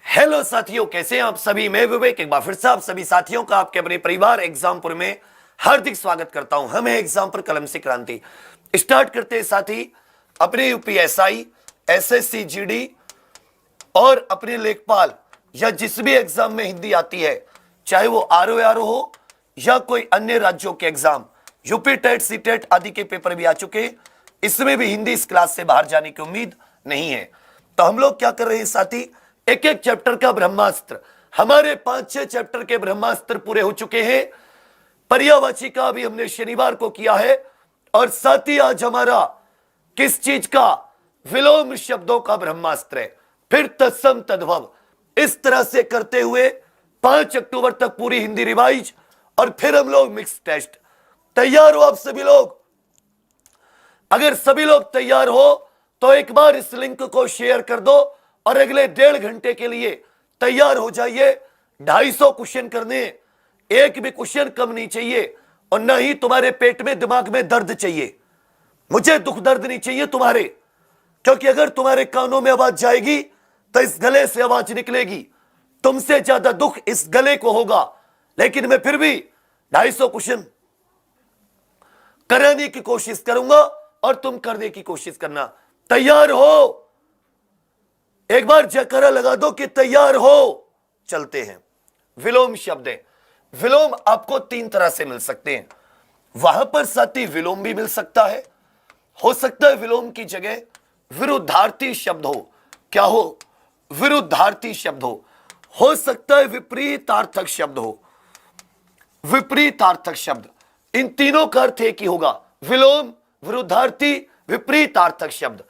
Hello साथियों, कैसे हैं आप सभी। मैं विवेक एक बार फिर से आप सभी साथियों का आपके अपने परिवार एग्जामपुर में हार्दिक स्वागत करता हूं। हम हैं एग्जामपुर कलम से क्रांति। स्टार्ट करते हैं साथी अपने यूपीएसआई, एसएससी जीडी और अपने लेखपाल या जिस भी एग्जाम में हिंदी आती है, चाहे वो आरओ हो या कोई अन्य राज्यों के एग्जाम, यूपी टेट, सीटेट आदि के पेपर भी आ चुके। इसमें भी हिंदी इस क्लास से बाहर जाने की उम्मीद नहीं है। तो हम लोग क्या कर रहे हैं साथी, एक एक चैप्टर का ब्रह्मास्त्र, हमारे 5-6 चैप्टर के ब्रह्मास्त्र पूरे हो चुके हैं। पर्यायवाची का भी हमने शनिवार को किया है और साथ ही आज हमारा किस चीज का, विलोम शब्दों का ब्रह्मास्त्र है। फिर तत्सम तद्भव, इस तरह से करते हुए 5 अक्टूबर तक पूरी हिंदी रिवाइज और फिर हम लोग मिक्स टेस्ट। तैयार हो आप सभी लोग? अगर सभी लोग तैयार हो तो एक बार इस लिंक को शेयर कर दो और अगले 1.5 घंटे के लिए तैयार हो जाइए। 250 क्वेश्चन करने, एक भी क्वेश्चन कम नहीं चाहिए और ना ही तुम्हारे पेट में दिमाग में दर्द चाहिए। मुझे दुख दर्द नहीं चाहिए तुम्हारे, क्योंकि अगर तुम्हारे कानों में आवाज जाएगी तो इस गले से आवाज निकलेगी। तुमसे ज्यादा दुख इस गले को होगा, लेकिन मैं फिर भी 250 क्वेश्चन कराने की कोशिश करूंगा और तुम करने की कोशिश करना। तैयार हो? एक बार जयकारा लगा दो कि तैयार हो। चलते हैं। विलोम शब्द है। विलोम आपको 3 तरह से मिल सकते हैं। वहां पर साथी विलोम भी मिल सकता है। हो सकता है विलोम की जगह विरुद्धार्थी शब्द हो। क्या हो? विरुद्धार्थी शब्द हो सकता है विपरीतार्थक शब्द हो। विपरीतार्थक शब्द, इन तीनों का अर्थ एक ही होगा। विलोम, विरुद्धार्थी, विपरीतार्थक शब्द।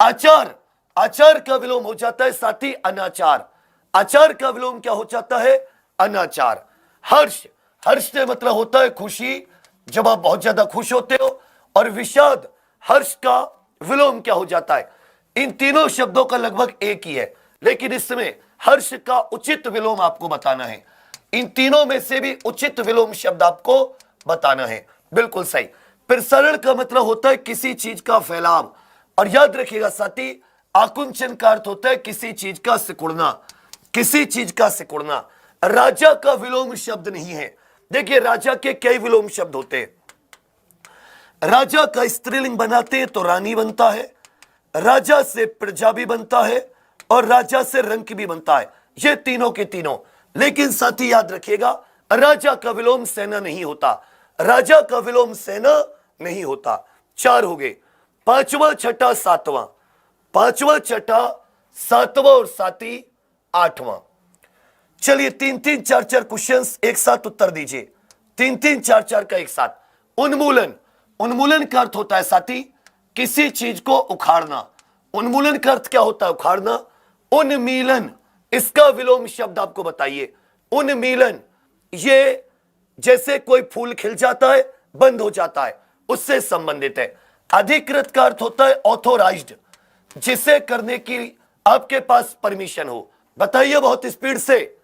आचार, आचार का विलोम हो जाता है साथी अनाचार। आचार का विलोम क्या हो जाता है? अनाचार। हर्ष, हर्ष से मतलब होता है खुशी, जब आप बहुत ज्यादा खुश होते हो। और विषाद, हर्ष का विलोम क्या हो जाता है? इन तीनों शब्दों का लगभग एक ही है, लेकिन इसमें हर्ष का उचित विलोम आपको बताना है। इन तीनों में से भी उचित विलोम शब्द आपको बताना है। बिल्कुल सही। प्रसारण का मतलब होता है किसी चीज का फैलाव। और याद रखिएगा साथी, आकुंचन का अर्थ होता है किसी चीज का सिकुड़ना, किसी चीज का सिकुड़ना। राजा का विलोम शब्द नहीं है। देखिए, राजा के कई विलोम शब्द होते हैं। राजा का स्त्रीलिंग बनाते हैं तो रानी बनता है, राजा से प्रजा भी बनता है और राजा से रंक भी बनता है। ये तीनों के तीनों। लेकिन साथी याद रखिएगा, राजा का विलोम सेना नहीं होता। राजा का विलोम सेना नहीं होता। 4 हो गए। 5वां, छठा, 7वां। 5वां, छठा, 7वां और साथी 8वां। चलिए 3-3, 4-4 क्वेश्चंस एक साथ उत्तर दीजिए। 3-3, 4-4 का एक साथ। उन्मूलन, उन्मूलन का अर्थ होता है साथी किसी चीज को उखाड़ना। उन्मूलन का अर्थ क्या होता है? उखाड़ना। उन्मीलन, इसका विलोम शब्द आपको बताइए। उन्मीलन, ये जैसे कोई फूल खिल जाता है, बंद हो जाता है, उससे संबंधित है। अधिकृत का अर्थ होता है ऑथोराइज्ड, जिसे करने की आपके पास परमिशन हो। बताइए बहुत स्पीड से।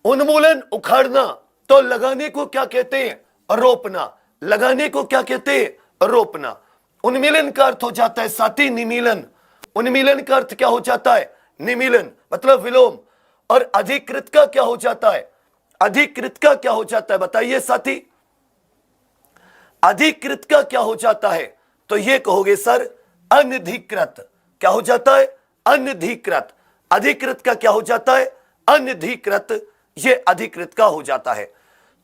उन्मूलन, उखाड़ना। तो लगाने को क्या कहते हैं? रोपना। लगाने को क्या कहते हैं? रोपना। उन्मीलन का अर्थ हो जाता है साथी निमीलन। उन्मीलन का अर्थ क्या हो जाता है? निमीलन, मतलब विलोम। और अधिकृत का क्या हो जाता है? अधिकृत का क्या हो जाता है? बताइए साथी, अधिकृत का क्या हो जाता है? तो ये कहोगे सर अनधिकृत। क्या हो जाता है? अनधिकृत। अधिकृत का क्या हो जाता है? अनधिकृत। ये अधिकृत का हो जाता है।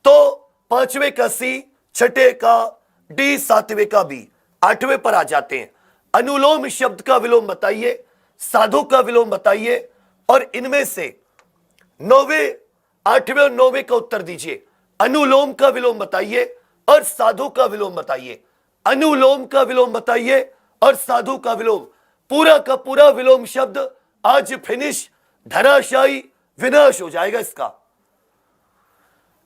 तो 5वें का सी, छठे का डी, 7वें का बी, 8वें पर आ जाते हैं। अनुलोम शब्द का विलोम बताइए, साधु का विलोम बताइए और इनमें से 9वें, 8वें और 9वें का उत्तर दीजिए। अनुलोम का विलोम बताइए और साधु का विलोम बताइए। अनुलोम का विलोम बताइए और साधु का विलोम। पूरा का पूरा विलोम शब्द आज फिनिश, धराशायी, विनाश हो जाएगा इसका।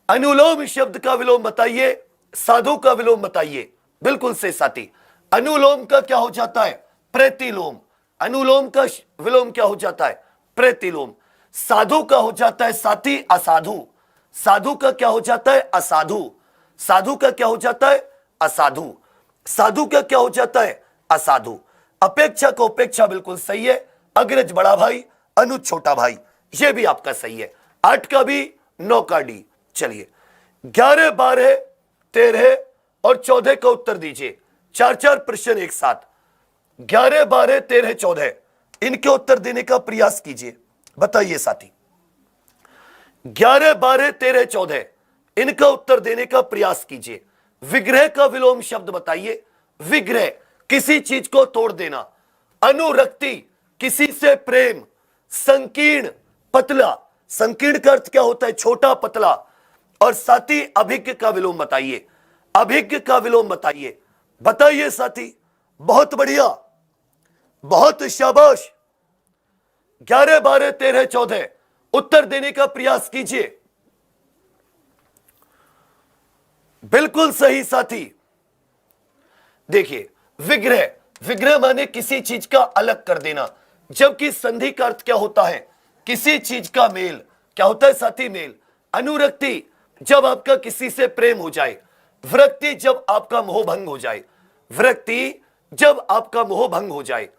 अनुलोम शब्द का विलोम बताइए, साधु का विलोम बताइए। बिल्कुल से साथी। अनुलोम का क्या हो जाता है? प्रतिलोम। अनुलोम का विलोम क्या हो जाता है? प्रतिलोम। साधु का हो जाता है साथी असाधु। साधु का क्या हो जाता है? असाधु। साधु का क्या हो जाता है? असाधु। साधु का क्या हो जाता है? असाधु। अपेक्षा को उपेक्षा, बिल्कुल सही है। अग्रज बड़ा भाई, अनुज छोटा भाई, ये भी आपका सही है। 8 का बी, 9 का डी। चलिए 11, 12, 13 और 14 का उत्तर दीजिए। 4 प्रश्न एक साथ। 11, 12, 13, 14 इनके उत्तर देने का प्रयास कीजिए। बताइए साथी, 11, 12, 13, 14 इनका उत्तर देने का प्रयास कीजिए। विग्रह का विलोम शब्द बताइए। विग्रह किसी चीज को तोड़ देना। अनुरक्ति किसी से प्रेम। संकीर्ण, पतला। संकीर्ण का अर्थ क्या होता है? छोटा, पतला। और साथी अभिज्ञ का विलोम बताइए। अभिज्ञ का विलोम बताइए। बताइए साथी, बहुत बढ़िया, बहुत शाबाश। 11, 12, 13, 14 उत्तर देने का प्रयास कीजिए। बिल्कुल सही साथी। देखिए विग्रह, विग्रह माने किसी चीज का अलग कर देना, जबकि संधि का अर्थ क्या होता है? किसी चीज का मेल। क्या होता है साथी? मेल। अनुरक्ति जब आपका किसी से प्रेम हो जाए। विरक्ति जब आपका मोह भंग हो जाए। विरक्ति जब आपका मोह भंग हो जाए।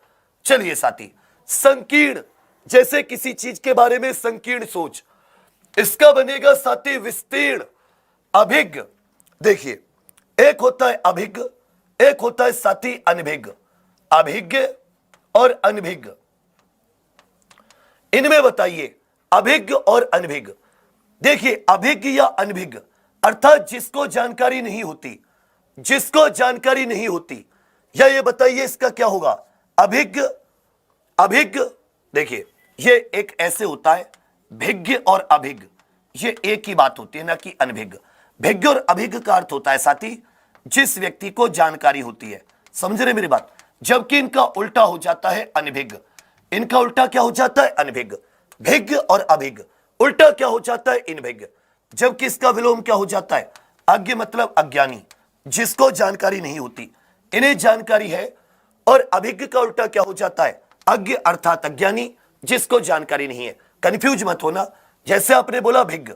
चलिए साथी, संकीर्ण जैसे किसी चीज के बारे में संकीर्ण सोच, इसका बनेगा साथी विस्तीर्ण। अभिज्ञ, देखिए एक होता है अभिज्ञ, एक होता है साथी अनभिज्ञ। अभिज्ञ और अनभिज्ञ, इनमें बताइए अभिज्ञ और अनभिज्ञ। देखिए अभिज्ञ या अनभिज्ञ अर्थात जिसको जानकारी नहीं होती, जिसको जानकारी नहीं होती, या ये बताइए इसका क्या होगा? अभिज्ञ, अभिज्ञ। देखिए ये एक ऐसे होता है, भिज्ञ और अभिज्ञ ये एक ही बात होती है, ना कि अनभिज्ञ। भिज्ञ और अभिज्ञ का अर्थ होता है साथी जिस व्यक्ति को जानकारी होती है। समझ रहे मेरी बात? जबकि इनका उल्टा हो जाता है अनभिज्ञ। इनका उल्टा क्या हो जाता है? अनभिज्ञ। भिज्ञ और अभिज्ञ, उल्टा क्या हो जाता है? इनभिज्ञ। जबकि इसका विलोम क्या हो जाता है? अज्ञ मतलब अज्ञानी, जिसको जानकारी नहीं होती। इन्हें जानकारी है। और अभिज्ञ का उल्टा क्या हो जाता है? अज्ञ अर्थात अज्ञानी, जिसको जानकारी नहीं है। कंफ्यूज मत होना। जैसे आपने बोला भिज्ञ,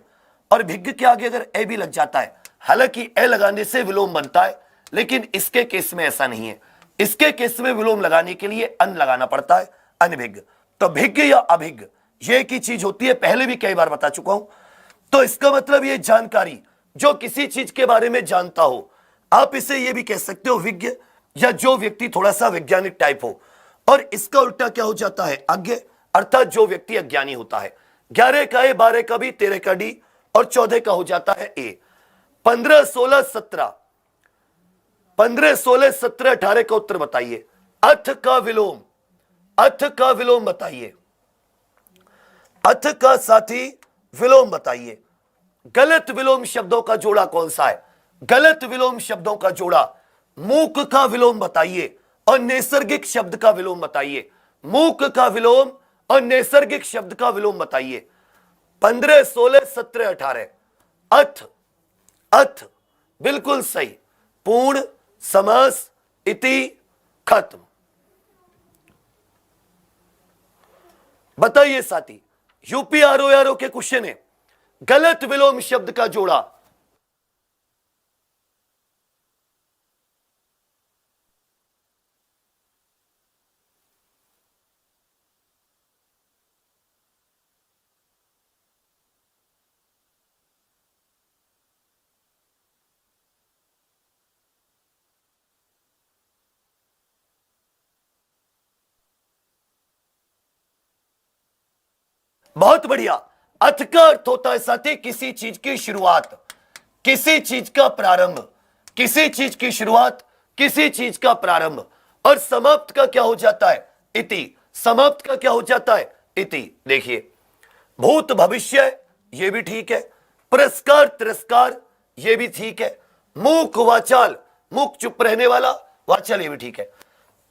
और भिज्ञ के आगे अगर ए भी लग जाता है, हालांकि ए लगाने से विलोम बनता है, लेकिन इसके केस में ऐसा नहीं है। इसके केस में विलोम लगाने के लिए अन लगाना पड़ता है, अनभिज्ञ। तो भिज्ञ या अभिज्ञ ये एक ही चीज होती है, पहले भी कई बार बता चुका हूं। तो इसका मतलब ये जानकारी, जो किसी चीज के बारे में जानता हो। आप इसे ये भी कह सकते हो विज्ञ, या जो व्यक्ति थोड़ा सा वैज्ञानिक टाइप हो। और इसका उल्टा क्या हो जाता है? अज्ञ अर्थात जो व्यक्ति अज्ञानी होता है। 11 का ए, 12 का बी, 13 का डी और 14 का हो जाता है ए। 15, 16, 17, 15, 16, 17, 18 का उत्तर बताइए। अथ का विलोम, अथ का विलोम बताइए। अथ का साथी विलोम बताइए। गलत विलोम शब्दों का जोड़ा कौन सा है? गलत विलोम शब्दों का जोड़ा। मूक का विलोम बताइए और नैसर्गिक शब्द का विलोम बताइए। मूक का विलोम और नैसर्गिक शब्द का विलोम बताइए। 15, 16, 17, 18 अथ, अथ बिल्कुल सही। पूर्ण, समास, इति, खत्म। बताइए साथी, यूपी आरओ के क्वेश्चन है, गलत विलोम शब्द का जोड़ा। बहुत बढ़िया। अथ का अर्थ होता है साथी किसी चीज की शुरुआत, किसी चीज का प्रारंभ, किसी चीज की शुरुआत, किसी चीज का प्रारंभ। और समाप्त का क्या हो जाता है? इति। समाप्त का क्या हो जाता है? इति। देखिए भूत, भविष्य ये भी ठीक है। पुरस्कार, तिरस्कार ये भी ठीक है। मूक, वाचाल, मूक चुप रहने वाला, वाचाल ये भी ठीक है।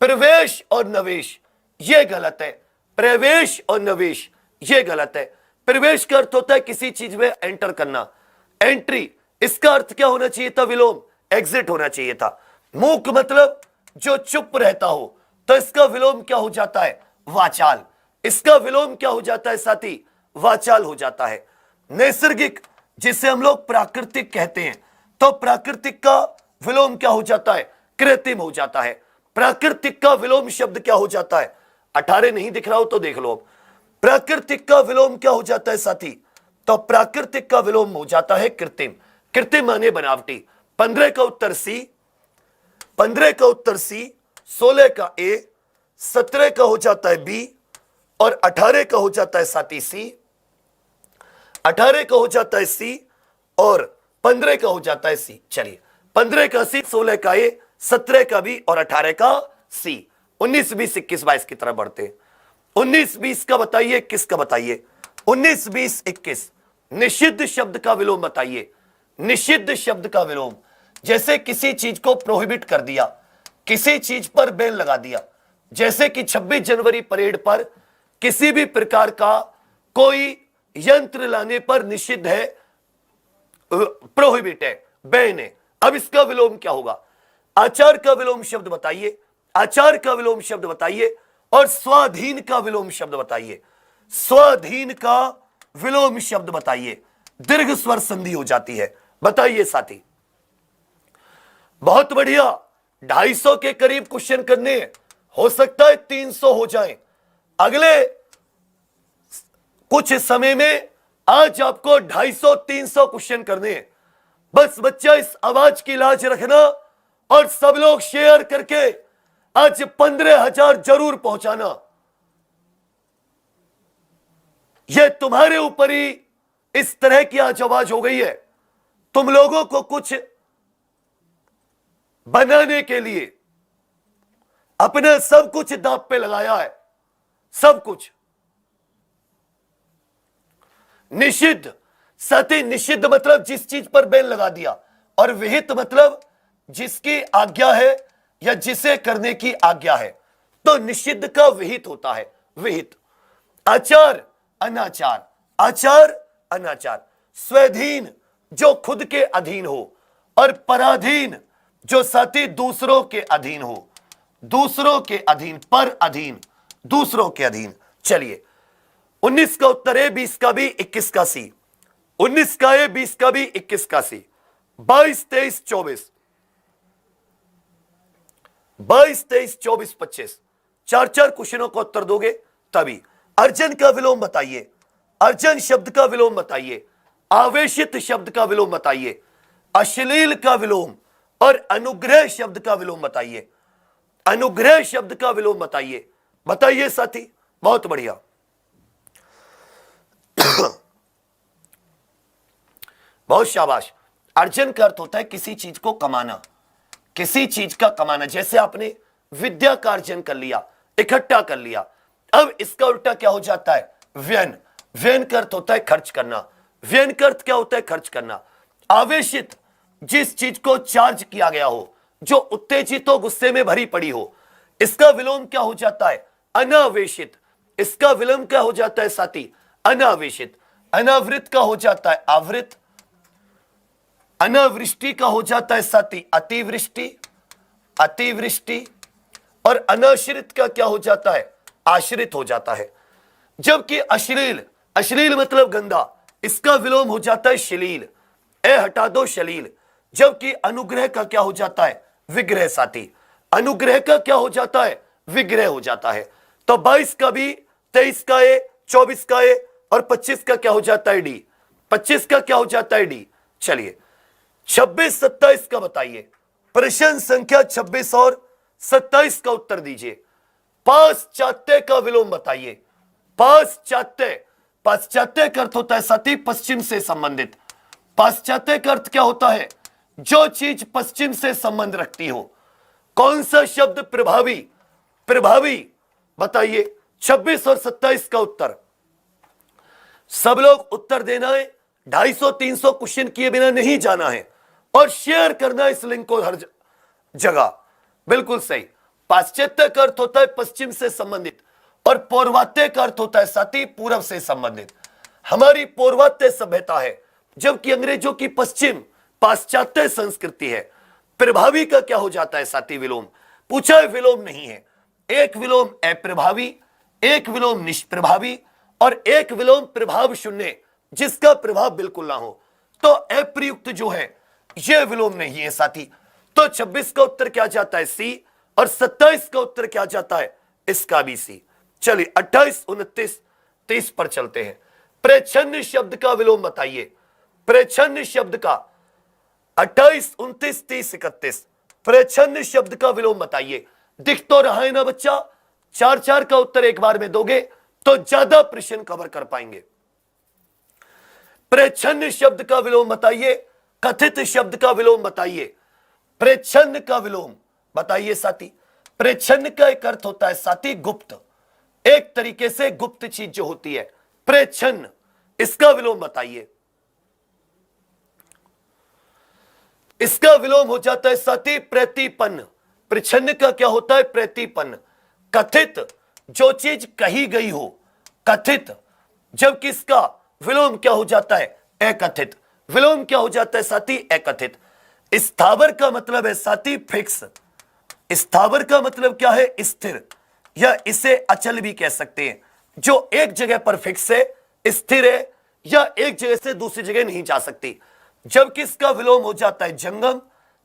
प्रवेश और नवेश ये गलत है। प्रवेश और नवेश ये गलत है। प्रवेश का अर्थ होता है किसी चीज में एंटर करना, एंट्री। इसका अर्थ क्या होना चाहिए था? विलोम, एग्जिट होना चाहिए था। मूक मतलब जो चुप रहता हो, तो इसका विलोम क्या हो जाता है? वाचाल। इसका विलोम क्या हो जाता है साथी? वाचाल हो जाता है। नैसर्गिक जिसे हम लोग प्राकृतिक कहते हैं, तो प्राकृतिक का विलोम क्या हो जाता है? कृत्रिम हो जाता है। प्राकृतिक का विलोम शब्द क्या हो जाता है? 18 नहीं दिख रहा हो तो देख लो। प्राकृतिक का विलोम क्या हो जाता है साथी? तो प्राकृतिक का विलोम हो जाता है कृत्रिम। कृत्रिम माने बनावटी। 15 का उत्तर सी, 15 का उत्तर सी, 16 का ए, 17 का हो जाता है बी और 18 का हो जाता है साथी सी, 18 का हो जाता है सी और 15 का हो जाता है सी। चलिए 15 का सी, 16 का ए, 17 का बी और 18 का सी। 19 20 21 22 की तरफ बढ़ते हैं। 19 20 का बताइए, 21 का बताइए। 19 20 21 निषिद्ध शब्द का विलोम बताइए। निषिद्ध शब्द का विलोम, जैसे किसी चीज को प्रोहिबिट कर दिया, किसी चीज पर बैन लगा दिया, जैसे कि 26 जनवरी परेड पर किसी भी प्रकार का कोई यंत्र लाने पर निषिद्ध है, प्रोहिबिट है, बैन है। अब इसका विलोम क्या होगा? आचार का विलोम शब्द बताइए, आचार का विलोम शब्द बताइए और स्वाधीन का विलोम शब्द बताइए। स्वाधीन का विलोम शब्द बताइए। दीर्घ स्वर संधि हो जाती है, बताइए साथी। बहुत बढ़िया, 250 के करीब क्वेश्चन करने हैं, हो सकता है 300 हो जाए अगले कुछ समय में। आज आपको 250 300 क्वेश्चन करने हैं। बस बच्चा इस आवाज की लाज रखना और सब लोग शेयर करके आज 15,000 जरूर पहुंचाना। यह तुम्हारे ऊपर ही इस तरह की आज आवाज हो गई है। तुम लोगों को कुछ बनाने के लिए अपना सब कुछ दांव पे लगाया है, सब कुछ। निषिद्ध साथी, निषिद्ध मतलब जिस चीज पर बैन लगा दिया, और विहित मतलब जिसकी आज्ञा है या जिसे करने की आज्ञा है। तो निषिद्ध का विहित होता है, विहित। आचार अनाचार, आचार अनाचार। स्वाधीन जो खुद के अधीन हो, और पराधीन जो साथी दूसरों के अधीन हो, दूसरों के अधीन, पर अधीन, दूसरों के अधीन। चलिए 19 का उत्तर है, 20 का भी, 21 का सी। 19 का है, 20 का भी, 21 का सी। 22 23 24, 22 23 24 25, 4 क्वेश्चनों का उत्तर दोगे तभी। अर्जन का विलोम बताइए, अर्जन शब्द का विलोम बताइए। आवेशित शब्द का विलोम बताइए। अश्लील का विलोम और अनुग्रह शब्द का विलोम बताइए। अनुग्रह शब्द का विलोम बताइए, बताइए साथी। बहुत बढ़िया। बहुत शाबाश। अर्जन का अर्थ होता है किसी चीज को कमाना, किसी चीज का कमाना। जैसे आपने विद्या का अर्जन कर लिया, इकट्ठा कर लिया। अब इसका उल्टा क्या हो जाता है? व्यन। व्यन का अर्थ होता है खर्च करना। व्यन का अर्थ क्या होता है? खर्च करना। आवेशित जिस चीज को चार्ज किया गया हो, जो उत्तेजित हो, गुस्से में भरी पड़ी हो। इसका विलोम क्या हो जाता है? अनावेशित। इसका विलोम क्या हो जाता है साथी? अनावेशित। अनावृत का हो जाता है आवृत। अनावृष्टि का हो जाता है साथी अतिवृष्टि, अतिवृष्टि। और अनाश्रित का क्या हो जाता है? आश्रित हो जाता है। जबकि अश्लील, अश्लील मतलब गंदा, इसका विलोम हो जाता है श्लील। ए हटा दो श्लील। जबकि अनुग्रह का क्या हो जाता है? विग्रह साथी। अनुग्रह का क्या हो जाता है? विग्रह हो जाता है। तो 22 का भी, 23 का ए, 24 का ए और 25 का क्या हो जाता है? डी। 25 का क्या हो जाता है? डी। चलिए 26 27 का बताइए। प्रश्न संख्या 26 और 27 का उत्तर दीजिए। पाश्चात्य का विलोम बताइए। पाश्चात्य, पाश्चात्य का अर्थ होता है साथी पश्चिम से संबंधित। पाश्चात्य का अर्थ क्या होता है? जो चीज पश्चिम से संबंध रखती हो। कौन सा शब्द प्रभावी? प्रभावी बताइए। 26 और 27 का उत्तर। सब लोग उत्तर देना है, 250 300 क्वेश्चन किए बिना नहीं जाना है और शेयर करना इस लिंक को हर जगह। बिल्कुल सही। पाश्चात्य का अर्थ होता है पश्चिम से संबंधित और पौर्वात्य का अर्थ होता है साथी पूर्व से संबंधित। हमारी पौर्वात्य सभ्यता है, जबकि अंग्रेजों की पश्चिम पाश्चात्य संस्कृति है। प्रभावी का क्या हो जाता है साथी? विलोम। पूछा है, विलोम नहीं है। एक विलोम अप्रभावी, एक विलोम निष्प्रभावी और एक विलोम प्रभाव शून्य, जिसका प्रभाव बिल्कुल ना हो। तो अप्रयुक्त जो है यह विलोम नहीं है साथी। तो 26 का उत्तर क्या जाता है? सी। और 27 का उत्तर क्या जाता है? इसका भी सी। चलिए 28 29 30 पर चलते हैं। प्रच्छन्न शब्द का विलोम बताइए। प्रच्छन्न शब्द का 28, 29, 30, 31 प्रच्छन्न शब्द का विलोम बताइए। दिख तो रहा है ना बच्चा? 4-4 का उत्तर एक बार में दोगे तो ज्यादा प्रश्न कवर कर पाएंगे। प्रच्छन्न शब्द का विलोम बताइए। कथित शब्द का विलोम बताइए। प्रच्छन्न का विलोम बताइए साथी। प्रच्छन्न का एक अर्थ होता है साथी गुप्त, एक तरीके से गुप्त चीज जो होती है प्रच्छन्न, इसका विलोम बताइए। इसका विलोम हो जाता है साथी प्रतिपन्न। प्रच्छन्न का क्या होता है? प्रतिपन्न। कथित, जो चीज कही गई हो, कथित, जबकि इसका विलोम क्या हो जाता है? अकथित। विलोम क्या हो जाता है साथी? अकथित। स्थावर का मतलब है साथी फिक्स। स्थावर का मतलब क्या है? स्थिर, या इसे अचल भी कह सकते हैं, जो एक जगह पर फिक्स है, स्थिर है, या एक जगह से दूसरी जगह नहीं जा सकती। जबकि इसका विलोम हो जाता है जंगम,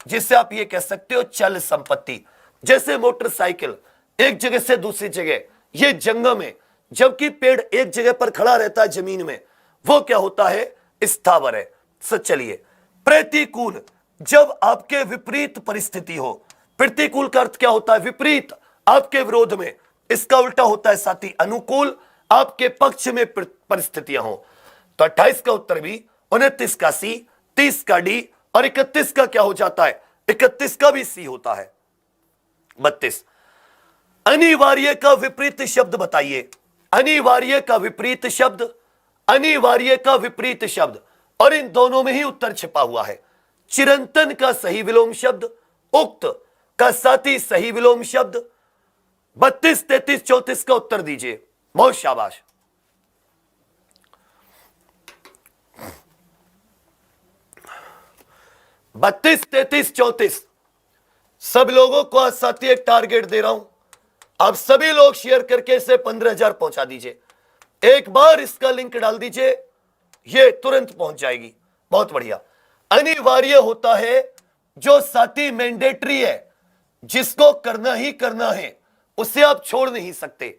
जिसे आप ये कह सकते हो चल संपत्ति। जैसे मोटरसाइकिल एक जगह से दूसरी जगह, ये जंगम है। जबकि पेड़ एक जगह पर खड़ा रहता है जमीन में, वो क्या होता है? स्थावर है। सो चलिए, प्रतिकूल, जब आपके विपरीत परिस्थिति हो। प्रतिकूल का अर्थ क्या होता है? विपरीत, आपके विरोध में। इसका उल्टा होता है साथी अनुकूल, आपके पक्ष में परिस्थितियां हो। तो 28 का उत्तर भी, 29 का सी, 30 का डी, और 31 का क्या हो जाता है? 31 का भी सी होता है। 32, अनिवार्य का विपरीत शब्द बताइए। अनिवार्य का विपरीत शब्द, अनिवार्य का विपरीत शब्द, और इन दोनों में ही उत्तर छिपा हुआ है। चिरंतन का सही विलोम शब्द, उक्त का साथी सही विलोम शब्द। 32, 33, 34 का उत्तर दीजिए। बहुत शाबाश। बत्तीस, 33, 34 सब लोगों को आज साथी एक टारगेट दे रहा हूं। आप सभी लोग शेयर करके इसे 15,000 पहुंचा दीजिए। एक बार इसका लिंक डाल दीजिए, ये तुरंत पहुंच जाएगी। बहुत बढ़िया। अनिवार्य होता है जो साथी मैंडेटरी है, जिसको करना ही करना है, उसे आप छोड़ नहीं सकते।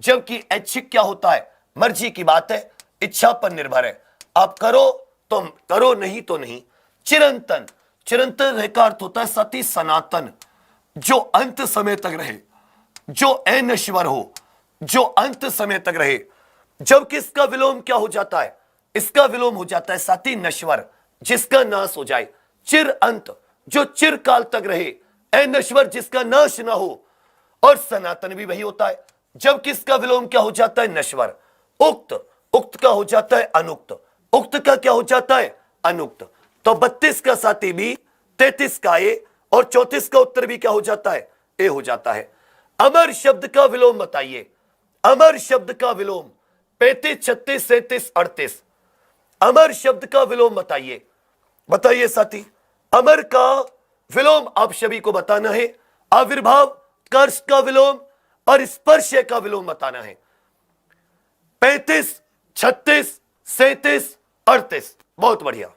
जबकि ऐच्छिक क्या होता है? मर्जी की बात है, इच्छा पर निर्भर है। आप करो तो करो, नहीं तो नहीं। चिरंतन, चिरंतन का अर्थ होता है साथी सनातन, जो अंत समय तक रहे, जो अनश्वर हो, जो अंत समय तक रहे। जबकि इसका विलोम क्या हो जाता है? इसका विलोम हो जाता है साथी नश्वर, जिसका नाश हो जाए। चिर अंत, जो चिर काल तक रहे। अनश्वर, जिसका नाश ना हो। और सनातन भी वही होता है। जबकि इसका विलोम क्या हो जाता है? नश्वर। उक्त, उक्त का हो जाता है अनुक्त, उक्त का क्या हो जाता है? अनुक्त। तो 32 का साथी भी, 33 का ए, और 34 का उत्तर भी क्या हो जाता है? ए हो जाता है। अमर शब्द का विलोम बताइए। अमर शब्द का विलोम 35, 36, 37, 38 अमर शब्द का विलोम बताइए। बताइए साथी, अमर का विलोम आप सभी को बताना है। आविर्भाव, कर्ष का विलोम और स्पर्श का विलोम बताना है। 35, 36, 37, 38 बहुत बढ़िया,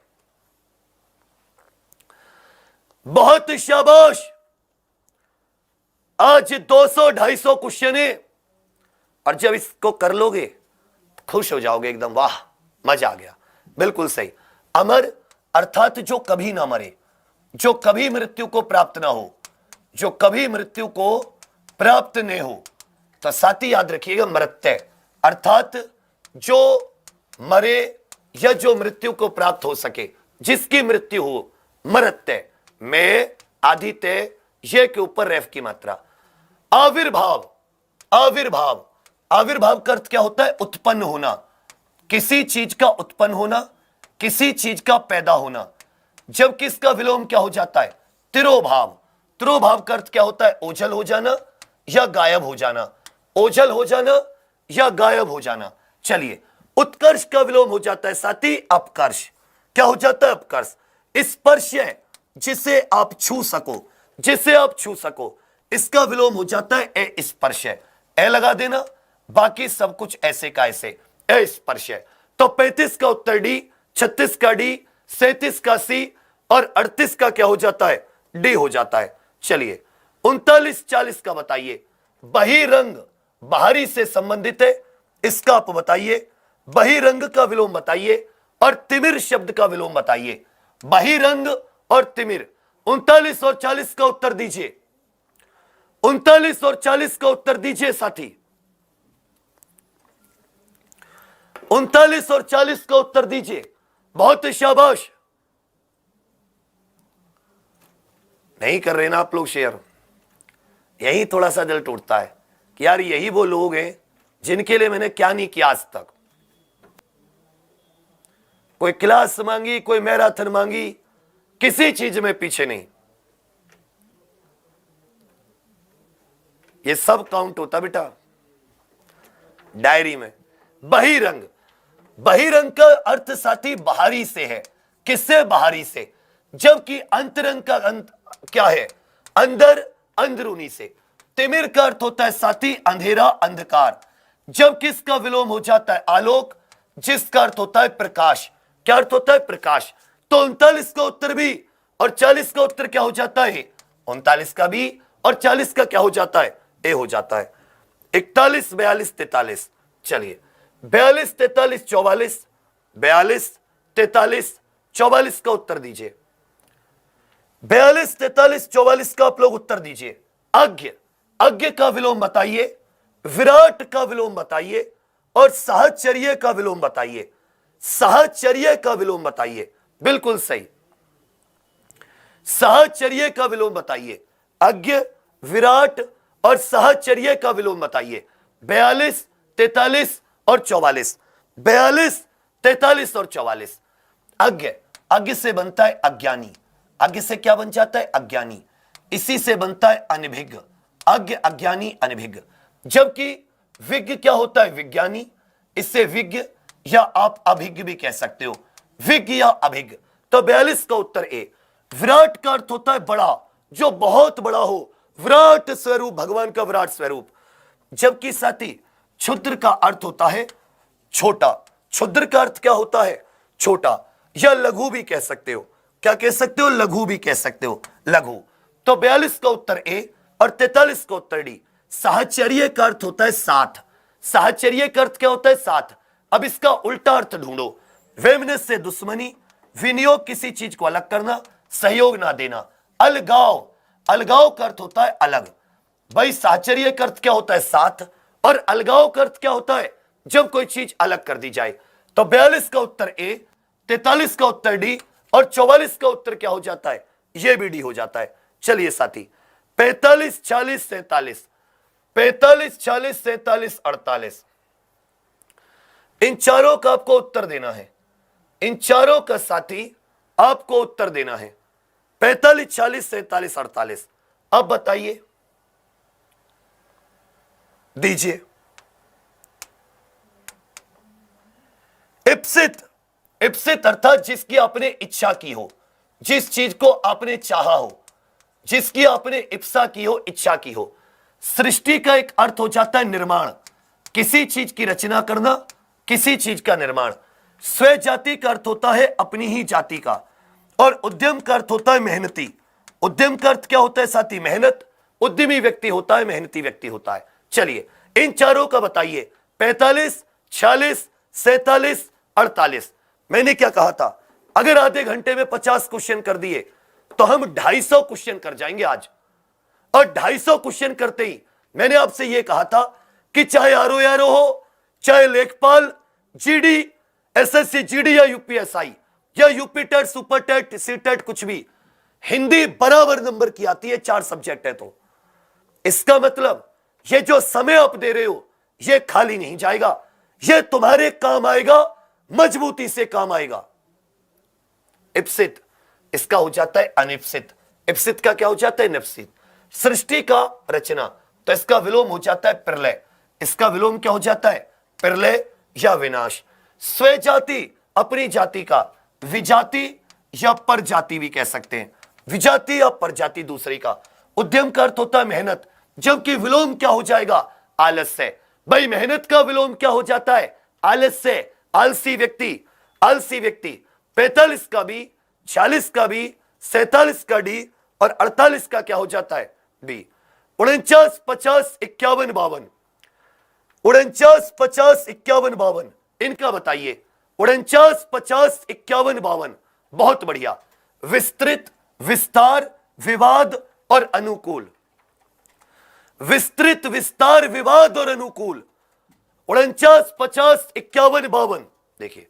बहुत शाबाश। आज 200-250 क्वेश्चन है, और जब इसको कर लोगे खुश हो जाओगे एकदम, वाह मजा आ गया। बिल्कुल सही। अमर अर्थात जो कभी ना मरे, जो कभी मृत्यु को प्राप्त ना हो, जो कभी मृत्यु को प्राप्त नहीं हो। तो साथी याद रखिएगा, मृत्यु अर्थात जो मरे या जो मृत्यु को प्राप्त हो सके, जिसकी मृत्यु हो, मृत्यु में आदित्य ये के ऊपर रेफ की मात्रा। आविर्भाव, आविर्भाव, आविर्भाव का अर्थ क्या होता है? उत्पन्न होना, किसी चीज का उत्पन्न होना, किसी चीज का पैदा होना। जबकि इसका विलोम क्या हो जाता है? तिरोभाव। तिरोभाव का अर्थ क्या होता है? ओझल हो जाना या गायब हो जाना, ओझल हो जाना या गायब हो जाना। चलिए, उत्कर्ष का विलोम हो जाता है साथी अपकर्ष। क्या हो जाता है? अपकर्ष। स्पर्श है, जिसे आप छू सको, जिसे आप छू सको, इसका विलोम हो जाता है स्पर्श है। ए लगा देना, बाकी सब कुछ ऐसे का ऐसे स्पर्श है। तो 35 का उत्तर डी, 36 का डी, 37 का सी, और 38 का क्या हो जाता है? डी हो जाता है। चलिए, 39, 40 का बताइए। बहिरंग बाहरी से संबंधित है, इसका आप बताइए। बहिरंग का विलोम बताइए और तिमिर शब्द का विलोम बताइए। बहिरंग और तिमिर। 39 और 40 का उत्तर दीजिए। 39 और 40 का उत्तर दीजिए साथी। 39 और 40 का उत्तर दीजिए। बहुत शाबाश। नहीं कर रहे ना आप लोग शेयर। यही थोड़ा सा दिल टूटता है कि यार यही वो लोग हैं जिनके लिए मैंने क्या नहीं किया आज तक। कोई क्लास मांगी, कोई मैराथन मांगी, किसी चीज में पीछे नहीं। ये सब काउंट होता बेटा डायरी में। बहिरंग। बहिरंग का अर्थ साथी बाहरी से है। किससे? बाहरी से। जबकि अंतरंग का क्या है? अंदर, अंदरूनी से। तिमिर का अर्थ होता है साथी अंधेरा, अंधकार। जब किसका विलोम हो जाता है? आलोक, जिसका अर्थ होता है प्रकाश। क्या अर्थ होता है? प्रकाश। तो 39 का उत्तर भी और 40 का उत्तर क्या हो जाता है? 39 का भी और 40 का क्या हो जाता है? ए हो जाता है। 41, 42, 43। चलिए 42, 43, 44। 42, 43, 44 का उत्तर दीजिए। 42, 43, 44 का आप लोग उत्तर दीजिए। अज्ञ। अज्ञ का विलोम बताइए, विराट का विलोम बताइए और साहचर्य का विलोम बताइए। साहचर्य का विलोम बताइए। बिल्कुल सही। साहचर्य का विलोम बताइए। अज्ञ, विराट और साहचर्य का विलोम बताइए। 42, 43 और 44। 42, 43 और 44। अज्ञ। अज्ञ से बनता है अज्ञानी। अज्ञ से क्या बन जाता है? अज्ञानी। इसी से बनता है अनभिज्ञ। अज्ञ, अज्ञानी, अनभिज्ञ। जबकि विज्ञ क्या होता है? विज्ञानी। इससे विज्ञ या आप अभिज्ञ भी कह सकते हो। विज्ञ या अभिज्ञ। तो 42 का उत्तर ए। विराट का अर्थ होता है बड़ा, जो बहुत बड़ा हो। विराट स्वरूप, भगवान का विराट स्वरूप। जबकि साथी क्षुद्र का अर्थ होता है छोटा। क्षुद्र का अर्थ क्या होता है? छोटा। या लघु भी कह सकते हो। क्या कह सकते हो? लघु भी कह सकते हो। लघु। तो 42 का उत्तर ए और 43 का उत्तर डी। साहचर्य का अर्थ होता है साथ। साहचर्य का अर्थ क्या होता है? साथ। अब इसका उल्टा अर्थ ढूंढो। वैमनस्य से दुश्मनी, विनियोग किसी चीज को अलग करना, सहयोग ना देना। अलगाव। अलगाव का अर्थ होता है अलग। भाई साहचर्य का अर्थ क्या होता है? साथ। और अलगाव का अर्थ क्या होता है? जब कोई चीज अलग कर दी जाए। तो 42 का उत्तर ए, 43 का उत्तर डी और 44 का उत्तर क्या हो जाता है? यह भी डी हो जाता है। चलिए साथी 45, 40, 47। 45, 40, 47, 48। इन चारों का आपको उत्तर देना है। इन चारों का साथी आपको उत्तर देना है। 45, 40, 47, 48। अब बताइए, दीजिए। इप्सित। इप्सित अर्थात जिसकी आपने इच्छा की हो, जिस चीज को आपने चाहा हो, जिसकी आपने इप्सा की हो, इच्छा की हो। सृष्टि का एक अर्थ हो जाता है निर्माण, किसी चीज की रचना करना, किसी चीज का निर्माण। स्व जाति का अर्थ होता है अपनी ही जाति का। और उद्यम का अर्थ होता है मेहनती। उद्यम का अर्थ क्या होता है साथी? मेहनत। उद्यमी व्यक्ति होता है, मेहनती व्यक्ति होता है। चलिए इन चारों का बताइए। 45, 46, 47, 48। मैंने क्या कहा था? अगर आधे घंटे में 50 क्वेश्चन कर दिए तो हम 250 क्वेश्चन कर जाएंगे आज। और 250 क्वेश्चन करते ही मैंने आपसे यह कहा था कि चाहे आरओ हो, चाहे लेखपाल, जीडी, एसएससी जीडी या यूपीएसआई या UP TET, super TET, C TET, कुछ भी, हिंदी बराबर नंबर की आती है। 4 सब्जेक्ट है। तो इसका मतलब ये जो समय आप दे रहे हो ये खाली नहीं जाएगा, ये तुम्हारे काम आएगा, मजबूती से काम आएगा। इप्सित, इसका हो जाता है अनिप्सित। इप्सित का क्या हो जाता है? निप्सित। सृष्टि का रचना, तो इसका विलोम हो जाता है प्रलय। इसका विलोम क्या हो जाता है? प्रलय या विनाश। स्व जाति, अपनी जाति का। विजाति या परजाति भी कह सकते हैं। विजाति या परजाति दूसरी का। उद्यम का अर्थ होता है मेहनत, जबकि विलोम क्या हो जाएगा? आलस्य। भाई मेहनत का विलोम क्या हो जाता है? आलस्य, आलसी व्यक्ति। आलसी व्यक्ति। 45 का भी, 40 का भी, 47 का डी और 48 का क्या हो जाता है? बी। 49, 50, 51, 52। 49, 50, 51, 52 इनका बताइए। 49, 50, 51, 52 बहुत बढ़िया। विस्तृत, विस्तार, विवाद और अनुकूल। विस्तृत, विस्तार, विवाद और अनुकूल। 49, 50, 51, 52 देखिए।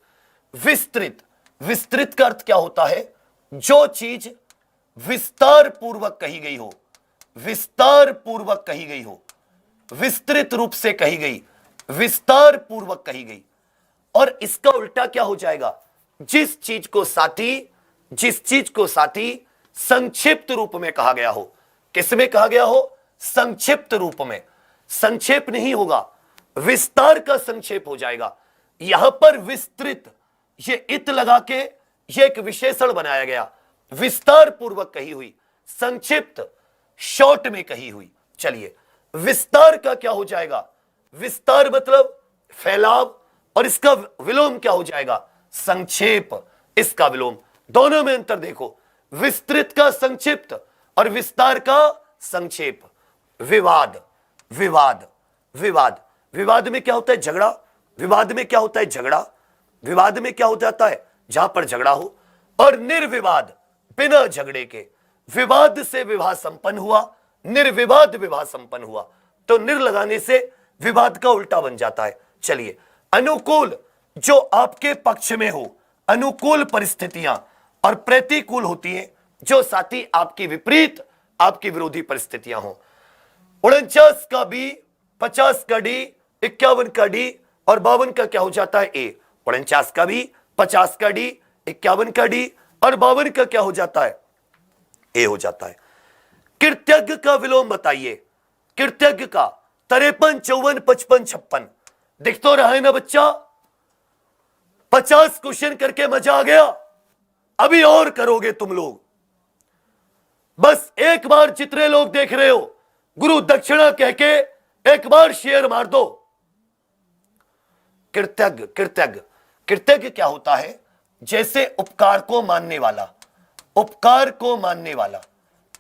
विस्तृत, विस्तृत का अर्थ क्या होता है? जो चीज विस्तार पूर्वक कही गई हो, विस्तार पूर्वक कही गई हो, विस्तृत रूप से कही गई, विस्तार पूर्वक कही गई। और इसका उल्टा क्या हो जाएगा? जिस चीज को साथी संक्षिप्त रूप में कहा गया हो। किसमें कहा गया हो? संक्षिप्त रूप में। संक्षेप नहीं होगा, विस्तार का संक्षेप हो जाएगा। यहां पर विस्तृत, ये इत लगा के ये एक विशेषण बनाया गया। विस्तार पूर्वक कही हुई, संक्षिप्त शॉर्ट में कही हुई। चलिए, विस्तार का क्या हो जाएगा? विस्तार मतलब फैलाव, और इसका विलोम क्या हो जाएगा? संक्षेप। इसका विलोम। दोनों में अंतर देखो, विस्तृत का संक्षिप्त और विस्तार का संक्षेप। विवाद, विवाद, विवाद। विवाद में क्या होता है? झगड़ा। विवाद में क्या होता है? झगड़ा। विवाद में क्या हो जाता है? जहां पर झगड़ा हो। और निर्विवाद, बिना झगड़े के। विवाद से विवाह संपन्न हुआ, निर्विवाद विवाह संपन्न हुआ। तो निर लगाने से विवाद का उल्टा बन जाता है। चलिए, अनुकूल, जो आपके पक्ष में हो। अनुकूल परिस्थितियां। और प्रतिकूल होती है जो साथी आपकी विपरीत, आपकी विरोधी परिस्थितियां हो। 49 का बी, 50 का डी, 51 का डी और 52 का क्या हो जाता है? ए। 49 का बी, 50 का डी, 51 का डी और 52 का क्या हो जाता है? ए हो जाता है। कृतज्ञ का विलोम बताइए। कृतज्ञ का 53, 54, 55, 56 दिख तो रहा है ना बच्चा? 50 क्वेश्चन करके मजा आ गया। अभी और करोगे तुम लोग। बस एक बार जितने लोग देख रहे हो, गुरु दक्षिणा कह के एक बार शेयर मार दो। कृतज्ञ, कृतज्ञ, कृतज्ञ क्या होता है? जैसे उपकार को मानने वाला। उपकार को मानने वाला,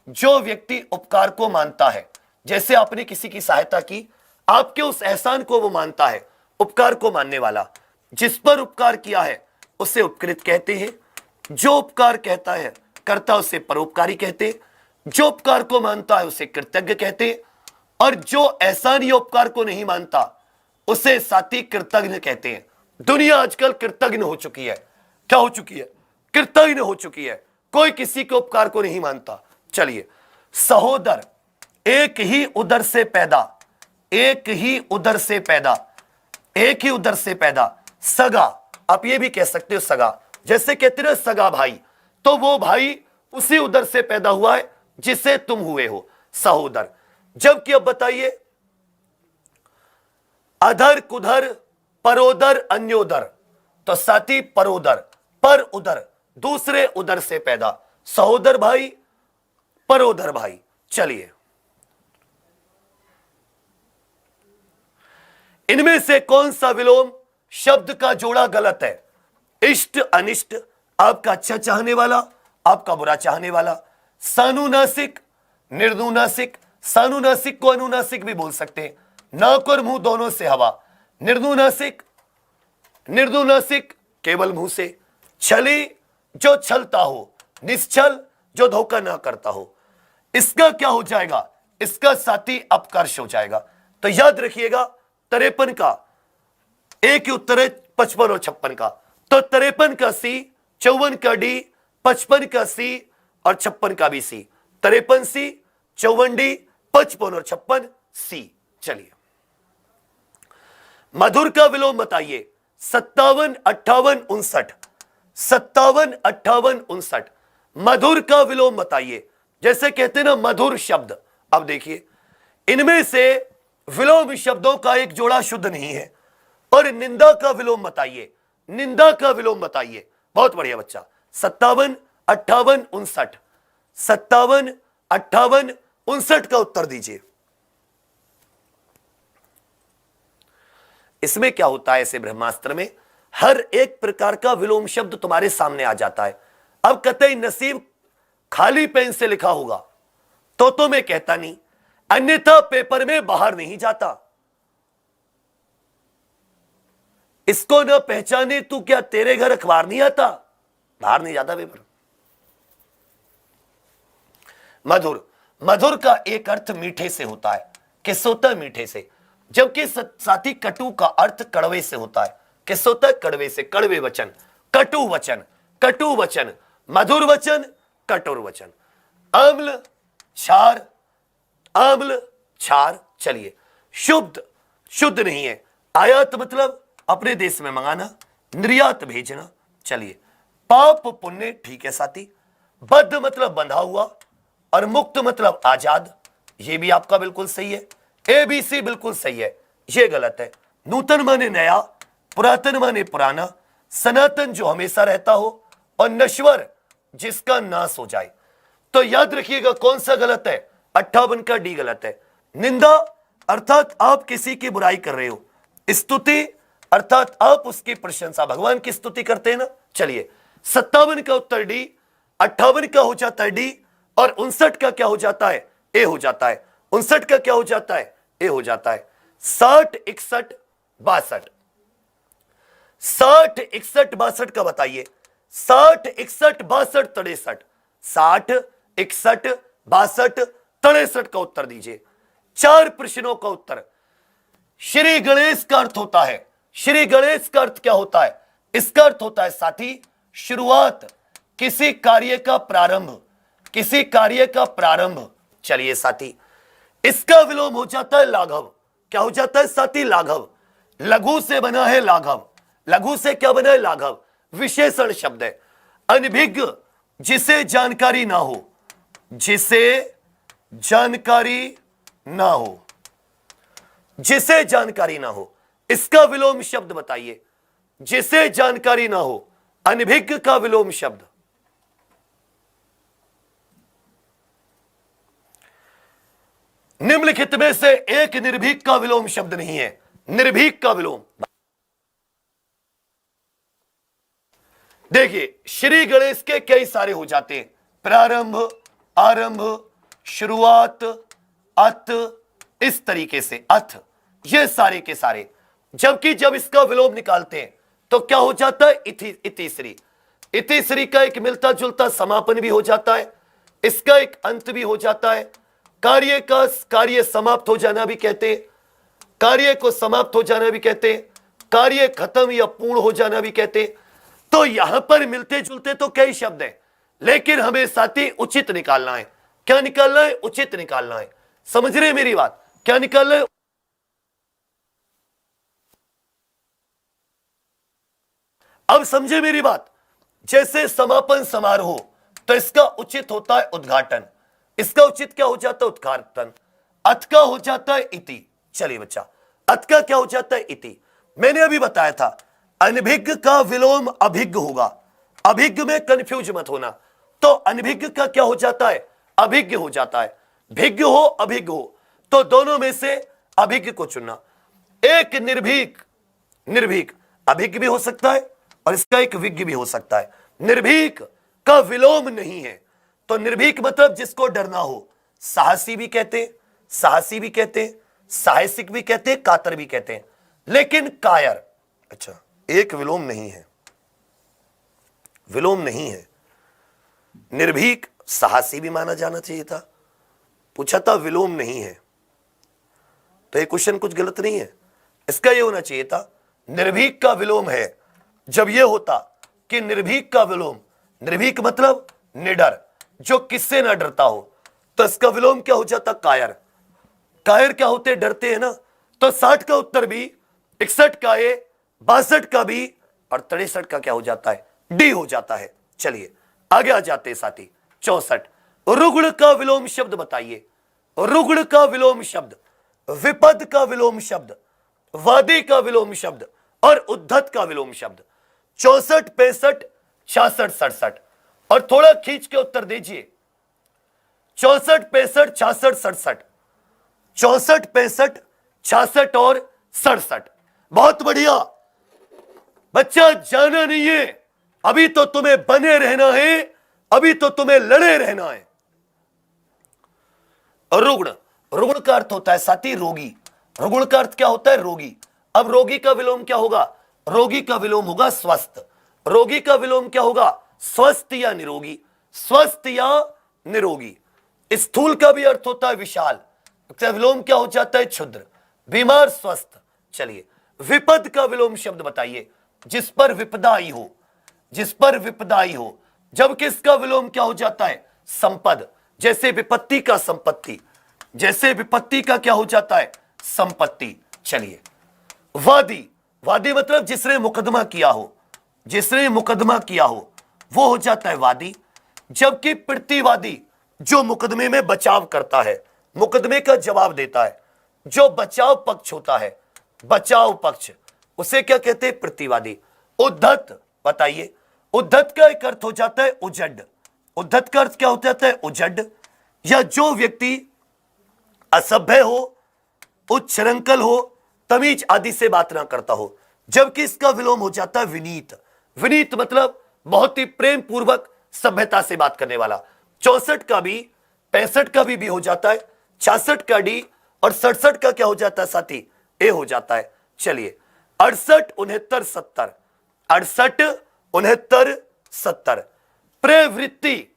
जो व्यक्ति उपकार को मानता है, जैसे आपने किसी की सहायता की, आपके उस एहसान को वो मानता है। उपकार को मानने वाला। जिस पर उपकार किया है उसे उपकृत कहते हैं। जो उपकार कहता है करता उसे परोपकारी कहते हैं। जो उपकार को मानता है उसे कृतज्ञ कहते हैं। और जो एहसान या उपकार को नहीं मानता उसे साथी कृतज्ञ कहते हैं। दुनिया आजकल कृतज्ञ हो चुकी है। क्या हो चुकी है? कृतज्ञ हो चुकी है। कोई किसी के उपकार को नहीं मानता। चलिए, सहोदर, एक ही उदर से पैदा, एक ही उदर से पैदा, एक ही उदर से पैदा। सगा, आप ये भी कह सकते हो सगा। जैसे कहते हो सगा भाई, तो वो भाई उसी उदर से पैदा हुआ है जिसे तुम हुए हो, सहोदर। जबकि अब बताइए, अधर, कुधर, परोदर, अन्योदर, तो साथी परोदर, पर उदर, दूसरे उदर से पैदा। सहोदर भाई, परोदर भाई। चलिए, इनमें से कौन सा विलोम शब्द का जोड़ा गलत है? इष्ट, अनिष्ट, आपका अच्छा चाहने वाला, आपका बुरा चाहने वाला। सानुनासिक, निर्नुनासिक। सानुनासिक को अनुनासिक भी बोल सकते हैं। नाक और मुंह दोनों से हवा। निर्नुनासिक, निर्नुनासिक केवल मुंह से। छली, जो छलता हो। निश्चल, जो धोखा ना करता हो। इसका क्या हो जाएगा? इसका साथी अपकर्ष हो जाएगा। तो याद रखिएगा, 53 का एक ही उत्तर है, 55 और 56 का। तो 53 का सी, 54 का डी, 55 का सी और 56 का भी सी। 53 सी, 54 डी, 55 और 56 सी। चलिए, मधुर का विलोम बताइए। 57, 58, 59। 57, 58, 59 मधुर का विलोम बताइए। जैसे कहते हैं ना मधुर शब्द। अब देखिए, इनमें से विलोम शब्दों का एक जोड़ा शुद्ध नहीं है। और निंदा का विलोम बताइए। निंदा का विलोम बताइए। बहुत बढ़िया बच्चा। 57, 58, 59। 57, 58, 59 का उत्तर दीजिए। इसमें क्या होता है? ऐसे ब्रह्मास्त्र में हर एक प्रकार का विलोम शब्द तुम्हारे सामने आ जाता है। अब कतई नसीब खाली पेन से लिखा होगा तो मैं कहता नहीं, अन्यथा पेपर में बाहर नहीं जाता। इसको न पहचाने तू क्या तेरे घर अखबार नहीं आता, बाहर नहीं जाता पेपर। मधुर, मधुर का एक अर्थ मीठे से होता है। किससे होता है? मीठे से। जबकि साथी कटु का अर्थ कड़वे से होता है। किससे होता है? कड़वे से। कड़वे वचन, कटु वचन, कटु वचन, मधुर वचन, कठोर वचन। अम्ल, क्षार, अम्ल, क्षार। चलिए, शुद्ध, शुद्ध नहीं है। आयात मतलब अपने देश में मंगाना, निर्यात भेजना। चलिए, पाप पुण्य, ठीक है साथी। बद्ध मतलब बंधा हुआ, और मुक्त मतलब आजाद, ये भी आपका बिल्कुल सही है। ABC बिल्कुल सही है, ये गलत है। नूतन माने नया, पुरातन माने पुराना, सनातन जो हमेशा रहता हो, और नश्वर जिसका नाश हो जाए। तो याद रखिएगा कौन सा गलत है? 58 का डी गलत है। निंदा अर्थात आप किसी की बुराई कर रहे हो। स्तुति अर्थात आप उसकी प्रशंसा, भगवान की स्तुति करते हैं ना। चलिए, 57 का उत्तर डी, 58 का हो जाता है डी, और 59 का क्या हो जाता है? ए हो जाता है। 59 का क्या हो जाता है? ए हो जाता है। 60, 61, 62, 60, 61, 62 का बताइए। 60, 61, 62, 63, 60, 61, 62, 63 का उत्तर दीजिए। 4 प्रश्नों का उत्तर। श्री गणेश का अर्थ होता है, श्री गणेश का अर्थ क्या होता है? इसका अर्थ होता है साथी शुरुआत, किसी कार्य का प्रारंभ, किसी कार्य का प्रारंभ। चलिए साथी, इसका विलोम हो जाता है लाघव। क्या हो जाता है साथी? लाघव। लघु से बना है लाघव। लघु से क्या बना है? लाघव। विशेषण शब्द है। अनभिज्ञ, जिसे जानकारी ना हो, जिसे जानकारी ना हो, जिसे जानकारी ना हो, इसका विलोम शब्द बताइए। जिसे जानकारी ना हो, अनभिज्ञ का विलोम शब्द। निम्नलिखित में से एक निर्भीक का विलोम शब्द नहीं है। निर्भीक का विलोम देखिए, श्री गणेश के कई सारे हो जाते हैं। प्रारंभ, आरंभ, शुरुआत, अत, इस तरीके से अथ, ये सारे के सारे। जबकि जब इसका विलोम निकालते हैं तो क्या हो जाता है? इतिश्री। इतिश्री का एक मिलता जुलता समापन भी हो जाता है, इसका एक अंत भी हो जाता है। कार्य का कार्य समाप्त हो जाना भी कहते हैं, कार्य को समाप्त हो जाना भी कहते हैं, कार्य खत्म या पूर्ण हो जाना भी कहते हैं। तो यहां पर मिलते जुलते तो कई शब्द हैं, लेकिन हमें साथी उचित निकालना है। क्या निकालना है? उचित निकालना है। समझ रहे मेरी बात? क्या निकालना है? अब समझे मेरी बात? जैसे समापन समारोह, तो इसका उचित होता है उद्घाटन, इसका उचित क्या हो जाता है? उद्घाटन। अथ का हो जाता है इति। चलिए बच्चा, अथ का क्या हो जाता है? इति। मैंने अभी बताया था अनभिज्ञ का विलोम अभिज्ञ होगा। अभिज्ञ में कंफ्यूज मत होना। तो अनभिज्ञ का क्या हो जाता है? अभिज्ञ हो जाता है। भिज्ञ हो, अभिज्ञ हो, तो दोनों में से अभिज्ञ को चुनना। एक निर्भीक, निर्भीक अभिज्ञ भी हो सकता है और इसका एक विज्ञ भी हो सकता है। निर्भीक का विलोम नहीं है, तो निर्भीक मतलब जिसको डरना हो। साहसी भी कहते हैं, साहसी भी कहते हैं, साहसिक भी कहते हैं, कातर भी कहते हैं। लेकिन कायर, अच्छा, एक विलोम नहीं है, विलोम नहीं है। निर्भीक साहसी भी माना जाना चाहिए था, पूछा था विलोम नहीं है, तो ये क्वेश्चन कुछ गलत नहीं है। इसका ये होना चाहिए था निर्भीक का विलोम है। जब ये होता कि निर्भीक का विलोम, निर्भीक मतलब निडर, जो किससे ना डरता हो, तो इसका विलोम क्या हो जाता? कायर। कायर क्या होते? डरते हैं ना। तो 60 का उत्तर भी, 61 का ए, 62 का भी, और 63 का क्या हो जाता है? डी हो जाता है। चलिए आगे आ जाते हैं साथी। 64, रुग्ण का विलोम शब्द बताइए। रुग्ण का विलोम शब्द, विपद का विलोम शब्द, वादी का विलोम शब्द, और उद्धत का विलोम शब्द। 64, 65, 66, 67, और थोड़ा खींच के उत्तर दीजिए। 64, 65, 66, 67, 64, 65, 66 और 67। बहुत बढ़िया बच्चा, जाना नहीं है, अभी तो तुम्हें बने रहना है, अभी तो तुम्हें लड़े रहना है। रुग्ण, रुग्ण का अर्थ होता है साथी रोगी। रुग्ण का अर्थ क्या होता है? रोगी। अब रोगी का विलोम क्या होगा? रोगी का विलोम होगा स्वस्थ। रोगी का विलोम क्या होगा? स्वस्थ या निरोगी। स्वस्थ या निरोगी। स्थूल का भी अर्थ होता है विशाल, इसका विलोम क्या हो जाता है? क्षुद्र। बीमार स्वस्थ। चलिए, विपद का विलोम शब्द बताइए। जिस पर विपदा आई हो, जिस पर विपदा आई हो। जबकि इसका विलोम क्या हो जाता है? संपद। जैसे विपत्ति का संपत्ति, जैसे विपत्ति का क्या हो जाता है? संपत्ति। चलिए, वादी। वादी मतलब जिसने मुकदमा किया हो, जिसने मुकदमा किया हो वो हो जाता है वादी। जबकि प्रतिवादी जो मुकदमे में बचाव करता है, मुकदमे का जवाब देता है, जो बचाव पक्ष होता है, बचाव पक्ष, उसे क्या कहते हैं? प्रतिवादी। उद्धत बताइए। उद्धत का एक अर्थ हो जाता है उजड। उद्धत का अर्थ क्या हो जाता है? उजड। या जो व्यक्ति असभ्य हो, उच्छृंखल हो, तमीज आदि से बात ना करता हो। जबकि इसका विलोम हो जाता है विनीत। विनीत मतलब बहुत ही प्रेम पूर्वक सभ्यता से बात करने वाला। 64 का भी, 65 का भी हो जाता है, 66 का डी और 67 का क्या हो जाता है साथी? ए हो जाता है। चलिए, 68, 69, 70। 68, 69, 70। प्रवृत्ति,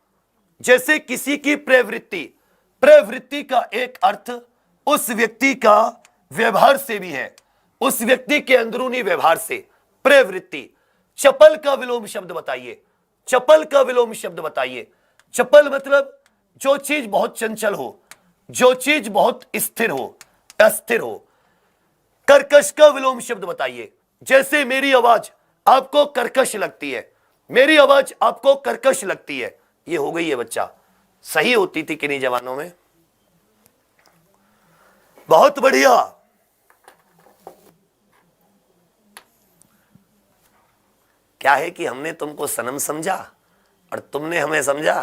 जैसे किसी की प्रवृत्ति। प्रवृत्ति का एक अर्थ उस व्यक्ति का व्यवहार से भी है, उस व्यक्ति के अंदरूनी व्यवहार से। प्रवृत्ति। चपल का विलोम शब्द बताइए। चपल का विलोम शब्द बताइए। चपल मतलब जो चीज बहुत चंचल हो, जो चीज बहुत स्थिर हो, अस्थिर हो। कर्कश का विलोम शब्द बताइए। जैसे मेरी आवाज आपको कर्कश लगती है, मेरी आवाज आपको कर्कश लगती है। ये हो गई है बच्चा। सही होती थी किन्हीं जमानों में। बहुत बढ़िया। क्या है कि हमने तुमको सनम समझा और तुमने हमें समझा।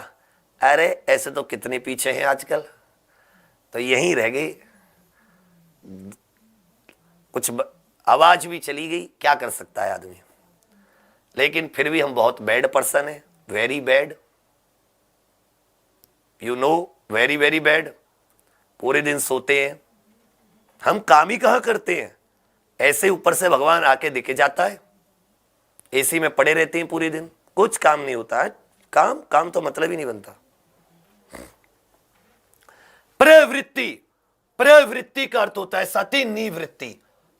अरे ऐसे तो कितने पीछे हैं आजकल, तो यहीं रह गई। कुछ आवाज भी चली गई, क्या कर सकता है आदमी। लेकिन फिर भी हम बहुत बैड पर्सन है, very bad, you know, very very bad. पूरे दिन सोते हैं, हम काम ही कहाँ करते हैं। ऐसे ऊपर से भगवान आके दिखे जाता है, एसी में पड़े रहते हैं पूरे दिन, कुछ काम नहीं होता है। काम काम तो मतलब ही नहीं बनता। प्रवृत्ति। प्रवृत्ति का अर्थ होता है साथी निवृत्ति।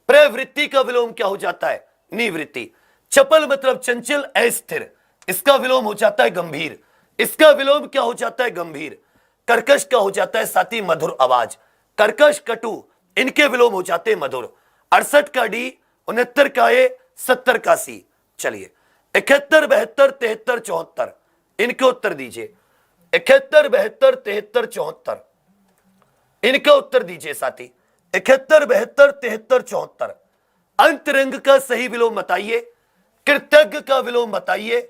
प्रवृत्ति का विलोम क्या हो जाता है? निवृत्ति। चपल मतलब चंचल, अस्थिर, इसका विलोम हो जाता है गंभीर। इसका विलोम क्या हो जाता है? गंभीर। कर्कश का हो जाता है साथी मधुर आवाज। कर्कश, कटु, इनके विलोम हो जाते हैं मधुर। 68 का डी, 69 का ए, 70 का सी। चलिए, 71, 72, 73, 74, इनके उत्तर दीजिए। 71, 72, 73, 74, इनका उत्तर दीजिए साथी। 71, 72, 73, 74। अंतरंग का सही विलोम बताइए। कृतज्ञ का विलोम बताइए।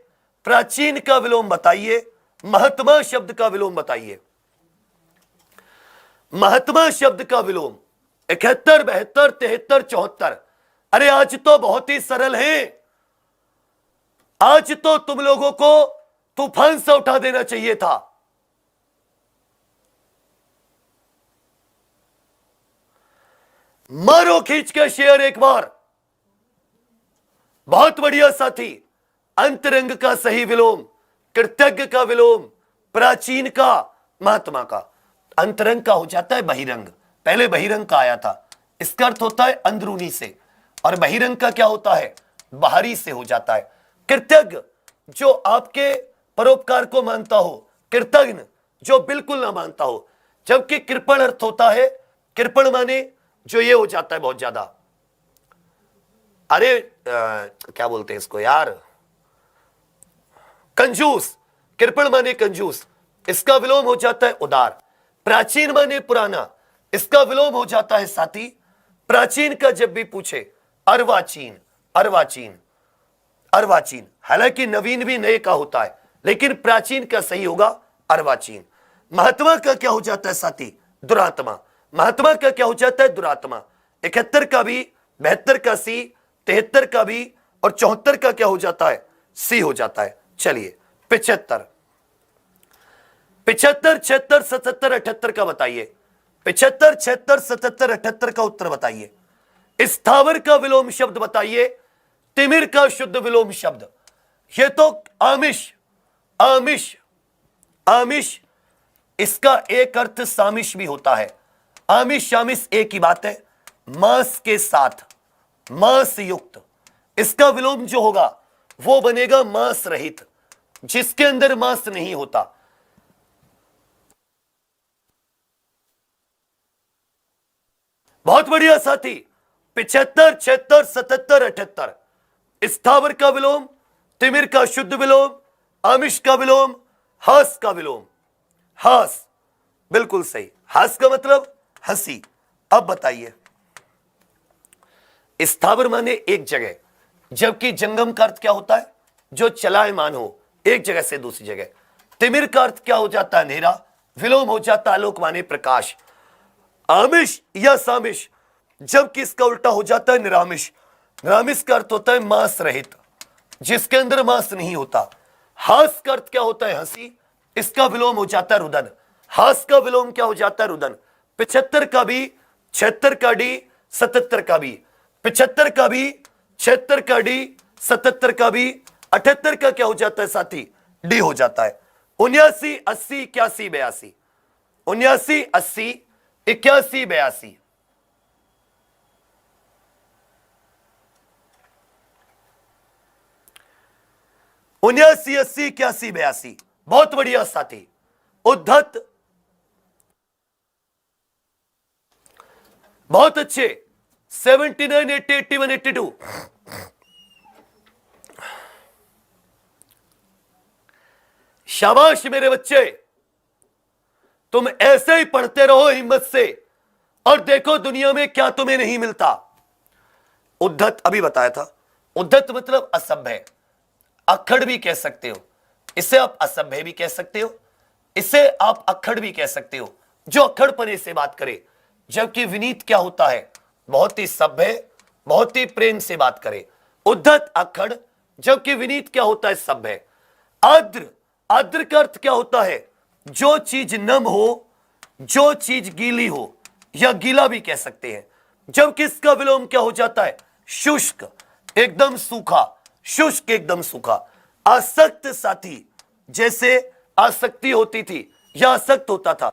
प्राचीन का विलोम बताइए। महात्मा शब्द का विलोम बताइए। महात्मा शब्द का विलोम 71, 72, 73, 74। अरे आज तो बहुत ही सरल है। आज तो तुम लोगों को तूफान से उठा देना चाहिए था। मारो खींच के शेयर एक बार। बहुत बढ़िया साथी। अंतरंग का सही विलोम, कृतज्ञ का विलोम, प्राचीन का, महात्मा का। अंतरंग का हो जाता है बहिरंग। पहले बहिरंग का आया था, इसका अर्थ होता है अंदरूनी से, और बहिरंग का क्या होता है? बाहरी से हो जाता है। कृतज्ञ जो आपके परोपकार को मानता हो, कृतज्ञ जो बिल्कुल ना मानता हो। जबकि कृपण अर्थ होता है, कृपण माने जो ये हो जाता है बहुत ज्यादा, अरे क्या बोलते हैं इसको यार, कंजूस। कृपण माने कंजूस, इसका विलोम हो जाता है उदार। प्राचीन माने पुराना, इसका विलोम हो जाता है साथी। प्राचीन का जब भी पूछे अर्वाचीन, अर्वाचीन, अर्वाचीन। हालांकि नवीन भी नए का होता है, लेकिन प्राचीन का सही होगा अर्वाचीन। महात्मा का क्या हो जाता है साथी? दुरात्मा। महात्मा का क्या हो जाता है? दुरात्मा। 71 का भी, 72 का सी, 73 का भी और 74 का क्या हो जाता है? सी हो जाता है। चलिए, 75, 75, 76, 77, 78 का बताइए। 75, 76, 77, 78 का उत्तर बताइए। स्थावर का विलोम शब्द बताइए। तिमिर का शुद्ध विलोम शब्द, ये तो आमिष, आमिष, आमिष, इसका एक अर्थ सामिश भी होता है। आमिष शामिश एक ही बात है, मांस के साथ, मांस युक्त। इसका विलोम जो होगा वो बनेगा मांस रहित, जिसके अंदर मांस नहीं होता। बहुत बढ़िया साथी। 75, 76, 77, 78 स्थावर का विलोम, तिमिर का शुद्ध विलोम, आमिष का विलोम, हास का विलोम। हास बिल्कुल सही, हास का मतलब हंसी। अब बताइए, स्थावर माने एक जगह, जबकि जंगम का अर्थ क्या होता है? जो चलायमान हो एक जगह से दूसरी जगह। तिमिर का अर्थ क्या हो जाता है? अंधेरा। विलोम हो जाता है आलोक माने प्रकाश। आमिष या सामिश, जबकि इसका उल्टा हो जाता है निरामिष। निरामिष का अर्थ होता है मांस रहित, जिसके अंदर मांस नहीं होता। हास का अर्थ क्या होता है? हंसी। इसका विलोम हो जाता है रुदन। हास का विलोम क्या हो जाता है? रुदन। 75 का भी, 76 का डी, 77 का भी, 75 का भी, 76 का डी, 77 का भी, 78 का क्या हो जाता है साथी? डी हो जाता है। 79, 80, 81, 82, 79, 80, 81, 82। उन्यासी, 80, 81, 82। बहुत बढ़िया साथी। उद्धत, बहुत अच्छे। 79, 80, 81, 82। शाबाश मेरे बच्चे, तुम ऐसे ही पढ़ते रहो हिम्मत से, और देखो दुनिया में क्या तुम्हें नहीं मिलता। उद्धत अभी बताया था। उद्धत मतलब असभ्य, अक्खड़ भी कह सकते हो, इसे आप असभ्य भी कह सकते हो, इसे आप अक्खड़ भी कह सकते हो, जो अक्खड़पने से बात करे। जबकि विनीत क्या होता है? बहुत ही सभ्य, बहुत ही प्रेम से बात करे। उद्धत अक्खड़, जबकि विनीत क्या होता है? सभ्य। आर्द्र, आर्द्र का अर्थ क्या होता है? जो चीज नम हो, जो चीज गीली हो, या गीला भी कह सकते हैं। जबकि इसका विलोम क्या हो जाता है? शुष्क, एकदम सूखा, शुष्क एकदम सूखा। आसक्त साथी, जैसे आसक्ति होती थी या आसक्त होता था।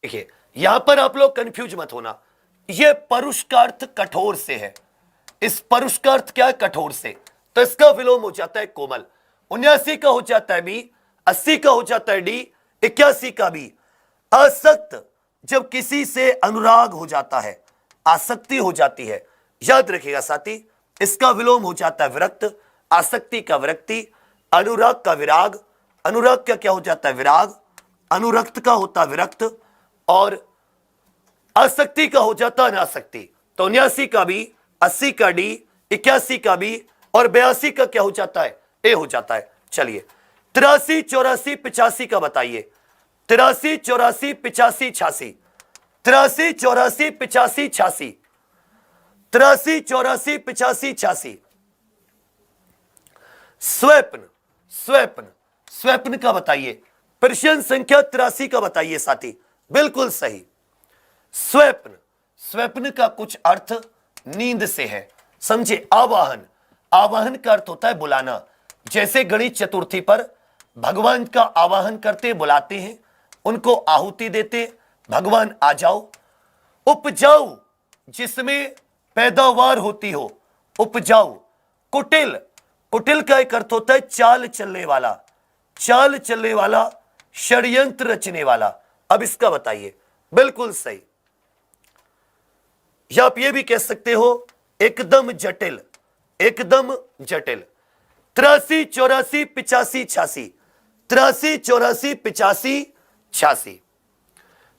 देखिए यहां पर आप लोग कंफ्यूज मत होना, यह परुष का अर्थ कठोर से है। इस परुष का अर्थ क्या है? कठोर से। तो इसका विलोम हो जाता है कोमल। 79 का हो जाता है बी, 80 का हो जाता है डी, 81 का बी। आसक्त, जब किसी से अनुराग हो जाता है, आसक्ति हो जाती है, याद रखिएगा साथी, इसका विलोम हो जाता है विरक्त। आसक्ति का विरक्ति, अनुराग का विराग, अनुराग का क्या हो जाता है? विराग। अनुरक्त का होता है विरक्त, और आसक्ति का हो जाता है अनासक्ति। तो 79 का बी, 80 का डी, 81 का बी, और 82 का क्या हो जाता है? ए हो जाता है। चलिए 83, 84, 85 का बताइए। 83, 84, 85, 86। 83, 84, 85, 86। 83, 84, 85, 86। स्वप्न, स्वप्न, स्वप्न का बताइए। प्रश्न संख्या 83 का बताइए साथी। बिल्कुल सही। स्वप्न, स्वप्न का कुछ अर्थ नींद से है। समझे? आवाहन, आवाहन का अर्थ होता है बुलाना। जैसे गणेश चतुर्थी पर भगवान का आवाहन करते, बुलाते हैं, उनको आहुति देते, भगवान आ जाओ। उपजाऊ, जिसमें पैदावार होती हो, उपजाऊ। कुटिल, कुटिल का एक अर्थ होता है चाल चलने वाला, चाल चलने वाला, षड्यंत्र रचने वाला। अब इसका बताइए। बिल्कुल सही। या आप ये भी कह सकते हो एकदम जटिल, एकदम जटिल। 83, 84, 85, 86। 83, 84, 85, 86।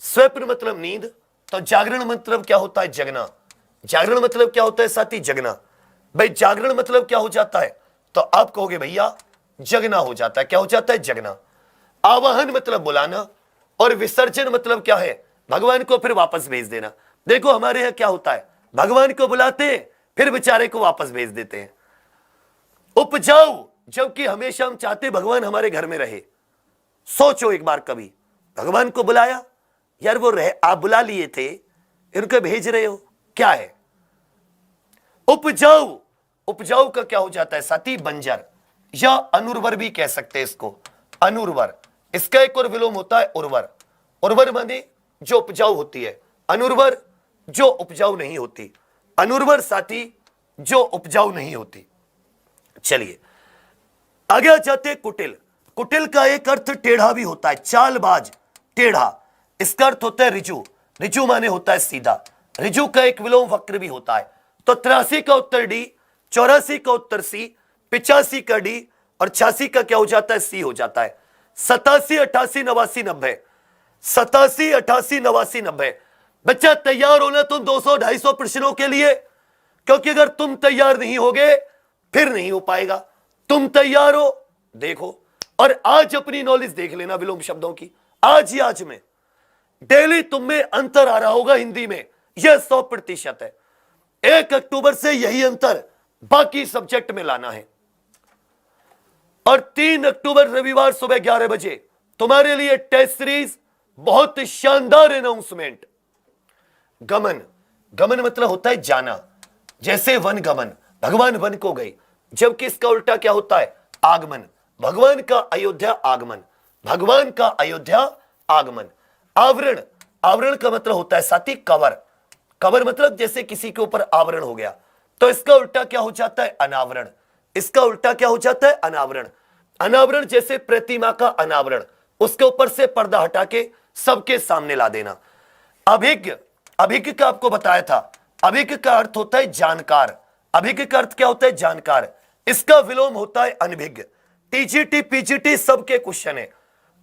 स्वप्न मतलब नींद। तो जागरण मतलब क्या होता है? जगना। जागरण मतलब क्या होता है साथी? जगना। भाई जागरण मतलब क्या हो जाता है? तो आप कहोगे भैया जगना हो जाता है। क्या हो जाता है? जगना। आवाहन मतलब बुलाना, और विसर्जन मतलब क्या है? भगवान को फिर वापस भेज देना। देखो हमारे यहां क्या होता है, भगवान को बुलाते हैं, फिर बेचारे को वापस भेज देते हैं। उपजाऊ, जबकि हमेशा हम चाहते भगवान हमारे घर में रहे। सोचो एक बार, कभी भगवान को बुलाया? यार वो रहे, आप बुला लिए थे, इनको भेज रहे हो, क्या है? उपजाऊ, उपजाऊ का क्या हो जाता है साथी? बंजर या अनुर्वर भी कह सकते हैं इसको, अनुर्वर। इसका एक और विलोम होता है उर्वर। उर्वर माने जो उपजाऊ होती है, अनुर्वर जो उपजाऊ नहीं होती। अनुर्वर साथी जो उपजाऊ नहीं होती। चलिए आगे आ जाते हैं कुटिल। कुटिल का एक अर्थ टेढ़ा भी होता है, चालबाज, टेढ़ा। इसका अर्थ होता है रिजु। रिजु माने होता है सीधा। रिजु का एक विलोम वक्र भी होता है। तो 83 का उत्तर डी, 84 का उत्तर सी, 85 का डी और 86 का क्या हो जाता है? सी हो जाता है। 87, 88, 89, 90, 87, 88, 89, 90। बच्चा तैयार होना तुम 200 250 प्रश्नों के लिए, क्योंकि अगर तुम तैयार नहीं होगे फिर नहीं हो पाएगा। तुम तैयार हो, देखो। और आज अपनी नॉलेज देख लेना विलोम शब्दों की, आज ही आज में। डेली तुम में अंतर आ रहा होगा हिंदी में, यह 100% है। 1 अक्टूबर से यही अंतर बाकी सब्जेक्ट में लाना है। और 3 अक्टूबर रविवार सुबह 11 बजे तुम्हारे लिए टेस्ट सीरीज, बहुत शानदार अनाउंसमेंट। गमन, गमन मतलब होता है जाना, जैसे वन गमन, भगवान वन को गए, जबकि इसका उल्टा क्या होता है? आगमन। भगवान का अयोध्या आगमन, भगवान का अयोध्या आगमन। आवरण, आवरण का मतलब होता है साथी कवर। कवर मतलब जैसे किसी के ऊपर आवरण हो गया, तो इसका उल्टा क्या हो जाता है? अनावरण। इसका उल्टा क्या हो जाता है? अनावरण। अनावरण जैसे प्रतिमा का अनावरण, उसके ऊपर से पर्दा हटा के सबके सामने ला देना। अभिज्ञ, अभिज्ञ का आपको बताया था, अभिज्ञ का अर्थ होता है जानकार। अभिज्ञ का अर्थ क्या होता है? जानकार। इसका विलोम होता है अनभिज्ञ। टीजीटी पीजीटी सबके क्वेश्चन है।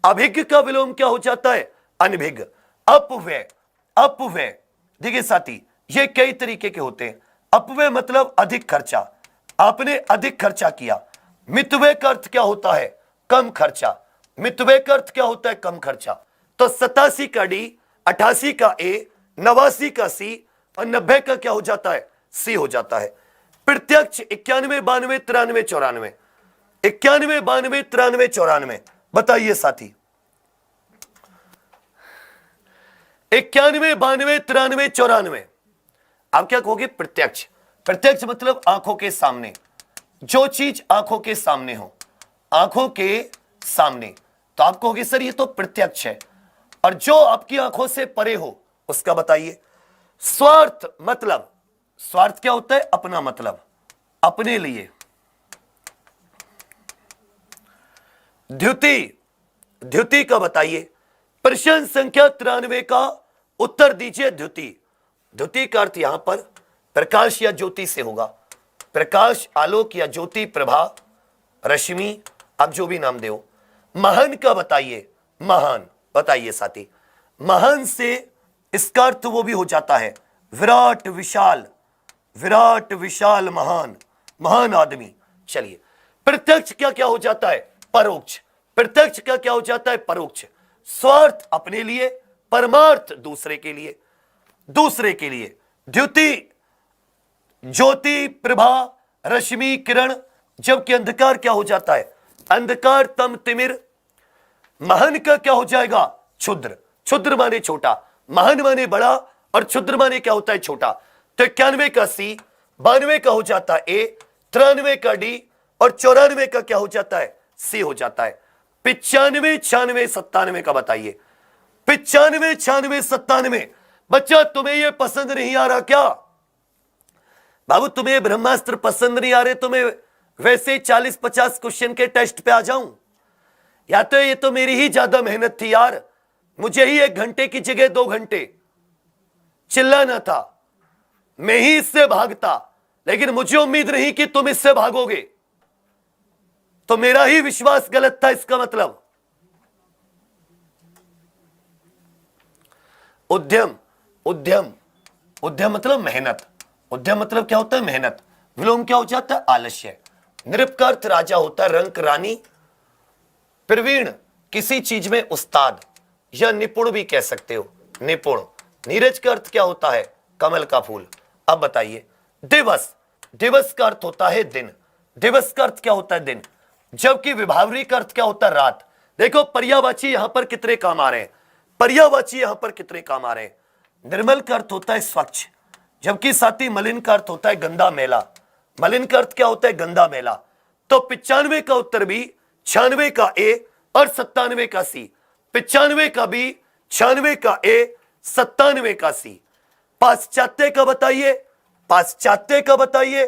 अभिज्ञ का विलोम क्या हो जाता है? अनभिज्ञ। अपव्यय, अपव्यय देखिए साथी, ये कई तरीके के होते हैं। अपव्यय मतलब अधिक खर्चा, आपने अधिक खर्चा किया। मितव्यय का अर्थ क्या होता है? कम खर्चा। मितव्यय का अर्थ क्या होता है? कम खर्चा। तो 87 का डी, 88 का ए, 89 का सी और 90 का क्या हो जाता है? सी हो जाता है। प्रत्यक्ष 91, 92, 93, 94, 91, 92, 93, 94। बताइए साथी, 91, 92, 93, 94। आप क्या कहोगे? प्रत्यक्ष। प्रत्यक्ष मतलब आंखों के सामने, जो चीज आंखों के सामने हो, आंखों के सामने। तो आप कहोगे सर ये तो प्रत्यक्ष है, और जो आपकी आंखों से परे हो उसका बताइए। स्वार्थ मतलब, स्वार्थ क्या होता है? अपना मतलब, अपने लिए। द्युति, द्युति का बताइए। प्रश्न संख्या 93 का उत्तर दीजिए द्युति। द्युति का अर्थ यहां पर प्रकाश या ज्योति से होगा। प्रकाश, आलोक या ज्योति, प्रभा, रश्मि, आप जो भी नाम दो। महान का बताइए। महान बताइए साथी। महान से इसका अर्थ वो भी हो जाता है विराट, विशाल, विराट, विशाल, महान, महान आदमी। चलिए, प्रत्यक्ष क्या क्या हो जाता है? परोक्ष। प्रत्यक्ष का क्या हो जाता है? परोक्ष। स्वार्थ अपने लिए, परमार्थ दूसरे के लिए, दूसरे के लिए। द्युति, ज्योति, प्रभा, रश्मि, किरण, जबकि अंधकार क्या हो जाता है? अंधकार, तम, तिमिर। महान का क्या हो जाएगा? क्षुद्र। क्षुद्र माने छोटा, महान माने बड़ा और क्षुद्र माने क्या होता है? छोटा। तो 91 का सी, 92 का हो जाता है ए, 93 का डी और 94 का क्या हो जाता है? सी हो जाता है। 95, 96, 97 का बताइए। 95, 96, 97। बच्चा तुम्हें ये पसंद नहीं आ रहा क्या? बाबू तुम्हें ब्रह्मास्त्र पसंद नहीं आ रहे, तुम्हें वैसे 40-50 क्वेश्चन के टेस्ट पे आ जाऊं? या तो ये तो मेरी ही ज्यादा मेहनत थी यार, मुझे ही 1 घंटे की जगह 2 घंटे चिल्लाना था, मैं ही इससे भागता, लेकिन मुझे उम्मीद नहीं कि तुम इससे भागोगे, तो मेरा ही विश्वास गलत था इसका मतलब। उद्यम, उद्यम, उद्यम मतलब मेहनत। उद्यम मतलब क्या होता है? मेहनत। विलोम क्या हो जाता है? आलस्य। नृप का अर्थ राजा होता है, रंक रानी। प्रवीण किसी चीज में उस्ताद या निपुण भी कह सकते हो, निपुण। नीरज का अर्थ क्या होता है? कमल का फूल। अब बताइए, दिवस, दिवस का अर्थ होता है दिन। दिवस का अर्थ क्या होता है? दिन। जबकि विभावरी का अर्थ क्या होता है? रात। देखो पर्यायवाची यहां पर कितने काम आ रहे हैं, पर्यायवाची यहां पर कितने काम आ रहे हैं? निर्मल का अर्थ होता है स्वच्छ, जबकि साथी मलिन का अर्थ होता है गंदा मैला। मलिन का अर्थ क्या होता है? गंदा मैला। तो 95 का उत्तर बी, 96 का ए और 97 का सी। 95 का बी, 96 का ए, 97 का सी। पाश्चात्य का बताइए, पाश्चात्य का बताइए,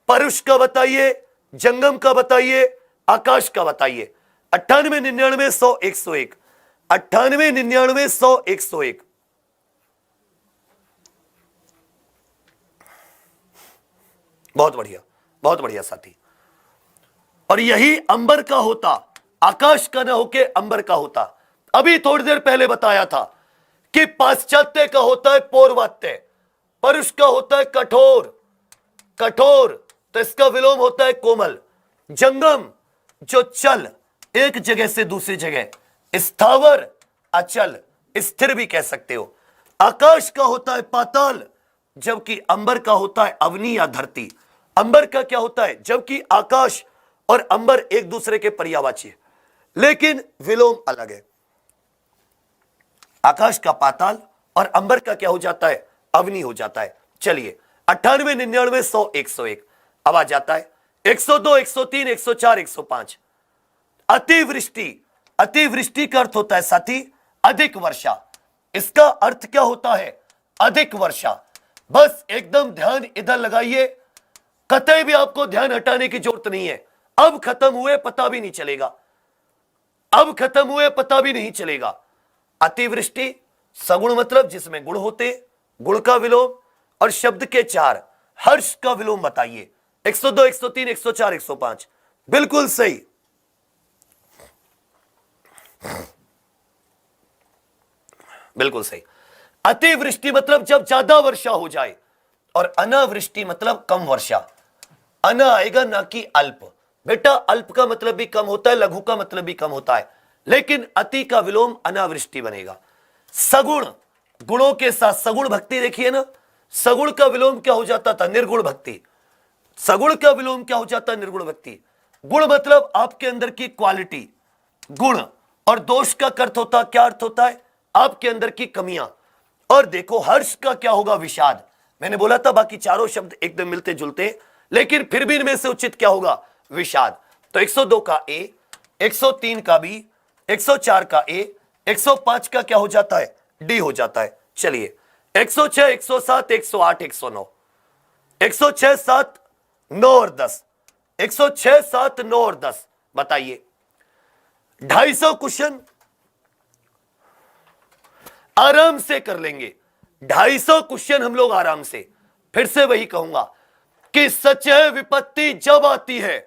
परुष का बताइए, जंगम का बताइए, आकाश का बताइए। 98, 99, 100, 101। 98, 99, 100, 101। बहुत बढ़िया, बहुत बढ़िया साथी। और यही अंबर का होता, आकाश का ना होके अंबर का होता। अभी थोड़ी देर पहले बताया था कि पाश्चात्य का होता है पौर्वात्य, परुष का होता है कठोर, कठोर तो इसका विलोम होता है कोमल। जंगम जो चल, एक जगह से दूसरी जगह, स्थावर, अचल, स्थिर भी कह सकते हो। आकाश का होता है पाताल, जबकि अंबर का होता है अवनी या धरती। अंबर का क्या होता है? जबकि आकाश और अंबर एक दूसरे के पर्यायवाची है, लेकिन विलोम अलग है। आकाश का पाताल और अंबर का क्या हो जाता है? अवनी हो जाता है। चलिए 98, 99, 100, 101। अब आ जाता है 102, 103, 104, 105। अतिवृष्टि, अतिवृष्टि का अर्थ होता है साथी अधिक वर्षा। इसका अर्थ क्या होता है? अधिक वर्षा। बस एकदम ध्यान इधर लगाइए, कतई भी आपको ध्यान हटाने की जरूरत नहीं है। अब खत्म हुए पता भी नहीं चलेगा, अब खत्म हुए पता भी नहीं चलेगा। अतिवृष्टि सगुण मतलब जिसमें गुण होते, गुण का विलोम और शब्द के चार। हर्ष का विलोम बताइए। 102, 103, 104, 105। बिल्कुल सही, बिल्कुल सही। अतिवृष्टि मतलब जब ज्यादा वर्षा हो जाए, और अनावृष्टि मतलब कम वर्षा। अना आएगा ना कि अल्प। बेटा अल्प का मतलब भी कम होता है, लघु का मतलब भी कम होता है, लेकिन अति का विलोम अनावृष्टि बनेगा। सगुण, गुणों के साथ सगुण भक्ति देखिए ना, सगुण का विलोम क्या हो जाता था? निर्गुण भक्ति। सगुण का विलोम क्या हो जाता है? निर्गुण भक्ति। गुण मतलब आपके अंदर की क्वालिटी, गुण। और दोष का अर्थ होता, क्या अर्थ होता है? आपके अंदर की कमियां। और देखो हर्ष का क्या होगा? विषाद। मैंने बोला था बाकी चारों शब्द एकदम मिलते जुलते, लेकिन फिर भी इनमें से उचित क्या होगा? विषाद। तो 102 का ए, 103 का बी, 104 का ए, 105 का क्या हो जाता है? डी हो जाता है। चलिए 106, 107, 108, 109। 106, 7, 9 और 10। 106, 7, 9 और 10 बताइए। 250 क्वेश्चन आराम से कर लेंगे। 250 क्वेश्चन हम लोग आराम से। फिर से वही कहूंगा कि सच है विपत्ति जब आती है,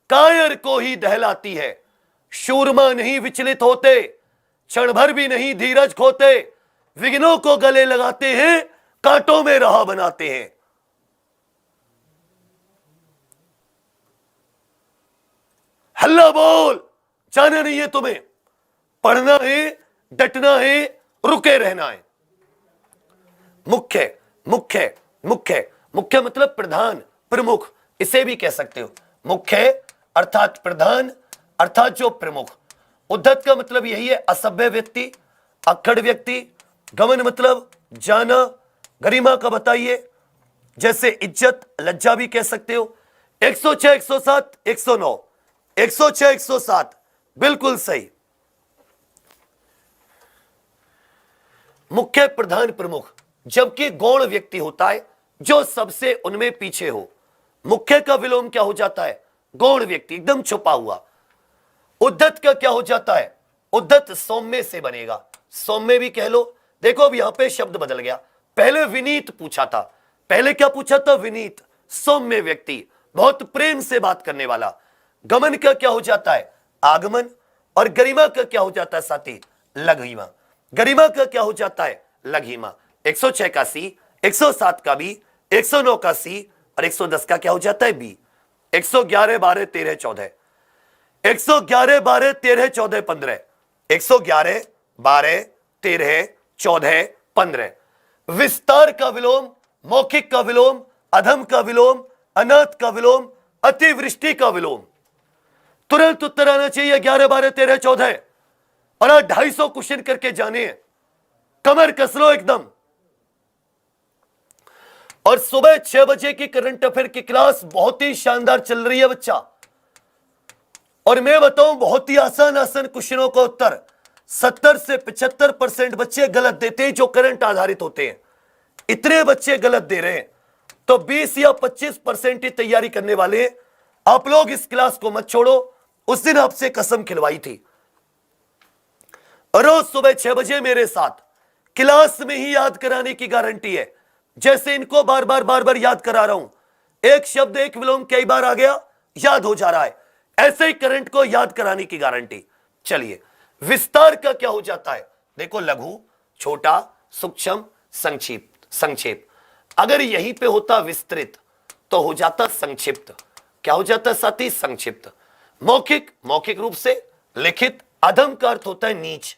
कायर को ही दहलाती है। शूरमा नहीं विचलित होते, क्षण भर भी नहीं धीरज खोते। विघ्नों को गले लगाते हैं, कांटों में राह बनाते हैं। हल्ला बोल, जाना नहीं है तुम्हें, पढ़ना है, डटना है, रुके रहना है। मुख्य, मुख्य, मुख्य, मुख्य मतलब प्रधान, प्रमुख, इसे भी कह सकते हो। मुख्य अर्थात प्रधान, अर्थात जो प्रमुख। उद्धत का मतलब यही है असभ्य व्यक्ति, अक्खड़ व्यक्ति। गमन मतलब जाना। गरिमा का बताइए, जैसे इज्जत, लज्जा भी कह सकते हो। 106, 107, 109। 106, 107 बिल्कुल सही। मुख्य, प्रधान, प्रमुख, जबकि गौण व्यक्ति होता है जो सबसे उनमें पीछे हो। मुख्य का विलोम क्या हो जाता है? गौण व्यक्ति, एकदम छुपा हुआ। उद्धत का क्या हो जाता है? उद्धत सौम्य से बनेगा, सौम्य भी कह लो। देखो अब यहां पे शब्द बदल गया। पहले विनीत पूछा था, पहले क्या पूछा था? विनीत, सौम्य व्यक्ति, बहुत प्रेम से बात करने वाला। गमन का क्या हो जाता है? आगमन। और गरिमा का क्या हो जाता है साथी? लघिमा। गरिमा का क्या हो जाता है? लघिमा। 106 का सी, 107 का बी, 109 का सी और 110 का क्या हो जाता है? बी। 111, 12, 13, 14। 111, 12, 13, 14, 15। 111, 12, 13, 14, 15। विस्तार का विलोम, मौखिक का विलोम, अधम का विलोम, अनाथ का विलोम, अतिवृष्टि का विलोम। तुरंत उत्तर आना चाहिए 11, 12, 13, 14। और आज 250 क्वेश्चन करके जाने हैं। कमर कस लो एकदम, और सुबह 6 बजे की करंट अफेयर की क्लास बहुत ही शानदार चल रही है बच्चा। और मैं बताऊं, बहुत ही आसान आसान क्वेश्चनों का उत्तर 70 से 75% बच्चे गलत देते हैं जो करंट आधारित होते हैं। इतने बच्चे गलत दे रहे हैं, तो 20 या 25% ही तैयारी करने वाले हैं। आप लोग इस क्लास को मत छोड़ो। उस दिन आपसे कसम खिलवाई थी, रोज सुबह 6 बजे मेरे साथ क्लास में ही याद कराने की गारंटी है। जैसे इनको बार बार याद करा रहा हूं, एक शब्द एक विलोम कई बार आ गया, याद हो जा रहा है, ऐसे ही करंट को याद कराने की गारंटी। चलिए, विस्तार का क्या हो जाता है? देखो, लघु, छोटा, सूक्ष्म, संक्षेप। अगर यहीं पे होता विस्तृत तो हो जाता संक्षिप्त। क्या हो जाता साथी? संक्षिप्त। मौखिक रूप से लिखित। अधम का अर्थ होता है नीच।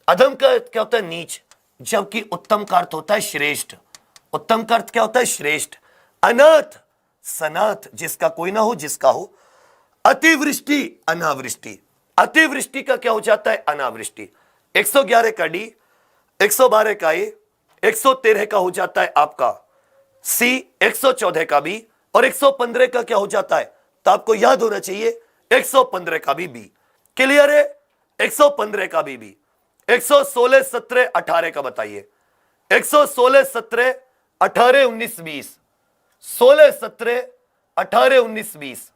अधम का अर्थ क्या होता है? नीच। जबकि उत्तम का अर्थ होता है श्रेष्ठ। उत्तम का अर्थ क्या होता है? श्रेष्ठ। अनाथ, सनाथ, जिसका कोई ना हो, जिसका हो। अतिवृष्टि, अनावृष्टि। अतिवृष्टि का क्या हो जाता है? अनावृष्टि। 111 का डी, 112 का ए, 113 का हो जाता है आपका सी, 114 का बी, और 115 का क्या हो जाता है? तो आपको याद होना चाहिए 115 का भी बी। क्लियर है? 115 का भी बी। 116, 17, 18 का बताइए। 116, 17, 18, 19, 20। 16, 17, 18, 19, 20।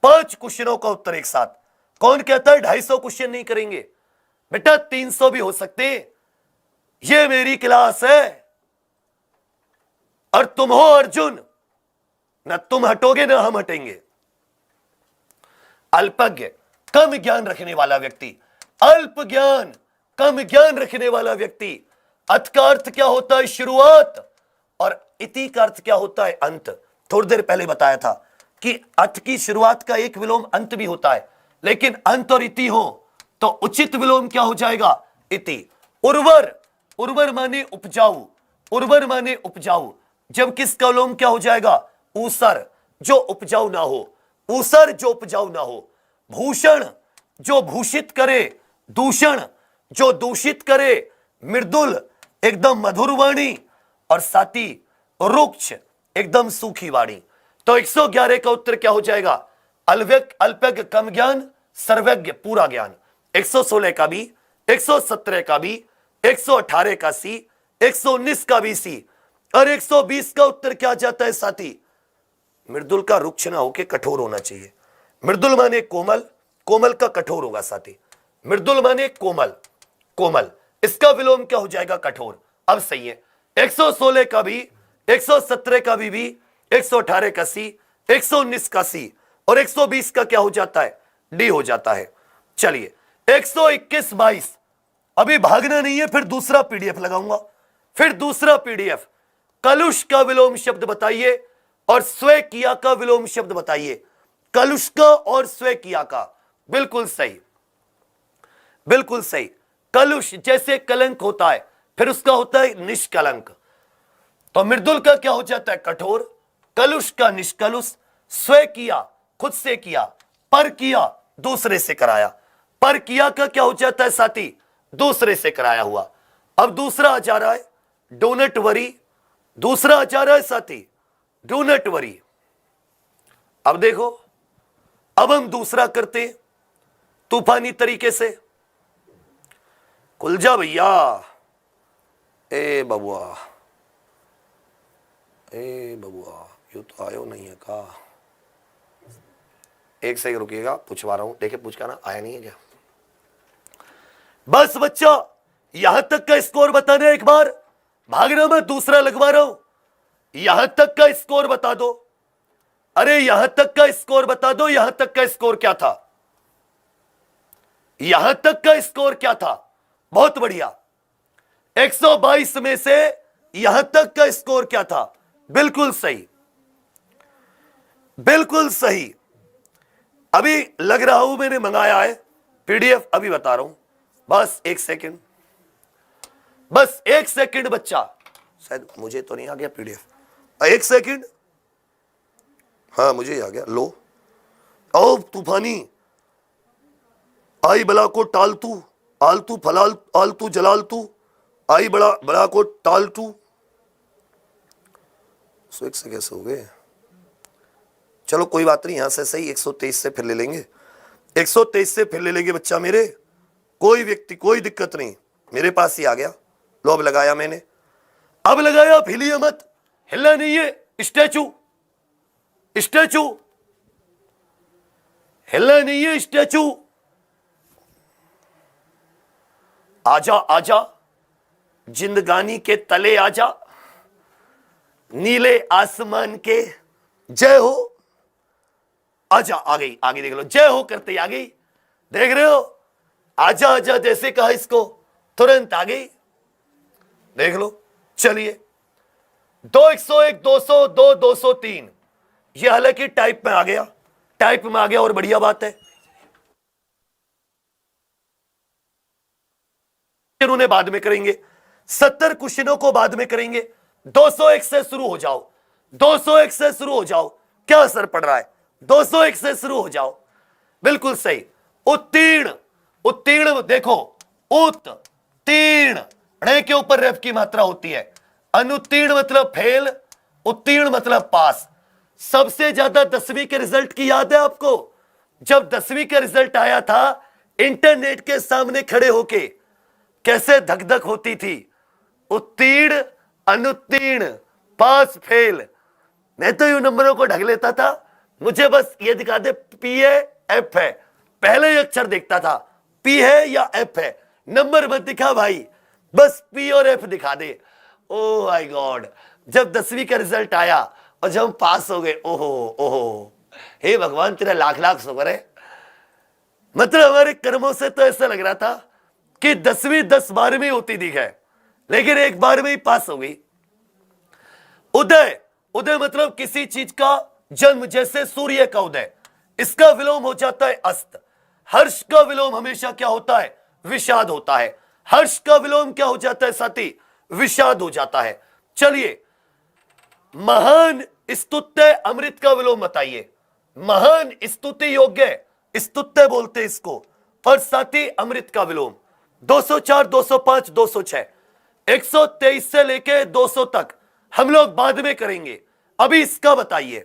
5 क्वेश्चनों का उत्तर एक साथ। कौन कहता है 250 क्वेश्चन नहीं करेंगे? बेटा 300 भी हो सकते हैं। ये मेरी क्लास है और तुम हो अर्जुन। ना तुम हटोगे ना हम हटेंगे। अल्पज्ञ, कम ज्ञान रखने वाला व्यक्ति। अल्प ज्ञान, कम ज्ञान रखने वाला व्यक्ति। अथ का अर्थ क्या होता है? शुरुआत। और इति का अर्थ क्या होता है? अंत। थोड़ी देर पहले बताया था कि अथ की शुरुआत का एक विलोम अंत भी होता है, लेकिन अंत और इति हो तो उचित विलोम क्या हो जाएगा? इति। उर्वर, उर्वर माने उपजाऊ। उर्वर माने उपजाऊ। जब किसका विलोम क्या हो जाएगा? ऊसर, जो उपजाऊ ना हो। ऊसर, जो उपजाऊ ना हो। भूषण, जो भूषित करे। दूषण, जो दूषित करे। मृदुल, एकदम मधुर वाणी। और साथी रुक्ष, एकदम सूखी वाणी। तो 111 का उत्तर क्या हो जाएगा? अल्पज्ञ कम ज्ञान, सर्वज्ञ पूरा ज्ञान। 116 का बी, 117 का बी, 118 का सी, 119 का भी सी, और 120 का उत्तर क्या जाता है साथी? मृदुल का रुक्ष ना होके कठोर होना चाहिए। मृदुल माने कोमल, कोमल का कठोर होगा साथी। मृदुल माने कोमल, कोमल, इसका विलोम क्या हो जाएगा? कठोर। अब सही है। 116 का भी, 117 का भी, 118 का सी, 119 का सी, और 120 का क्या हो जाता है? डी हो जाता है। चलिए, 121, 22। अभी भागना नहीं है, फिर दूसरा पीडीएफ लगाऊंगा। फिर दूसरा पीडीएफ। कलुष का विलोम शब्द बताइए और स्वयं किया का विलोम शब्द बताइए। कलुष का और स्वयं किया का। बिल्कुल सही, बिल्कुल सही। कलुष जैसे कलंक होता है, फिर उसका होता है निष्कलंक। तो मृदुल का क्या हो जाता है? कठोर। कलुष का निष्कलुष। स्वयं किया, खुद से किया। पर किया, दूसरे से कराया। पर किया का क्या हो जाता है साथी? दूसरे से कराया हुआ। अब दूसरा आ जा रहा है डोनट वरी। दूसरा आ जा रहा है साथी डोनट वरी। अब देखो, अब हम दूसरा करते तूफानी तरीके से। खुल जा भैया। ए बबुआ, ए बबुआ, यू तो आयो नहीं है का? एक सही रुकिएगा, पूछवा रहा हूं। देखे पूछ का ना, आया नहीं है क्या? बस बच्चा, यहां तक का स्कोर बताना एक बार। भागना मैं दूसरा लगवा रहा हूं। यहां तक का स्कोर बता दो। अरे यहां तक का स्कोर बता दो। यहां तक का स्कोर क्या था? यहां तक का स्कोर क्या था? बहुत बढ़िया। 122 में से यहां तक का स्कोर क्या था? बिल्कुल सही, बिल्कुल सही। अभी लग रहा हूं मैंने मंगाया है पीडीएफ, अभी बता रहा हूं। बस एक सेकंड, बस एक सेकंड बच्चा। शायद मुझे तो नहीं आ गया पीडीएफ। एक सेकंड। हाँ मुझे आ गया। लो, ओ तूफानी। आई बला को टालतू, आलतू फलाल, आलतू जलालतू। आई बड़ा बड़ा को टालतू। 101 से कैसे हो गए? चलो कोई बात नहीं, यहां से सही 123 से फिर ले लेंगे, 123 से फिर ले लेंगे बच्चा मेरे, कोई व्यक्ति कोई दिक्कत नहीं, मेरे पास ही आ गया। लो अब लगाया मैंने, अब लगाया, आप हिलिए मत, हिलना नहीं है, स्टैचू स्टैचू हिलना नहीं है, स्टैचू। आजा आजा जिंदगानी के तले आजा, नीले आसमान के जय हो, आजा, आ गई, आगे देख लो, जय हो करते आ गई, देख रहे हो, आजा आजा जैसे कहा इसको, तुरंत आ गई, देख लो। चलिए 2 101 200 2 203, ये हालांकि टाइप में आ गया, टाइप में आ गया और बढ़िया बात है। उन्हें बाद में करेंगे, 70 क्वेश्चनों को बाद में करेंगे। 201 से शुरू हो जाओ, 201 से शुरू हो जाओ, क्या असर पड़ रहा है, 201 से शुरू हो जाओ, बिल्कुल सही। उत्तीर्ण, उत्तीर्ण देखो, उत्तीर्ण ण के ऊपर रेफ की मात्रा होती है, अनुत्तीर्ण मतलब फेल, उत्तीर्ण मतलब पास। सबसे ज्यादा 10वीं के रिजल्ट की याद है आपको? जब 10वीं का रिजल्ट आया था, इंटरनेट के सामने खड़े होके कैसे धक धक होती थी, उत्तीर्ण अनुत्तीर्ण पास फेल। मैं तो यूं नंबरों को ढक लेता था, मुझे बस ये दिखा दे पी है एफ है, पहले ही अक्षर देखता था, पी है या एफ है, नंबर मत दिखा भाई, बस पी और एफ दिखा दे। ओ माय गॉड, जब 10वीं का रिजल्ट आया और जब हम पास हो गए, ओहो ओहो, हे भगवान तेरा लाख लाख शुक्र है। मतलब हमारे कर्मों से तो ऐसा लग रहा था कि 10वीं 10 12वीं होती दी है, लेकिन एक बार में ही पास हो गई। उदय, उदय मतलब किसी चीज का जन्म, जैसे सूर्य का उदय, इसका विलोम हो जाता है अस्त। हर्ष का विलोम हमेशा क्या होता है, विषाद होता है। हर्ष का विलोम क्या हो जाता है साथी, विषाद हो जाता है। चलिए, महान स्तुत्य अमृत का विलोम बताइए। महान स्तुति योग्य, स्तुत्य बोलते इसको, और साथी अमृत का विलोम 204 205 206 123 से लेके 200 तक हम लोग बाद में करेंगे, अभी इसका बताइए।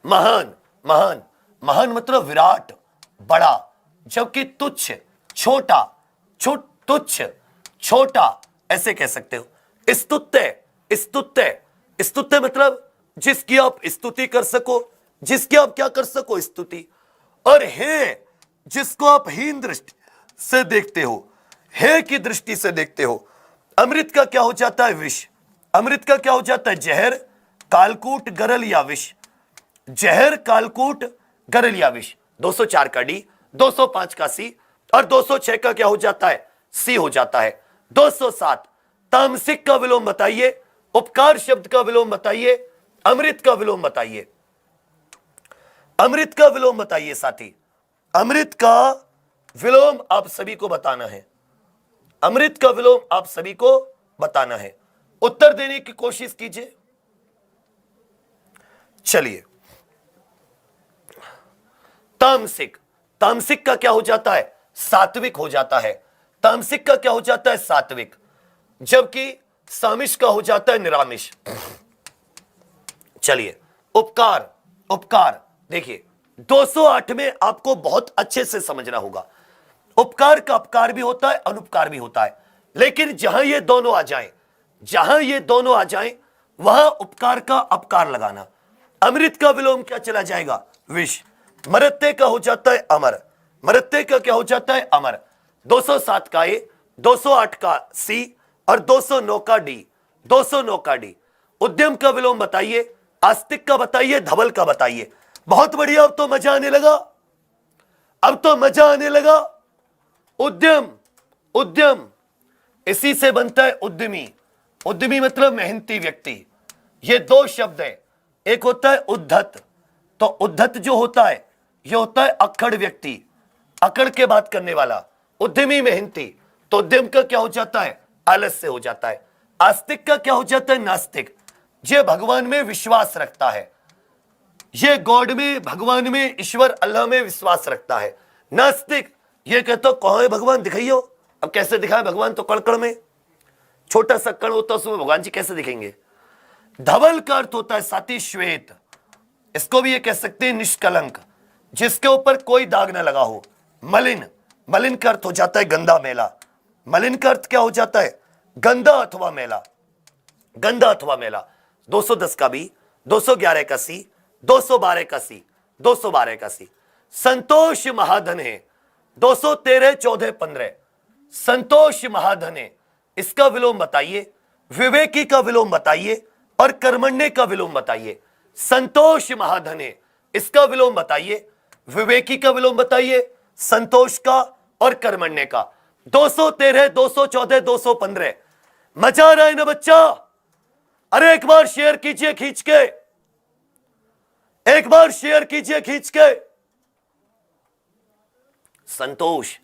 महान, महान, महान मतलब विराट, बड़ा, जबकि तुच्छ छोटा, तुच्छ छोटा ऐसे कह सकते हो। स्तुत्य, स्तुत्य, स्तुत्य मतलब जिसकी आप स्तुति कर सको, जिसकी आप क्या कर सको, स्तुति। और हे जिसको आप हीन दृष्टि से देखते हो, हे की दृष्टि से देखते हो। अमृत का क्या हो जाता है, विष। अमृत का क्या हो जाता है, जहर, कालकूट, गरल या विष। जहर, कालकूट, गरल या विष। 204 का डी, 205 का सी, और 206 का क्या हो जाता है, सी हो जाता है। 207 तामसिक का विलोम बताइए, उपकार शब्द का विलोम बताइए, अमृत का विलोम बताइए। अमृत का विलोम बताइए साथी, अमृत का विलोम आप सभी को बताना है, अमृत का विलोम आप सभी को बताना है। उत्तर देने की कोशिश कीजिए। चलिए, तामसिक, तामसिक का क्या हो जाता है, सात्विक हो जाता है। तामसिक का क्या हो जाता है, सात्विक, जबकि सामिश का हो जाता है निरामिष। चलिए, उपकार, उपकार देखिए 208 में आपको बहुत अच्छे से समझना होगा। उपकार का अपकार भी होता है, अनुपकार भी होता है, लेकिन जहां ये दोनों आ जाएं, जहां ये दोनों आ जाएं, वहां उपकार का अपकार लगाना। अमृत का विलोम क्या चला जाएगा, विष। मरत्ते का हो जाता है अमर, मरत्ते का क्या हो जाता है, अमर। 207 का ए, 208 का सी, और 209 का डी, 209 का डी। उद्यम का विलोम बताइए, आस्तिक का बताइए, धवल का बताइए। बहुत बढ़िया, अब तो मजा आने लगा, अब तो मजा आने लगा। उद्यम, उद्यम इसी से बनता है उद्यमी। उद्यमी मतलब मेहनती व्यक्ति। ये दो शब्द है, एक होता है उद्धत, तो उद्धत जो होता है ये होता है अक्खड़ व्यक्ति, अकड़ के बात करने वाला। उद्यमी मेहनती, तो उद्यम का क्या हो जाता है, आलस्य हो जाता है। आस्तिक का क्या हो जाता है, नास्तिक, ये भगवान में विश्वास रखता है, ये गॉड में, भगवान में, ईश्वर अल्लाह में विश्वास रखता है। नास्तिक ये कहता कौन है भगवान, दिखाइयो। अब कैसे दिखाए भगवान, तो कण कण में, छोटा सा कण होता है उसमें भगवान जी कैसे दिखेंगे। धवल का अर्थ होता है साथी श्वेत, इसको भी ये कह सकते हैं निष्कलंक, जिसके ऊपर कोई दाग ना लगा हो। मलिन, मलिन का अर्थ हो जाता है गंदा मैला। मलिन का अर्थ क्या हो जाता है? गंदा अथवा मैला, गंदा अथवा मैला। 210 का बी, 211 का सी, 212 का सी, 212 का सी। संतोष महाधन है, 213 14 15। संतोष महाधन है, इसका विलोम बताइए, विवेकी का विलोम बताइए और कर्मण्य का विलोम बताइए। संतोष महाधन है, इसका विलोम बताइए, विवेकी का विलोम बताइए, संतोष का और कर्मण्य का। 213 214 215। मजा आ रहा है ना बच्चा? अरे एक बार शेयर कीजिए खींच के, एक बार शेयर कीजिए खींच के। संतोष,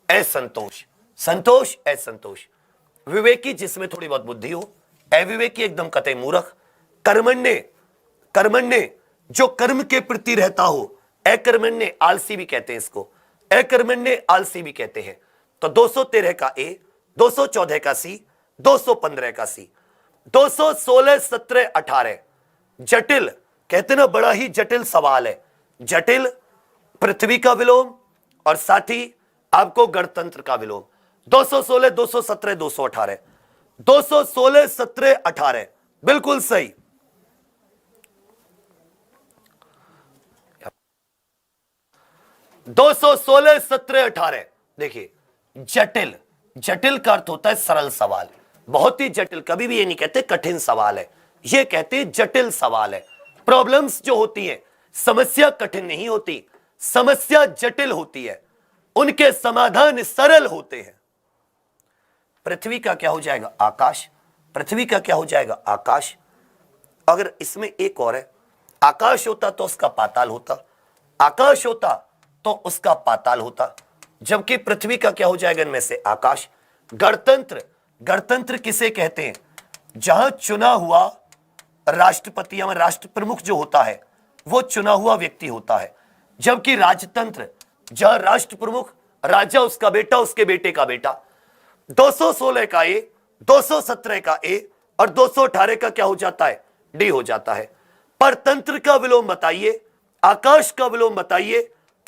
असंतोष, संतोष असंतोष। विवेकी जिसमें थोड़ी बहुत बुद्धि हो, अविवेकी एकदम कतई मूर्ख। कर्मण्य, कर्मण्य जो कर्म के प्रति रहता हो, अकर्मण्य आलसी भी कहते हैं इसको, अकर्मण्य आलसी भी कहते हैं। तो 213 का ए, 214 का सी, 215 का सी। 216 17 18। जटिल कहते ना, बड़ा ही जटिल सवाल है। जटिल, पृथ्वी का विलोम और साथ ही आपको गणतंत्र का विलोम। 216 217 218। 216 17 18 बिल्कुल सही। दो 216 17 18। देखिए जटिल, जटिल का अर्थ होता है सरल सवाल, बहुत ही जटिल। कभी भी ये नहीं कहते कठिन सवाल है, ये कहते जटिल सवाल है। प्रॉब्लम्स जो होती है, समस्या कठिन नहीं होती, समस्या जटिल होती है, उनके समाधान सरल होते हैं। पृथ्वी का क्या हो जाएगा? आकाश। पृथ्वी का क्या हो जाएगा? आकाश। अगर इसमें एक और है, आकाश होता तो उसका पाताल होता, आकाश होता तो उसका पाताल होता, जबकि पृथ्वी का क्या हो जाएगा इनमें से? आकाश। गणतंत्र, गणतंत्र किसे कहते हैं? जहां चुना हुआ राष्ट्रपति या राष्ट्र प्रमुख जो होता है वो चुना हुआ व्यक्ति होता है, जबकि राजतंत्र जहां राष्ट्र प्रमुख राजा, उसका बेटा, उसके बेटे का बेटा। 216 का ए, 217 का ए और 218 का क्या हो जाता है? डी हो जाता है। परतंत्र का विलोम बताइए, आकाश का विलोम बताइए,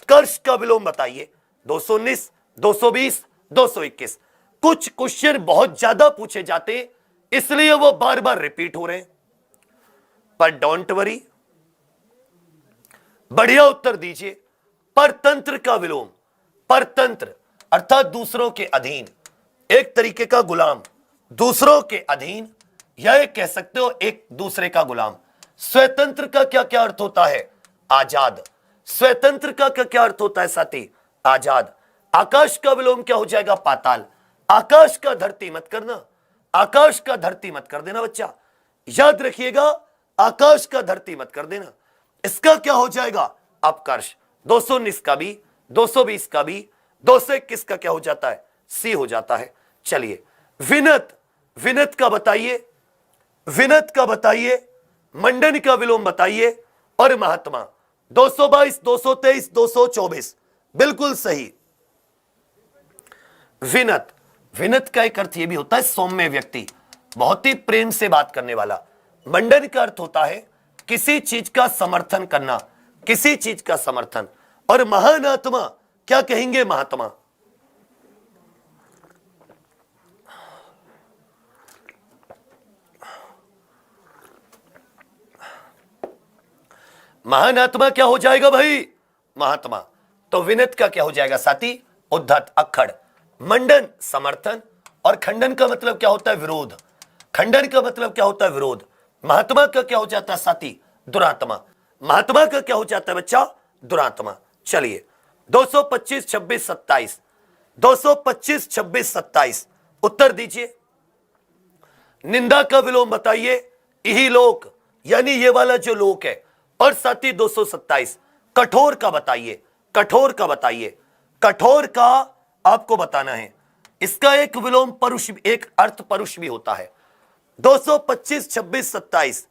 कर्ष का विलोम बताइए। 219 220 221। कुछ क्वेश्चन बहुत ज्यादा पूछे जाते हैं, इसलिए वो बार बार रिपीट हो रहे हैं, पर डोंट वरी, बढ़िया उत्तर दीजिए। परतंत्र का विलोम, परतंत्र अर्थात दूसरों के अधीन, एक तरीके का गुलाम, दूसरों के अधीन, या एक कह सकते हो एक दूसरे का गुलाम। स्वतंत्र का क्या क्या अर्थ होता है? आजाद। स्वतंत्र का क्या क्या अर्थ होता है साथी? आजाद। आकाश का विलोम क्या हो जाएगा? पाताल। आकाश का धरती मत करना, आकाश का धरती मत कर देना बच्चा, याद रखिएगा, आकाश का धरती मत कर देना। इसका क्या हो जाएगा? अपकर्ष। 219 का भी, 220 का भी, 221 का क्या हो जाता है? सी हो जाता है। चलिए विनत, विनत का बताइए, विनत का बताइए, मंडन का विलोम बताइए और महात्मा। 222 223 224 बिल्कुल सही। विनत, विनत का एक अर्थ यह भी होता है सौम्य व्यक्ति, बहुत ही प्रेम से बात करने वाला। मंडन का अर्थ होता है किसी चीज का समर्थन करना, किसी चीज का समर्थन। और महान आत्मा क्या कहेंगे? महात्मा। महान आत्मा क्या हो जाएगा भाई? महात्मा। तो विनत का क्या हो जाएगा साथी? उद्धत, अक्खड़। मंडन समर्थन, और खंडन का मतलब क्या होता है? विरोध। खंडन का मतलब क्या होता है? विरोध। महात्मा का क्या हो जाता है साथी? दुरात्मा। महात्मा का क्या हो जाता है बच्चा? दुरात्मा। चलिए 225 26 27, 225 26 27 उत्तर दीजिए। निंदा का विलोम बताइए, यही लोक, यानी ये वाला जो लोक है। और साथी 227 कठोर का बताइए, कठोर का बताइए। कठोर का आपको बताना है, इसका एक विलोम परुष, एक अर्थ परुष भी होता है। 225 26 27,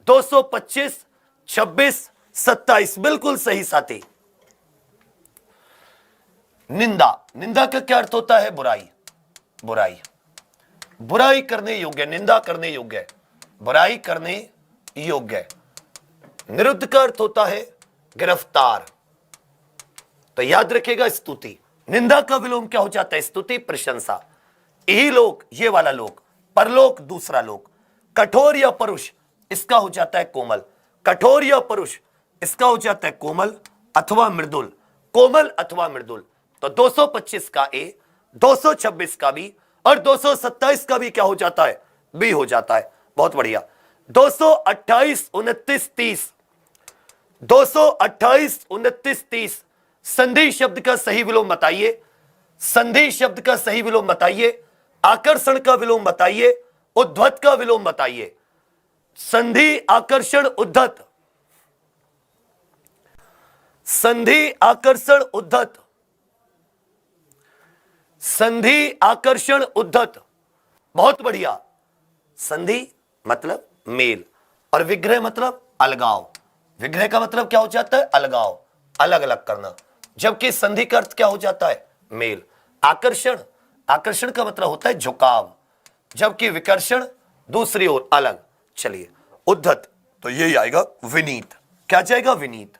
225 26 27 बिल्कुल सही साथी। निंदा, निंदा का क्या अर्थ होता है? बुराई, बुराई, बुराई करने योग्य, निंदा करने योग्य, बुराई करने योग्य। निरुद्ध का अर्थ होता है गिरफ्तार। तो याद रखिएगा स्तुति। निंदा का विलोम क्या हो जाता है? स्तुति, प्रशंसा। यही लोक, ये वाला लोक, परलोक दूसरा लोक। कठोर या परुष, इसका हो जाता है कोमल। कठोर या परुष, इसका हो जाता है कोमल अथवा मृदुल। कोमल अथवा मृदुल। तो 225 का ए, 226 का बी और 227 का भी क्या हो जाता है? बी हो जाता है। बहुत बढ़िया। 228, 29, 30, 228, 29, 30 संधि शब्द का सही विलोम बताइए। संधि शब्द का सही विलोम बताइए। आकर्षण का विलोम बताइए। उद्धत का विलोम बताइए। संधि आकर्षण उद्धत, संधि आकर्षण उद्धत, संधि आकर्षण उद्धत। बहुत बढ़िया। संधि मतलब मेल और विग्रह मतलब अलगाव। विग्रह का मतलब क्या हो जाता है? अलगाव, अलग अलग करना। जबकि संधि का अर्थ क्या हो जाता है? मेल। आकर्षण, आकर्षण का मतलब होता है झुकाव, जबकि विकर्षण दूसरी ओर, अलग। चलिए, उद्धत तो यही आएगा विनीत। क्या जाएगा? विनीत।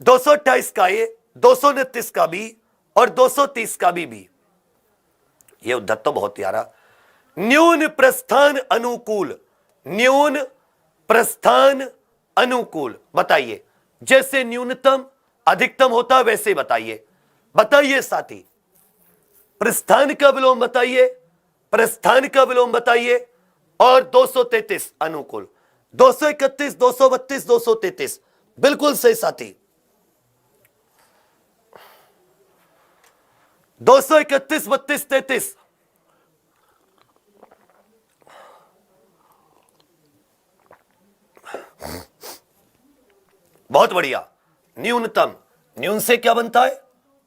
228 का ए, 229 का बी और 230 का बी। ये उद्धत तो बहुत प्यारा। न्यून प्रस्थान अनुकूल, न्यून प्रस्थान अनुकूल बताइए। जैसे न्यूनतम अधिकतम होता है वैसे बताइए। बताइए साथी, प्रस्थान का विलोम बताइए, प्रस्थान का विलोम बताइए। और 233 अनुकूल, 231, 232, 233 बिल्कुल सही साथी। 231, 32, 33 बहुत बढ़िया। न्यूनतम, न्यून से क्या बनता है?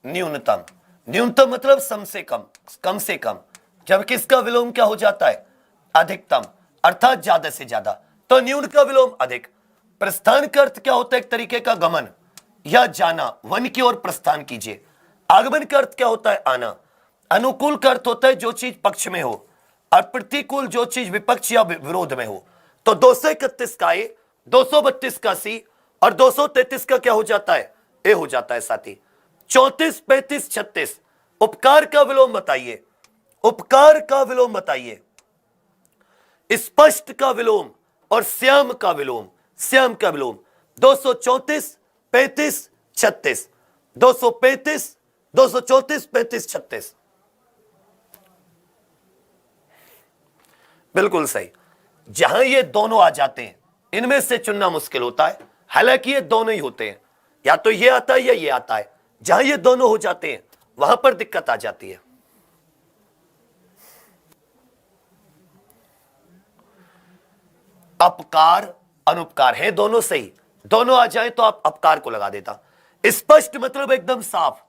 न्यूनतम। न्यूनतम मतलब सम से कम, कम से कम। जबकि इसका विलोम क्या हो जाता है? अधिकतम, अर्थात ज्यादा से ज्यादा। तो न्यून का विलोम अधिक। प्रस्थान का अर्थ क्या होता है? एक तरीके का गमन या जाना, वन की ओर प्रस्थान कीजिए। आगमन का अर्थ क्या होता है? आना। अनुकूल का अर्थ होता है जो चीज पक्ष में हो, और प्रतिकूल जो चीज विपक्ष या विरोध में हो। तो 231 का ए, 232 का सी और 233 का क्या हो जाता है? ए हो जाता है साथी। 34, 35, 36 उपकार का विलोम बताइए। उपकार का विलोम बताइए। स्पष्ट का विलोम और श्याम का विलोम, श्याम का विलोम। 234, 35, 36 235, 234, 35, 36 बिल्कुल सही। जहां ये दोनों आ जाते हैं, इनमें से चुनना मुश्किल होता है। हालांकि ये दोनों ही होते हैं, या तो ये आता है या ये आता है। जहां ये दोनों हो जाते हैं वहां पर दिक्कत आ जाती है। अपकार, अनुपकार है दोनों सही। दोनों आ जाए तो आप अपकार को लगा देता। स्पष्ट मतलब एकदम साफ,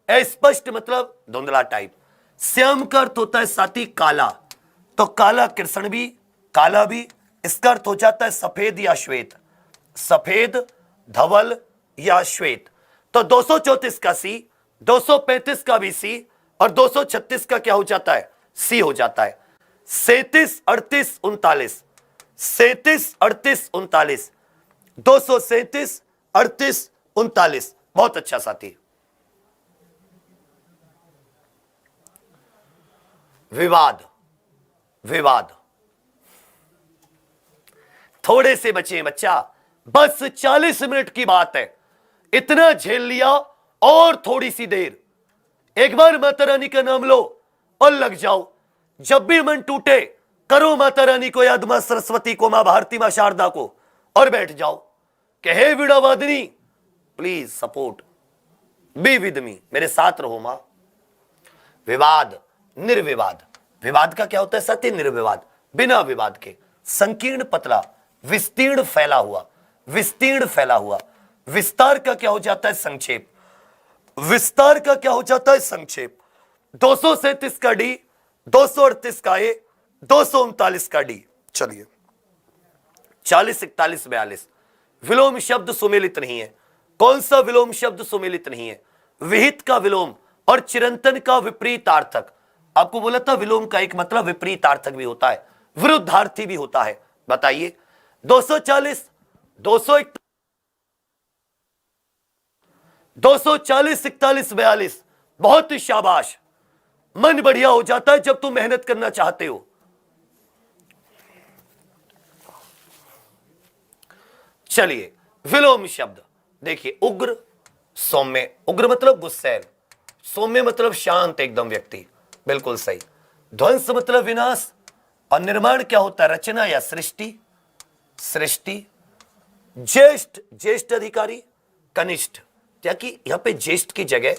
अस्पष्ट मतलब धुंधला टाइप। श्याम का अर्थ होता है साथी काला, तो काला कृष्ण भी, काला भी। इसका अर्थ हो जाता है सफेद या श्वेत, सफेद, धवल या श्वेत। तो 234 का सी, 235 का भी सी और 236 का क्या हो जाता है? सी हो जाता है। 37, 38, 39 37, 38, 39 237, 38, 39 बहुत अच्छा साथी। विवाद, विवाद थोड़े से बचे बच्चा, बस 40 मिनट की बात है। इतना झेल लिया और थोड़ी सी देर। एक बार माता रानी का नाम लो और लग जाओ। जब भी मन टूटे करो माता रानी को याद, मां सरस्वती को, मां भारती, मां शारदा को, और बैठ जाओ कि हे Veena Vadini please support, be with me, मेरे साथ रहो मां। विवाद, निर्विवाद। विवाद का क्या होता है साथी? निर्विवाद, बिना विवाद के। संकीर्ण पतला, विस्तीर्ण फैला हुआ, विस्तीर्ण फैला हुआ। विस्तार का क्या हो जाता है? संक्षेप। विस्तार का क्या हो जाता है? संक्षेप। 237 का डी, 238 का ए, 239 का डी। चलिए 40, 41, 42 विलोम शब्द सुमेलित नहीं है। कौन सा विलोम शब्द सुमेलित नहीं है? विहित का विलोम और चिरंतन का विपरीतार्थक। आपको बोला था विलोम का एक मतलब विपरीतार्थक भी होता है, विरुद्धार्थी भी होता है। बताइए 240, 241, 240, 41, 42। बहुत ही शाबाश, मन बढ़िया हो जाता है जब तुम मेहनत करना चाहते हो। चलिए विलोम शब्द देखिए, उग्र, सौम्य। उग्र मतलब गुस्सैल, सौम्य मतलब शांत एकदम व्यक्ति, बिल्कुल सही। ध्वंस मतलब विनाश, और निर्माण क्या होता है, रचना या सृष्टि, सृष्टि। ज्येष्ठ, ज्येष्ठ अधिकारी, कनिष्ठ। क्या कि यहां पे ज्येष्ठ की जगह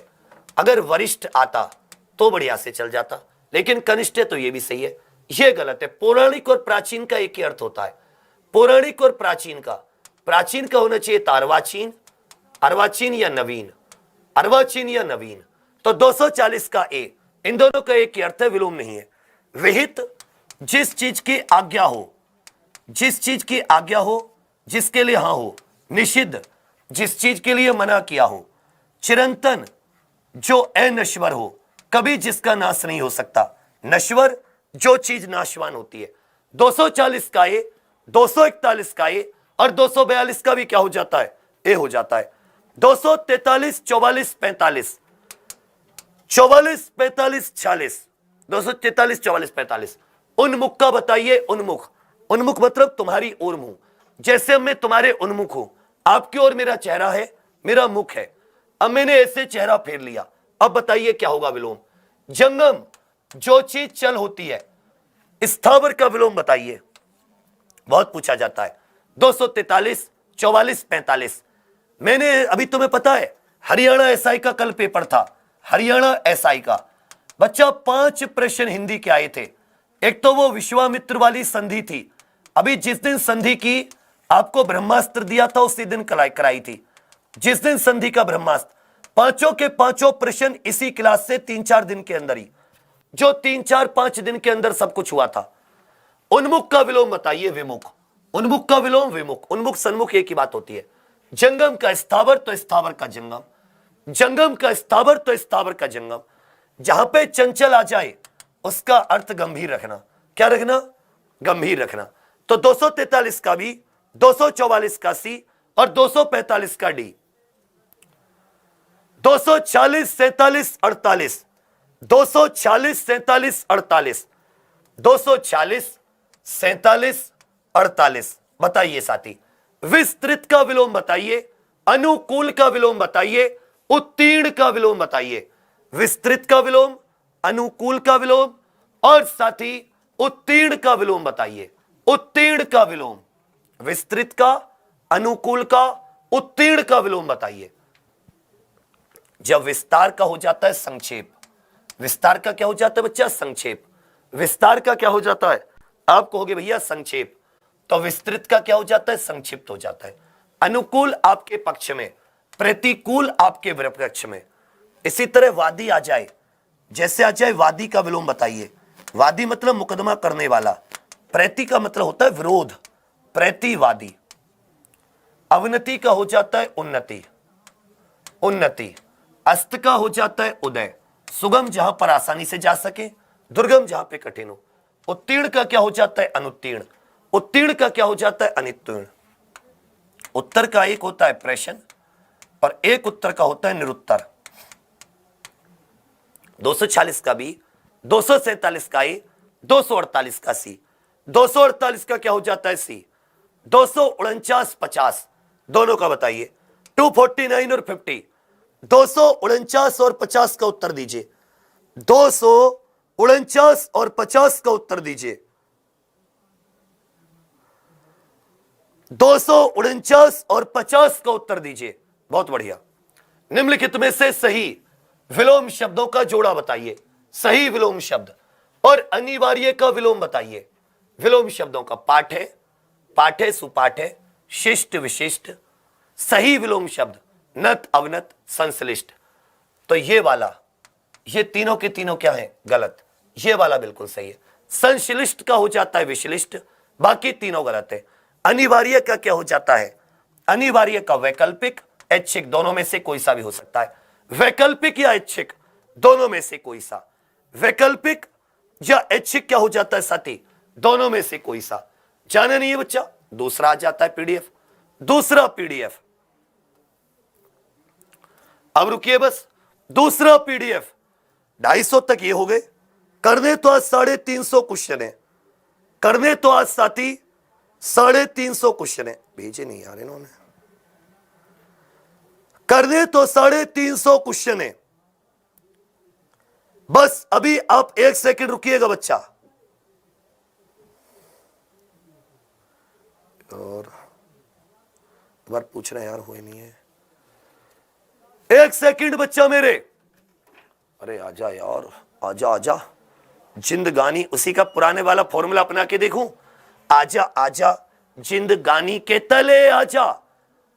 अगर वरिष्ठ आता तो बढ़िया से चल जाता, लेकिन कनिष्ठ है तो ये भी सही है। ये गलत है। पौराणिक और प्राचीन का एक ही अर्थ होता है, पौराणिक और प्राचीन का। प्राचीन का होना चाहिए अर्वाचीन, अर्वाचीन या नवीन, अर्वाचीन या नवीन। तो 240 का ए, इन दोनों का एक ही अर्थ है, विलोम नहीं है। विहित, जिस चीज की आज्ञा हो, जिस चीज की आज्ञा हो, जिसके लिए हां हो। निषिद्ध, जिस चीज के लिए मना किया हो। चिरंतन, जो अनश्वर हो, कभी जिसका नाश नहीं हो सकता। नश्वर, जो चीज नाशवान होती है। 240 का ए, 241 का ए, और 242 का भी क्या हो जाता है, ए हो जाता है। 243, 44, 45, 44, 45, 46, 243, 44, 45। उन्मुख का बताइए, उन्मुख। उन्मुख मतलब तुम्हारी ओर मुंह, जैसे मैं तुम्हारे उन्मुख हूं, आपकी ओर मेरा चेहरा है, मेरा मुख है। अब मैंने ऐसे चेहरा फेर लिया, अब बताइए क्या होगा विलोम। जंगम, जो चीज चल होती है। स्थावर का विलोम बताइए, बहुत पूछा जाता है। 243, 44, 45। मैंने अभी, तुम्हें पता है हरियाणा एसआई का कल पेपर था, हरियाणा एसआई का। बच्चा 5 प्रश्न हिंदी के आए थे। एक तो वो विश्वामित्र वाली संधि थी, अभी जिस दिन संधि की आपको ब्रह्मास्त्र दिया था उसी दिन कराई थी, जिस दिन संधि का ब्रह्मास्त्र। पांचों के पांचों प्रश्न इसी क्लास से 3-4 दिन के अंदर ही, जो 3-4-5 दिन के अंदर सब कुछ हुआ था। उन्मुख का विलोम बताइए, विमुख। उन्मुख का विलोम विमुख, उन्मुख सन्मुख एक ही बात होती है। जंगम का स्थावर तो स्थावर का जंगम, जंगम का स्थावर तो स्थावर का जंगम। जहां पे चंचल आ जाए उसका अर्थ गंभीर रखना। क्या रखना, गंभीर रखना। तो 243 का बी, 244 का सी, और 245 का डी। 240, 47, 48, 240, 47, 48, 240, 47, 48। बताइए साथी, विस्तृत का विलोम बताइए, अनुकूल का विलोम बताइए, उत्तीर्ण का विलोम बताइए। विस्तृत का विलोम, अनुकूल का विलोम, और साथी उत्तीर्ण का विलोम बताइए। उत्तीर्ण का विलोम, विस्तृत का, अनुकूल का, उत्तीर्ण का विलोम बताइए। जब विस्तार का हो जाता है संक्षेप, विस्तार का क्या हो जाता है बच्चा, संक्षेप। विस्तार का क्या हो जाता है, आप कहोगे भैया संक्षेप, तो विस्तृत का क्या हो जाता है, संक्षिप्त हो जाता है। अनुकूल आपके पक्ष में, प्रतिकूल आपके विपक्ष में। इसी तरह वादी आ जाए, जैसे आ जाए वादी का विलोम बताइए। वादी मतलब मुकदमा करने वाला, प्रति का मतलब होता है विरोध, प्रतिवादी। अवनति का हो जाता है उन्नति, उन्नति। अस्त का हो जाता है उदय, सुगम जहां पर आसानी से जा सके, दुर्गम जहां पे कठिन हो। उत्तीर्ण का क्या हो जाता है, अनुत्तीर्ण। उत्तीर्ण का क्या हो जाता है, अनुत्तीर्ण। उत्तर का एक होता है प्रश्न और एक उत्तर का होता है निरुत्तर। 246 का बी, 247 का ए, 248 का सी। 248 का क्या हो जाता है, सी। 249, 50, दोनों का बताइए। 249 और 50, 249 और 50 का उत्तर दीजिए। 249 और 50 का उत्तर दीजिए। 249 और 50 का उत्तर दीजिए। बहुत बढ़िया। निम्नलिखित में से सही विलोम शब्दों का जोड़ा बताइए। सही विलोम शब्द और अनिवार्य का विलोम बताइए। विलोम शब्दों का पाठ है, पाठ है, सुपाठ है, शिष्ट, विशिष्ट। सही विलोम शब्द नत, अवनत, संश्लिष्ट। तो ये वाला, ये तीनों के तीनों क्या है, गलत। ये वाला बिल्कुल सही है। संश्लिष्ट का हो जाता है विश्लिष्ट, बाकी तीनों गलत है। अनिवार्य का क्या हो जाता है, अनिवार्य का वैकल्पिक, ऐच्छिक, दोनों में से कोई सा भी हो सकता है। वैकल्पिक या ऐच्छिक, दोनों में से कोई सा। वैकल्पिक या ऐच्छिक क्या हो जाता है साथी, दोनों में से कोई सा। जाना नहीं है बच्चा, दूसरा आ जाता है पीडीएफ, दूसरा पीडीएफ। अब रुकिए बस, दूसरा पीडीएफ 250 तक ये हो गए। करने तो आज 350 क्वेश्चन है, करने तो आज साथी 350 क्वेश्चन है। भेजे नहीं यार इन्होंने, करने तो 350 क्वेश्चन है। बस अभी आप 1 सेकंड रुकिएगा बच्चा। और बार पूछ रहे हैं यार, हुए नहीं है। 1 सेकंड बच्चा मेरे, अरे आजा यार, आजा आजा। जिंदगानी उसी का पुराने वाला फॉर्मूला अपना के देखूं। आजा आजा जिंदगानी के तले आजा,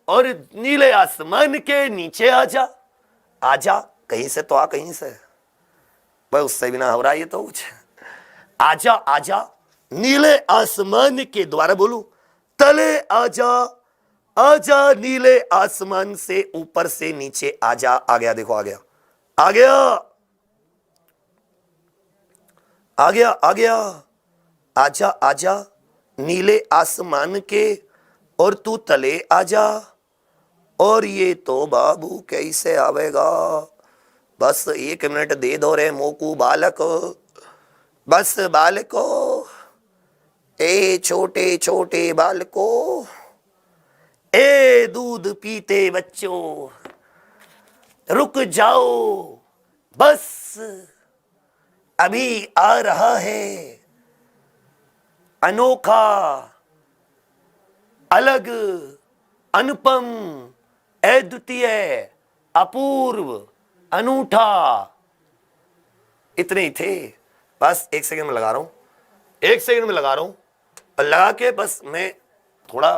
और नीले आसमान के नीचे आजा। आजा कहीं से तो आ, कहीं से भाई, उससे भी ना हो रहा ये तो कुछ। आजा आजा नीले आसमान के, द्वारा बोलू, तले आजा, आजा नीले आसमान से ऊपर से नीचे आजा। आ गया, देखो आ गया, आ गया, आ गया, आ गया। आजा आजा नीले आसमान के, और तू तले आजा। और ये तो बाबू कैसे आवेगा? बस 1 मिनट दे दो रे मोकू बालक, बस बालको, ए छोटे छोटे बालको, ए दूध पीते बच्चों, रुक जाओ, बस अभी आ रहा है अनोखा, अलग, अनुपम, अद्वितीय, अपूर्व, अनूठा। इतने ही थे। बस 1 सेकंड में लगा रहा हूं, 1 सेकंड में लगा रहा हूं, और लगा के बस मैं थोड़ा,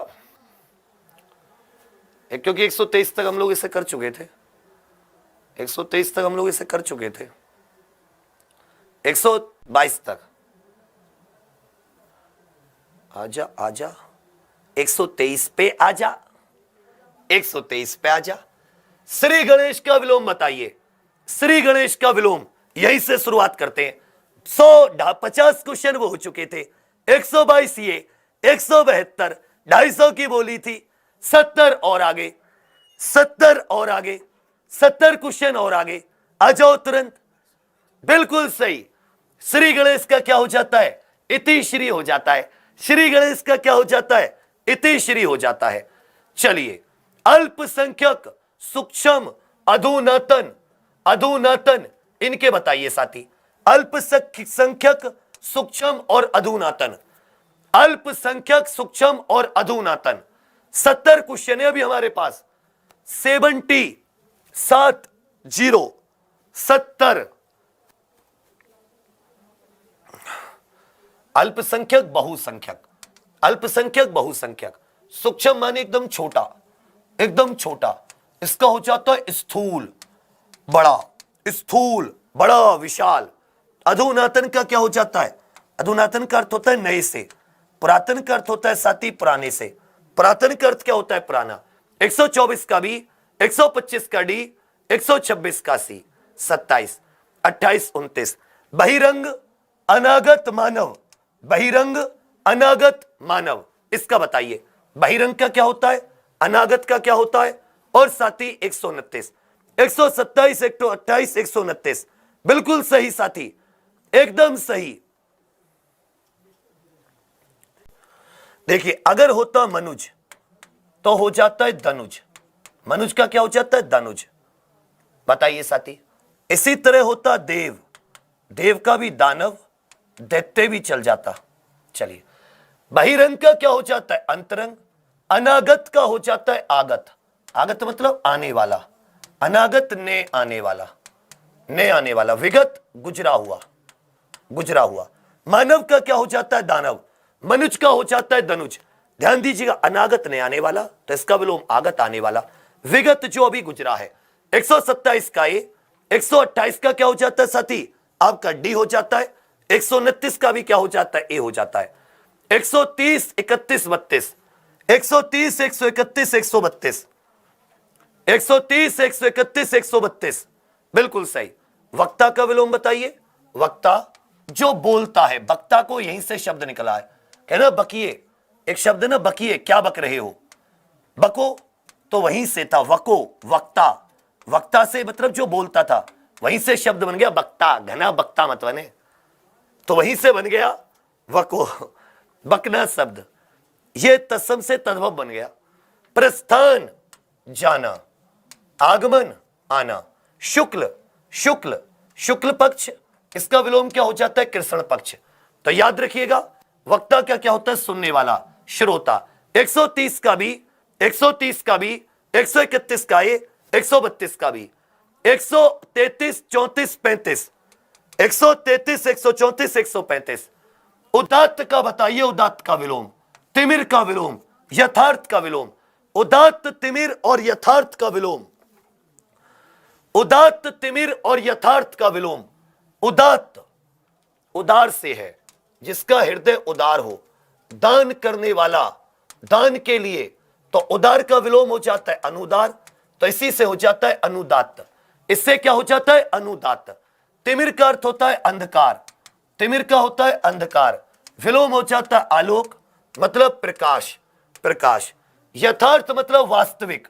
क्योंकि 123 तक हम लोग इसे कर चुके थे, 123 तक हम लोग इसे कर चुके थे, 122 तक। आजा आजा 123 पे आजा, 123 पे आजा। श्री गणेश का विलोम बताइए, श्री गणेश का विलोम, यहीं से शुरुआत करते हैं। 150 क्वेश्चन वो हो चुके थे, 122 ये, 172, 250 की बोली थी, 70 और आगे, 70 और आगे, 70 क्वेश्चन और आगे। आ जाओ तुरंत, बिल्कुल सही। श्री गणेश का क्या हो जाता है? इति श्री हो जाता है। श्री गणेश का क्या हो जाता है? इति श्री हो जाता है। चलिए, अल्पसंख्यक, सूक्ष्म, अधुनातन, अधुनातन, इनके बताइए साथी। अल्पसंख्यक, सूक्ष्म और अधुनातन, अल्पसंख्यक, सूक्ष्म और अधुनातन। 70 क्वेश्चन है अभी हमारे पास, 70, 70। अल्पसंख्यक, बहुसंख्यक, अल्पसंख्यक, बहुसंख्यक। सूक्ष्म माने एकदम छोटा, एकदम छोटा। इसका हो जाता है स्थूल, बड़ा, स्थूल, बड़ा, विशाल। अधुनातन का क्या हो जाता है? अधुनातन का अर्थ होता है नए से, पुरातन का अर्थ होता है साथी पुराने से। पुरातन का अर्थ क्या होता है? पुराना। 124 का बी, 125 का डी, 126 का सी, 27, 28, 29। बहिरंग, अनागत मानव, बहिरंग, अनागत मानव, इसका बताइए। बहिरंग का क्या होता है, अनागत का क्या होता है, और साथी 129, 127, 128, 129। बिल्कुल सही साथी, एकदम सही। देखिए, अगर होता मनुज तो हो जाता है धनुज, मनुज का क्या हो जाता है? धनुज। बताइए साथी। इसी तरह होता देव, देव का भी दानव, दैत्य भी चल जाता। चलिए, बहिरंग का क्या हो जाता है? अंतरंग। अनागत का हो जाता है आगत, आगत मतलब आने वाला, अनागत ने आने वाला, ने आने वाला। विगत गुजरा हुआ, गुजरा हुआ। मानव का क्या हो जाता है? दानव। मनुज का हो जाता है धनुज। ध्यान दीजिएगा, अनागत ने आने वाला, तो इसका विलोम आगत आने वाला। विगत जो अभी गुजरा है। 127 का ए, 128 का क्या हो जाता है साथी? आपका डी हो जाता है। 129 का भी क्या हो जाता है? ए हो जाता है। 130, 31, 32, 130, 131, 132, 130, 131, 132। बिल्कुल सही। वक्ता का विलोम बताइए। वक्ता जो बोलता है, वक्ता को यहीं से शब्द निकला है, कहना बकिए, एक शब्द ना बकिए, क्या बक रहे हो, बको तो वहीं से था वको, वक्ता, वक्ता से मतलब जो बोलता था, वहीं से शब्द बन गया बक्ता, घना बक्ता मत बने, तो वहीं से बन गया वको, बकना शब्द, ये तत्सम से तद्भव बन गया। प्रस्थान जाना, आगमन आना, शुक्ल शुक्ल शुक्ल पक्ष, इसका विलोम क्या हो जाता है कृष्ण पक्ष। तो याद रखिएगा वक्ता क्या क्या होता है, सुनने वाला, श्रोता। 130 का भी, 130 का भी, 131 का ए, 132 का भी, 133, 34, 35, 133, 134, 135। उदात्त का बताइए, उदात्त का विलोम, तिमिर का विलोम, यथार्थ का विलोम, उदात्त तिमिर और यथार्थ का विलोम, उदात्त तिमिर और यथार्थ का विलोम। उदात्त उदार से है, जिसका हृदय उदार हो, दान करने वाला, दान के लिए, तो उदार का विलोम हो जाता है अनुदार, तो इसी से हो जाता है अनुदात्त, इससे क्या हो जाता है अनुदात्त। तिमिर का अर्थ होता है अंधकार, तिमिर का होता है अंधकार, विलोम हो जाता है आलोक मतलब प्रकाश, प्रकाश। यथार्थ मतलब वास्तविक,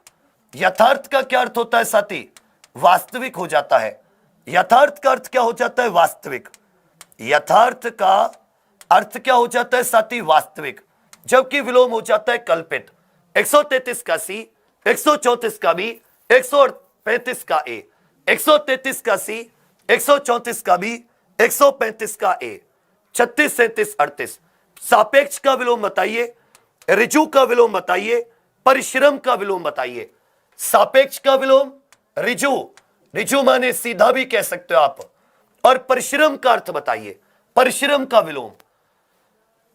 यथार्थ का क्या अर्थ होता है साथी, वास्तविक हो जाता है, यथार्थ का अर्थ क्या हो जाता है वास्तविक, यथार्थ का अर्थ क्या हो जाता है साथी वास्तविक, जबकि विलोम हो जाता है कल्पित। 133 का सी, 134 का बी, 135 का ए, 133 का सी, 134 का बी, 135 का ए, 36, 37, 38। सापेक्ष का विलोम बताइए, ऋजु का विलोम बताइए, परिश्रम का विलोम बताइए। सापेक्ष का विलोम ऋजु, ऋजु माने सीधा भी कह सकते हो आप, और परिश्रम का अर्थ बताइए, परिश्रम का विलोम।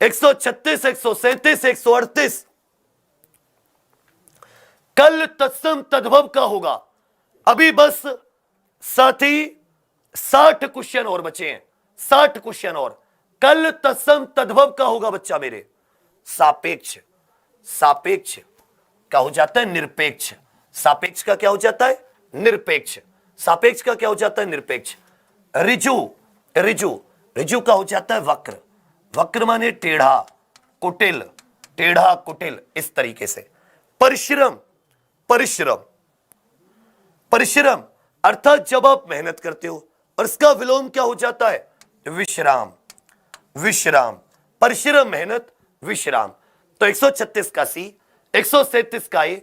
136, 137, 138 कल तत्सम तद्भव का होगा। अभी बस साथी 60 क्वेश्चन और बचे हैं, 60 क्वेश्चन और, कल तत्सम तद्भव का होगा बच्चा मेरे। सापेक्ष, सापेक्ष क्या हो जाता है निरपेक्ष, सापेक्ष का क्या हो जाता है निरपेक्ष, सापेक्ष का क्या हो जाता है निरपेक्ष। ऋजु, ऋजु, ऋजु का हो जाता है वक्र, वक्र माने टेढ़ा, कुटिल, टेढ़ा कुटिल, इस तरीके से। परिश्रम, परिश्रम, परिश्रम अर्थात जब आप मेहनत करते हो, और इसका विलोम क्या हो जाता है विश्राम, विश्राम, परिश्रम मेहनत विश्राम। तो 136 का सी, 137 का ए,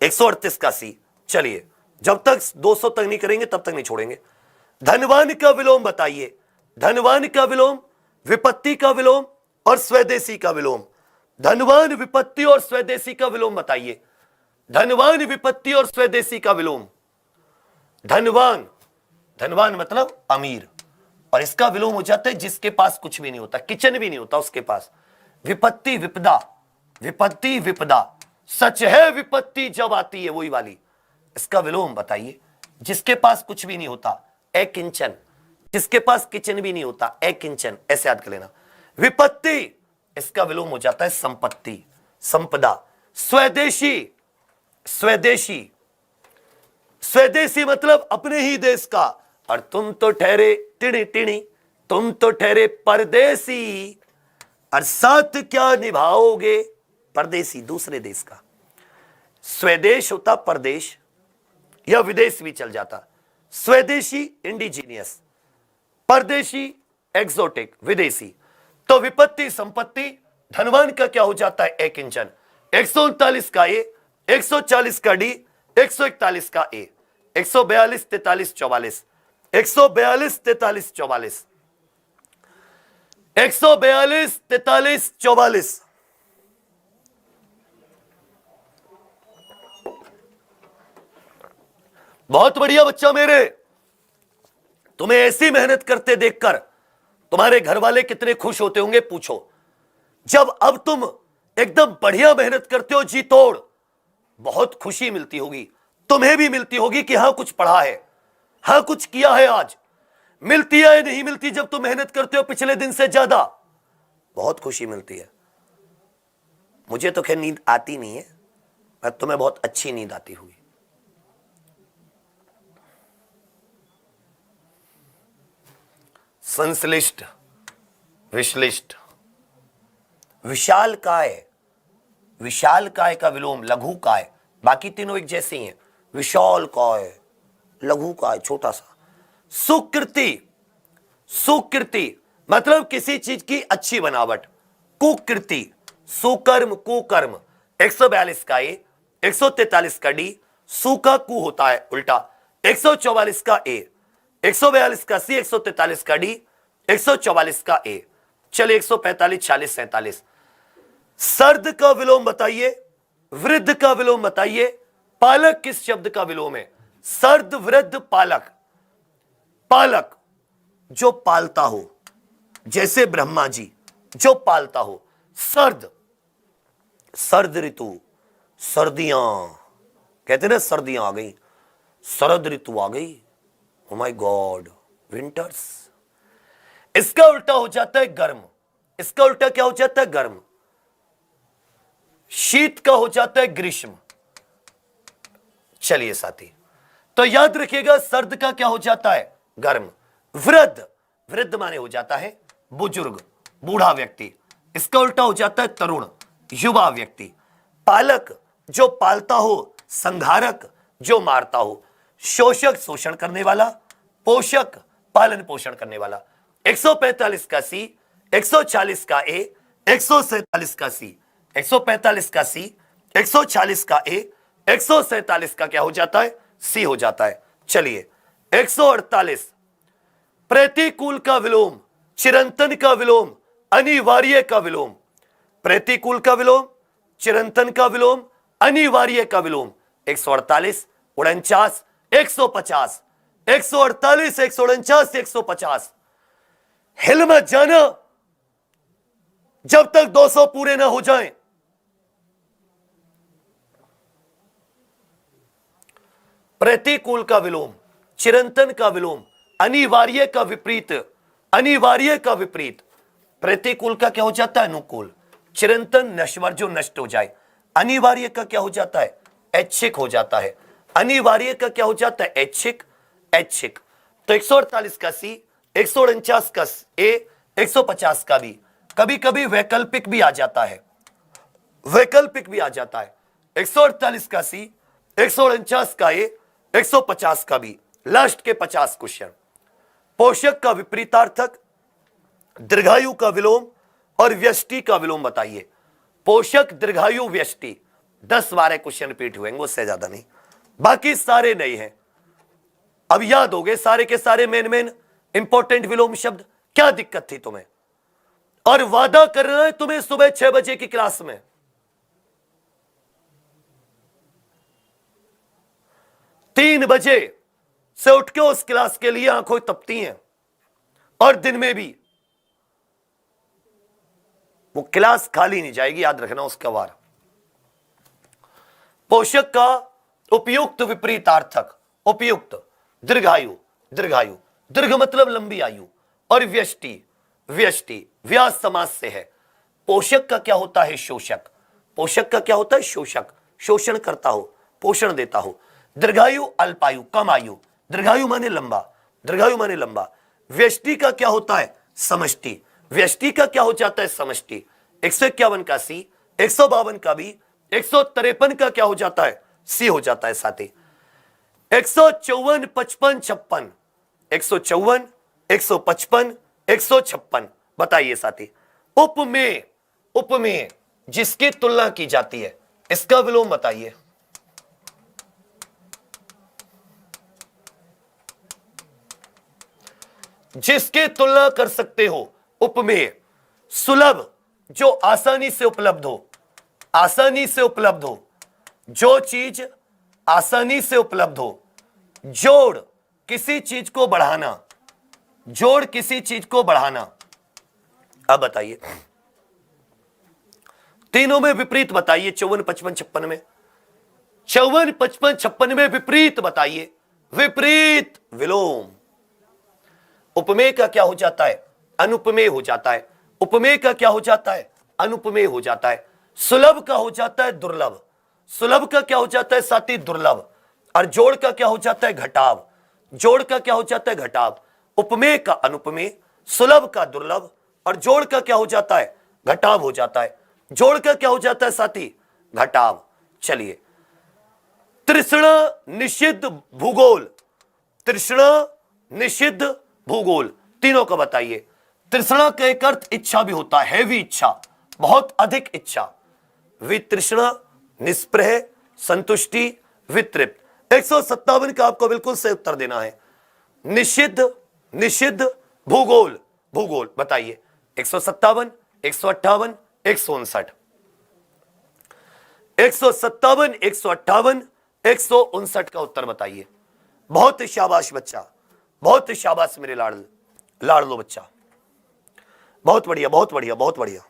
138 का सी। चलिए जब तक 200 तक नहीं करेंगे तब तक नहीं छोड़ेंगे। धनवान का विलोम बताइए, धनवान का विलोम, विपत्ति का विलोम और स्वदेशी का विलोम। धनवान, विपत्ति और स्वदेशी का विलोम बताइए। धनवान, विपत्ति और स्वदेशी का विलोम। धनवान, धनवान मतलब अमीर, और इसका विलोम हो जाता है जिसके पास कुछ भी नहीं होता, किचन भी नहीं होता उसके पास। विपत्ति, विपदा, विपत्ति, विपदा, सच है विपत्ति जब आती है, वही वाली। इसका विलोम बताइए, जिसके पास कुछ भी नहीं होता, अकिंचन, जिसके पास किचन भी नहीं होता, अकिंचन, ऐसे याद कर लेना। विपत्ति, इसका विलोम हो जाता है संपत्ति, संपदा। स्वदेशी, स्वदेशी, स्वदेशी मतलब अपने ही देश का, और तुम तो ठहरे टिणी टिणी, तुम तो ठहरे परदेसी, और साथ क्या निभाओगे परदेसी, दूसरे देश का। स्वदेश होता परदेश या विदेश भी चल जाता। स्वदेशी इंडिजीनियस, परदेशी एक्सोटिक, विदेशी। तो विपत्ति संपत्ति, धनवान का क्या हो जाता है अकिंचन। 139 का ए, 140 का डी, 141 का ए, 142, 43, 44, 142, 43, 44, 142, 43, 44। बहुत बढ़िया बच्चा मेरे, तुम्हें ऐसी मेहनत करते देखकर तुम्हारे घर वाले कितने खुश होते होंगे पूछो। जब अब तुम एकदम बढ़िया मेहनत करते हो जी तोड़, बहुत खुशी मिलती होगी, तुम्हें भी मिलती होगी कि हाँ कुछ पढ़ा है, हाँ कुछ किया है आज। मिलती है नहीं मिलती जब तुम मेहनत करते हो पिछले दिन से ज्यादा, बहुत खुशी मिलती है। मुझे तो खैर नींद आती नहीं है, पर तुम्हें बहुत अच्छी नींद आती होगी। संश्लिष्ट, विश्लिष्ट, विशाल काय, विशाल काय का विलोम लघु काय। बाकी तीनों एक जैसे ही हैं। विशाल काय, लघु काय, छोटा सा। सुकृति, सुकृति मतलब किसी चीज की अच्छी बनावट। कुकृति, सुकर्म कुकर्म। 142 का ए, 143 का डी, सु का कु होता है उल्टा। 144 का ए, 142 का सी, 143 का डी, 144 का ए। चलिए 145, 46, 47। सर्द का विलोम बताइए, वृद्ध का विलोम बताइए। पालक किस शब्द का विलोम है? सर्द वृद्ध पालक। पालक जो पालता हो, जैसे ब्रह्मा जी जो पालता हो। सर्द, सर्द ऋतु, सर्दियां कहते ना, सर्दियां आ गई, शरद ऋतु आ गई। Oh my God, winters. इसका उल्टा हो जाता है गर्म। इसका उल्टा क्या हो जाता है? गर्म। शीत का हो जाता है ग्रीष्म। चलिए साथी, तो याद रखिएगा सर्द का क्या हो जाता है? गर्म। वृद्ध, वृद्ध माने हो जाता है बुजुर्ग, बूढ़ा व्यक्ति। इसका उल्टा हो जाता है तरुण, युवा व्यक्ति। पालक जो पालता हो, संहारक जो मारता हो। शोषक शोषण करने वाला, पोषक पालन पोषण करने वाला। 145 का सी, 140 का ए, 147 का सी, 145 का सी, 140 का ए, 147 का क्या हो जाता है? सी हो जाता है। चलिए 148, प्रतिकूल का विलोम, चिरंतन का विलोम, अनिवार्य का विलोम। प्रतिकूल का विलोम, चिरंतन का विलोम, अनिवार्य का विलोम। 148, 49, 150, 148, 149, 150। हिल मत जाना जब तक 200 पूरे ना हो जाएं। प्रतिकूल का विलोम, चिरंतन का विलोम, अनिवार्य का विपरीत, अनिवार्य का विपरीत। प्रतिकूल का क्या हो जाता है? अनुकूल। चिरंतन नश्वर, जो नष्ट हो जाए। अनिवार्य का क्या हो जाता है? ऐच्छिक हो जाता है। अनिवार्य का क्या हो जाता है? ऐच्छिक, ऐच्छिक। तो 148 का सी, 149 का ए, 150 का बी। कभी कभी वैकल्पिक भी आ जाता है, वैकल्पिक भी आ जाता है। 148 का सी, 149 का ए, 150 का बी। लास्ट के 50 क्वेश्चन। पोषक का विपरीतार्थक, दीर्घायु का विलोम और व्यष्टि का विलोम बताइए। पोषक, दीर्घायु, व्यष्टि। 10-12 क्वेश्चन रिपीट हुए, उससे ज्यादा नहीं। बाकी सारे नहीं हैं। अब याद हो गए सारे के सारे मेन मेन इंपॉर्टेंट विलोम शब्द। क्या दिक्कत थी तुम्हें? और वादा कर रहा है तुम्हें सुबह 6 बजे की क्लास में 3 बजे से उठ के उस क्लास के लिए आंखों तपती हैं, और दिन में भी वो क्लास खाली नहीं जाएगी, याद रखना उसका वार। पोषक का उपयुक्त विपरीतार्थक, उपयुक्त, दीर्घायु, दीर्घायु, दीर्घ मतलब लंबी आयु, और व्यष्टि, व्यष्टि व्यास समास से है। पोषक का क्या होता है? शोषक। पोषक का क्या होता है? शोषक, शोषण करता हो, पोषण देता हो। दीर्घायु, अल्पायु, कम आयु। दीर्घायु माने लंबा, दीर्घायु माने लंबा। व्यष्टि का क्या होता है? समष्टि। व्यष्टि का क्या हो जाता है? समष्टि। 151 का सी, 152 का बी, 153 का क्या हो जाता है? सी हो जाता है साथी। 154, 55, 56, 154, 155, 156 बताइए साथी। उपमेय, उपमेय जिसकी तुलना की जाती है, इसका विलोम बताइए। जिसकी तुलना कर सकते हो, उपमेय। सुलभ जो आसानी से उपलब्ध हो, आसानी से उपलब्ध हो, जो चीज आसानी से उपलब्ध हो। जोड़ किसी चीज को बढ़ाना, जोड़ किसी चीज को बढ़ाना। अब बताइए तीनों में विपरीत बताइए। 54, 55, 56 में 54, 55, 56 में विपरीत बताइए। विपरीत विलोम। उपमेय का क्या हो जाता है? अनुपमेय हो जाता है। उपमेय का क्या हो जाता है? अनुपमेय हो जाता है। सुलभ का हो जाता है दुर्लभ। सुलभ का क्या हो जाता है साथी? दुर्लभ। और जोड़ का क्या हो जाता है? घटाव। जोड़ का क्या हो जाता है? घटाव। उपमेय का अनुपमेय, सुलभ का दुर्लभ, और जोड़ का क्या हो जाता है? घटाव हो जाता है। जोड़कर क्या हो जाता है साथी? घटाव। चलिए, तृष्णा निषिद्ध भूगोल, तृष्णा निषिद्ध भूगोल, तीनों का बताइए। तृष्णा का एक अर्थ इच्छा भी होता है, हैवी इच्छा, बहुत अधिक इच्छा। वितृष्णा निस्पृह, संतुष्टि, वितृप्त। 157 का आपको बिल्कुल सही उत्तर देना है। निषिद्ध, निषिद्ध, भूगोल, भूगोल बताइए। 157, 158, 159, 157, 158, 159 का उत्तर बताइए। बहुत शाबाश बच्चा, बहुत शाबाश मेरे लाडलो बच्चा, बहुत बढ़िया, बहुत बढ़िया, बहुत बढ़िया।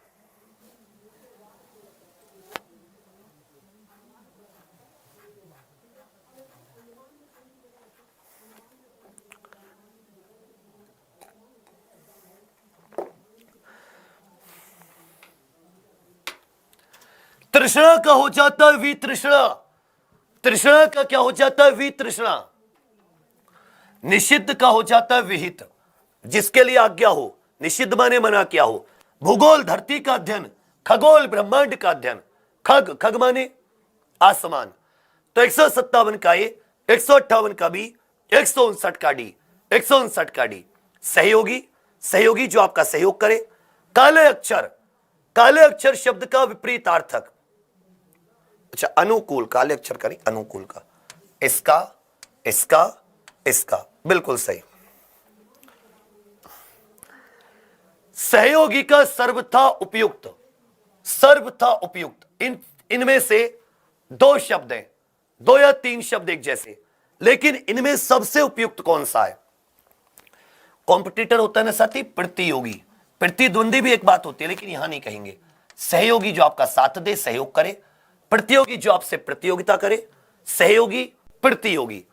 तृष्णा का हो जाता है वितृष्णा, तृष्णा का क्या हो जाता है? वितृष्णा। निषिद्ध का हो जाता है विहित, जिसके लिए आज्ञा हो, निषिद्ध माने मना किया हो। भूगोल धरती का अध्ययन, खगोल ब्रह्मांड का अध्ययन, खग, खग माने आसमान। तो 157 का ए, 158 का बी, 159 का डी, 159 का डी। सहयोगी, सहयोगी जो आपका सहयोग करे। काले अक्षर, काले अक्षर शब्द का विपरीतार्थक। अच्छा, अनुकूल, काले अक्षर का नहीं, अनुकूल का। इसका, इसका, इसका, बिल्कुल सही। सहयोगी का सर्वथा उपयुक्त, सर्वथा उपयुक्त। इनमें से दो शब्द हैं, दो या तीन शब्द एक जैसे, लेकिन इनमें सबसे उपयुक्त कौन सा है? कॉम्पिटिटर होता है ना साथी, प्रतियोगी। प्रतिद्वंदी भी एक बात होती है, लेकिन यहां नहीं कहेंगे। सहयोगी जो आपका साथ दे, सहयोग करे। प्रतियोगी जो आपसे प्रतियोगिता करे। सहयोगी, प्रतियोगी।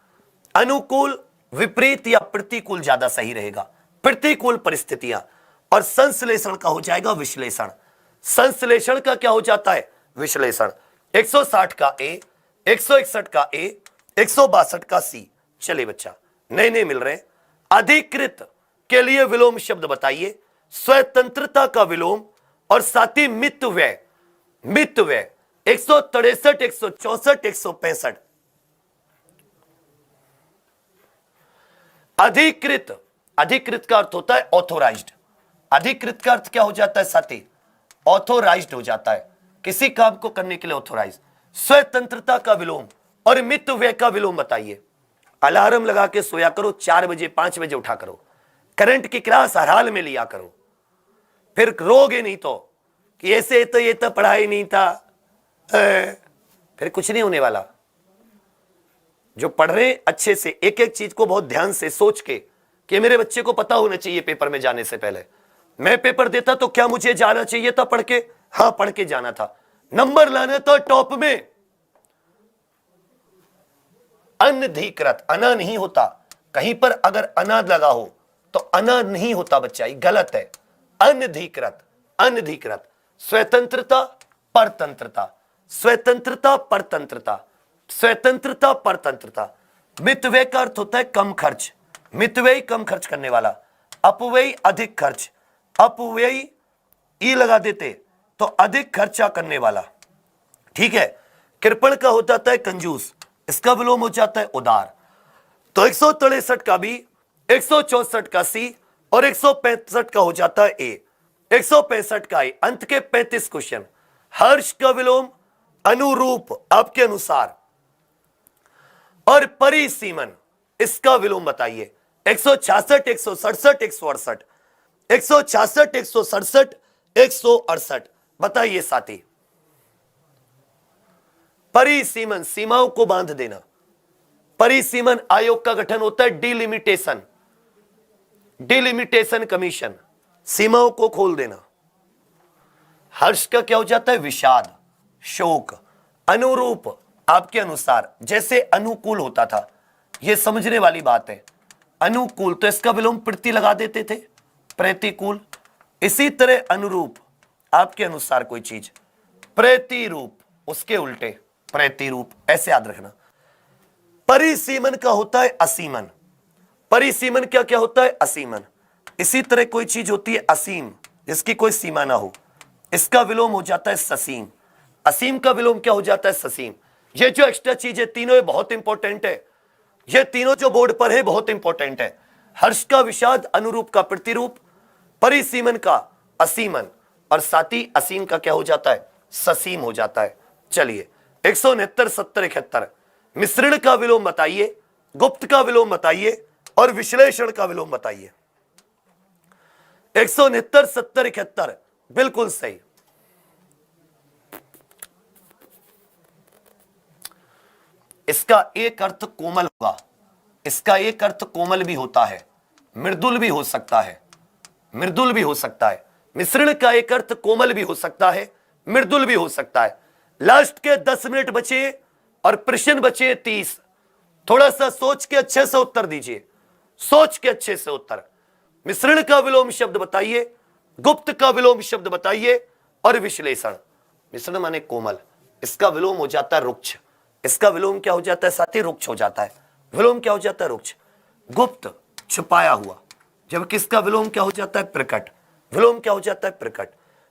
अनुकूल, विपरीत या प्रतिकूल ज्यादा सही रहेगा। प्रतिकूल परिस्थितियां। और संश्लेषण का हो जाएगा विश्लेषण। संश्लेषण का क्या हो जाता है? विश्लेषण। 160 का ए, 161 का ए, 162 का सी। चले बच्चा, नए नए मिल रहे हैं। अधिकृत के लिए विलोम शब्द बताइए। स्वतंत्रता का विलोम और साथी मित व्यय, मित व्यय। 163, 164, 165। अधिकृत, अधिकृत का अर्थ होता है ऑथोराइज्ड। अधिकृत का अर्थ क्या हो जाता है साथी? ऑथोराइज्ड हो जाता है, किसी काम को करने के लिए ऑथोराइज। स्वतंत्रता का विलोम और मित व्यय का विलोम बताइए। अलार्म लगा के सोया करो, 4 बजे 5 बजे उठा करो। करंट की क्लास हर हाल में लिया करो, फिर रोगे नहीं तो कि ऐसे तो ये तो पढ़ाई नहीं था, फिर कुछ नहीं होने वाला। जो पढ़ रहे अच्छे से, एक एक चीज को बहुत ध्यान से सोच के कि मेरे बच्चे को पता होना चाहिए पेपर में जाने से पहले। मैं पेपर देता तो क्या मुझे जाना चाहिए था पढ़ के? हाँ, पढ़ के जाना था। नंबर लाना तो टॉप में। अनधिकृत, अना नहीं होता। कहीं पर अगर अना लगा हो तो अना नहीं होता बच्चा, ये गलत है। अनधिकृत, अनधिकृत। स्वतंत्रता, परतंत्रता, स्वतंत्रता, परतंत्रता, स्वतंत्रता, परतंत्रता। मितव्यय का अर्थ होता है कम खर्च। मितव्ययी कम खर्च करने वाला। अपव्ययी अधिक खर्च। अपव्ययी ई लगा देते तो अधिक खर्चा करने वाला, ठीक है। कृपण का हो जाता है कंजूस, इसका विलोम हो जाता है उदार। तो 163 का बी, 164 का सी और 165 का हो जाता है ए। 165 का ए। अंत के 35 क्वेश्चन। हर्ष का विलोम अनुरूप, आपके अनुसार। और परिसीमन, इसका विलोम बताइए। 166, 167, 168, 166, 167, 168 बताइए साथी। परिसीमन, सीमाओं को बांध देना। परिसीमन आयोग का गठन होता है डिलिमिटेशन, डिलिमिटेशन कमीशन, सीमाओं को खोल देना। हर्ष का क्या हो जाता है? विषाद, शोक। अनुरूप, आपके अनुसार, जैसे अनुकूल होता था, यह समझने वाली बात है। अनुकूल तो इसका विलोम प्रति लगा देते थे, प्रतिकूल। इसी तरह अनुरूप, आपके अनुसार कोई चीज। प्रतिरूप, उसके उल्टे प्रतिरूप, ऐसे याद रखना। परिसीमन का होता है असीमन। परिसीमन क्या क्या होता है? असीमन। इसी तरह कोई चीज होती है असीम, जिसकी कोई सीमा ना हो, इसका विलोम हो जाता है ससीम। असीम का विलोम क्या हो जाता है? ससीम। ये जो एक्स्ट्रा चीजें तीनों, ये बहुत इंपॉर्टेंट है। ये तीनों जो बोर्ड पर है बहुत इंपॉर्टेंट है। हर्ष का विषाद, अनुरूप का प्रतिरूप, परिसीमन का असीमन, और साथी असीम का क्या हो जाता है? ससीम हो जाता है। चलिए 169, 70, 71। मिश्रण का विलोम बताइए, गुप्त का विलोम बताइए और विश्लेषण का विलोम बताइए। 169, 70, 71 बिल्कुल सही। इसका एक अर्थ कोमल होगा, इसका एक अर्थ कोमल भी होता है, मृदुल भी हो सकता है, मृदुल भी हो सकता है। मिश्रण का एक अर्थ कोमल भी हो सकता है, मृदुल भी हो सकता है। लास्ट के 10 मिनट बचे और प्रश्न बचे 30। थोड़ा सा सोच के अच्छे से उत्तर दीजिए, सोच के अच्छे से उत्तर। मिश्रण का विलोम शब्द बताइए, गुप्त का विलोम शब्द बताइए और विश्लेषण। मिश्रण माने कोमल, इसका विलोम हो जाता है रुक्ष। इसका विलोम क्या हो जाता है साथी? रुक्ष हो जाता है। विलोम क्या हो जाता है? रुक्ष। गुप्त छुपाया हुआ, जबकि इसका विलोम क्या हो जाता है? प्रकट। विलोम क्या हो जाता है? प्रकट।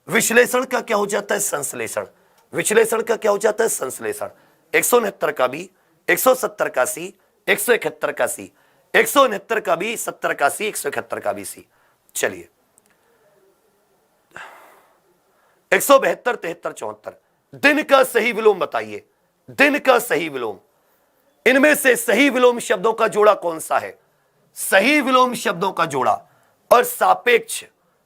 विश्लेषण का क्या हो जाता है? संश्लेषण। विश्लेषण का क्या हो जाता है? संश्लेषण। 169 का बी, 170 का सी, 171 का सी, 169 का बी, 70 का सी, 171 का बी सी। चलिए 172, 73, 74। दिन का सही विलोम बताइए, दिन का सही विलोम। इनमें से सही विलोम शब्दों का जोड़ा कौन सा है? सही विलोम शब्दों का जोड़ा और सापेक्ष,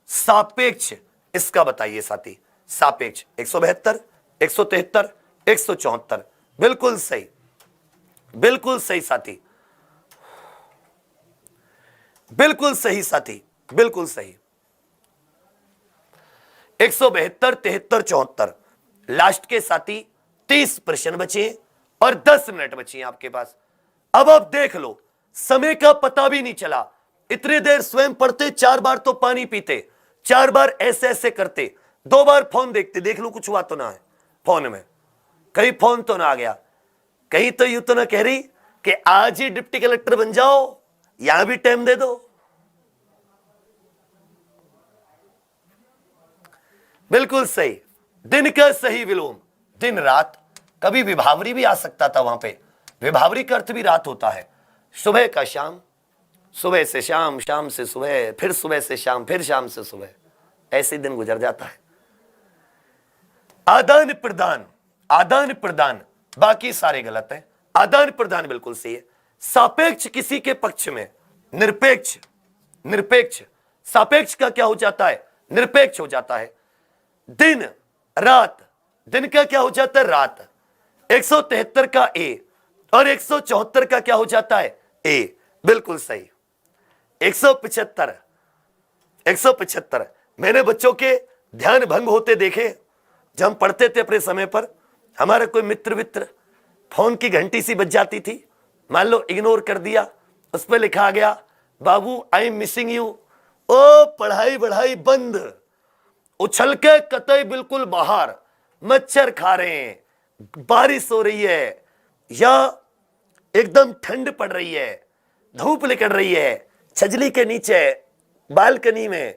सापेक्ष इसका बताइए साथी। सापेक्ष 172, 173, 174 बिल्कुल सही, बिल्कुल सही साथी, बिल्कुल सही साथी, बिल्कुल सही। 172, 73, 74 लास्ट के साथी 30 प्रश्न बचे और 10 मिनट बचे आपके पास। अब आप देख लो, समय का पता भी नहीं चला। इतनी देर स्वयं पढ़ते, 4 बार तो पानी पीते, 4 बार ऐसे ऐसे करते, 2 बार फोन देखते, देख लो कुछ हुआ तो ना है फोन में, कहीं फोन तो ना आ गया, कहीं तो यूं तो ना कह रही कि आज ही डिप्टी कलेक्टर बन जाओ, यहां भी टाइम दे दो। बिल्कुल सही। दिन का सही विलोम, दिन रात। कभी विभावरी भी आ सकता था वहां पे, विभावरी का अर्थ भी रात होता है। सुबह का शाम, सुबह से शाम, शाम से सुबह, फिर सुबह से शाम, फिर शाम से सुबह, ऐसे दिन गुजर जाता है। आदान प्रदान, आदान प्रदान बाकी सारे गलत है, आदान प्रदान बिल्कुल सही है। सापेक्ष किसी के पक्ष में, निरपेक्ष, निरपेक्ष। सापेक्ष का क्या हो जाता है? निरपेक्ष हो जाता है। दिन रात, दिन का क्या हो जाता है? रात। 173 का ए और 174 का क्या हो जाता है? ए बिल्कुल सही। 175, 175 मैंने बच्चों के ध्यान भंग होते देखे जब हम पढ़ते थे अपने समय पर। हमारा कोई मित्र फोन की घंटी सी बज जाती थी, मान लो इग्नोर कर दिया, उस पर लिखा गया बाबू आई एम मिसिंग यू। ओ पढ़ाई बढ़ाई बंद, उछल के कतई बिल्कुल बाहर, मच्छर खा रहे हैं, बारिश हो रही है या एकदम ठंड पड़ रही है, धूप निकल रही है, छजली के नीचे बालकनी में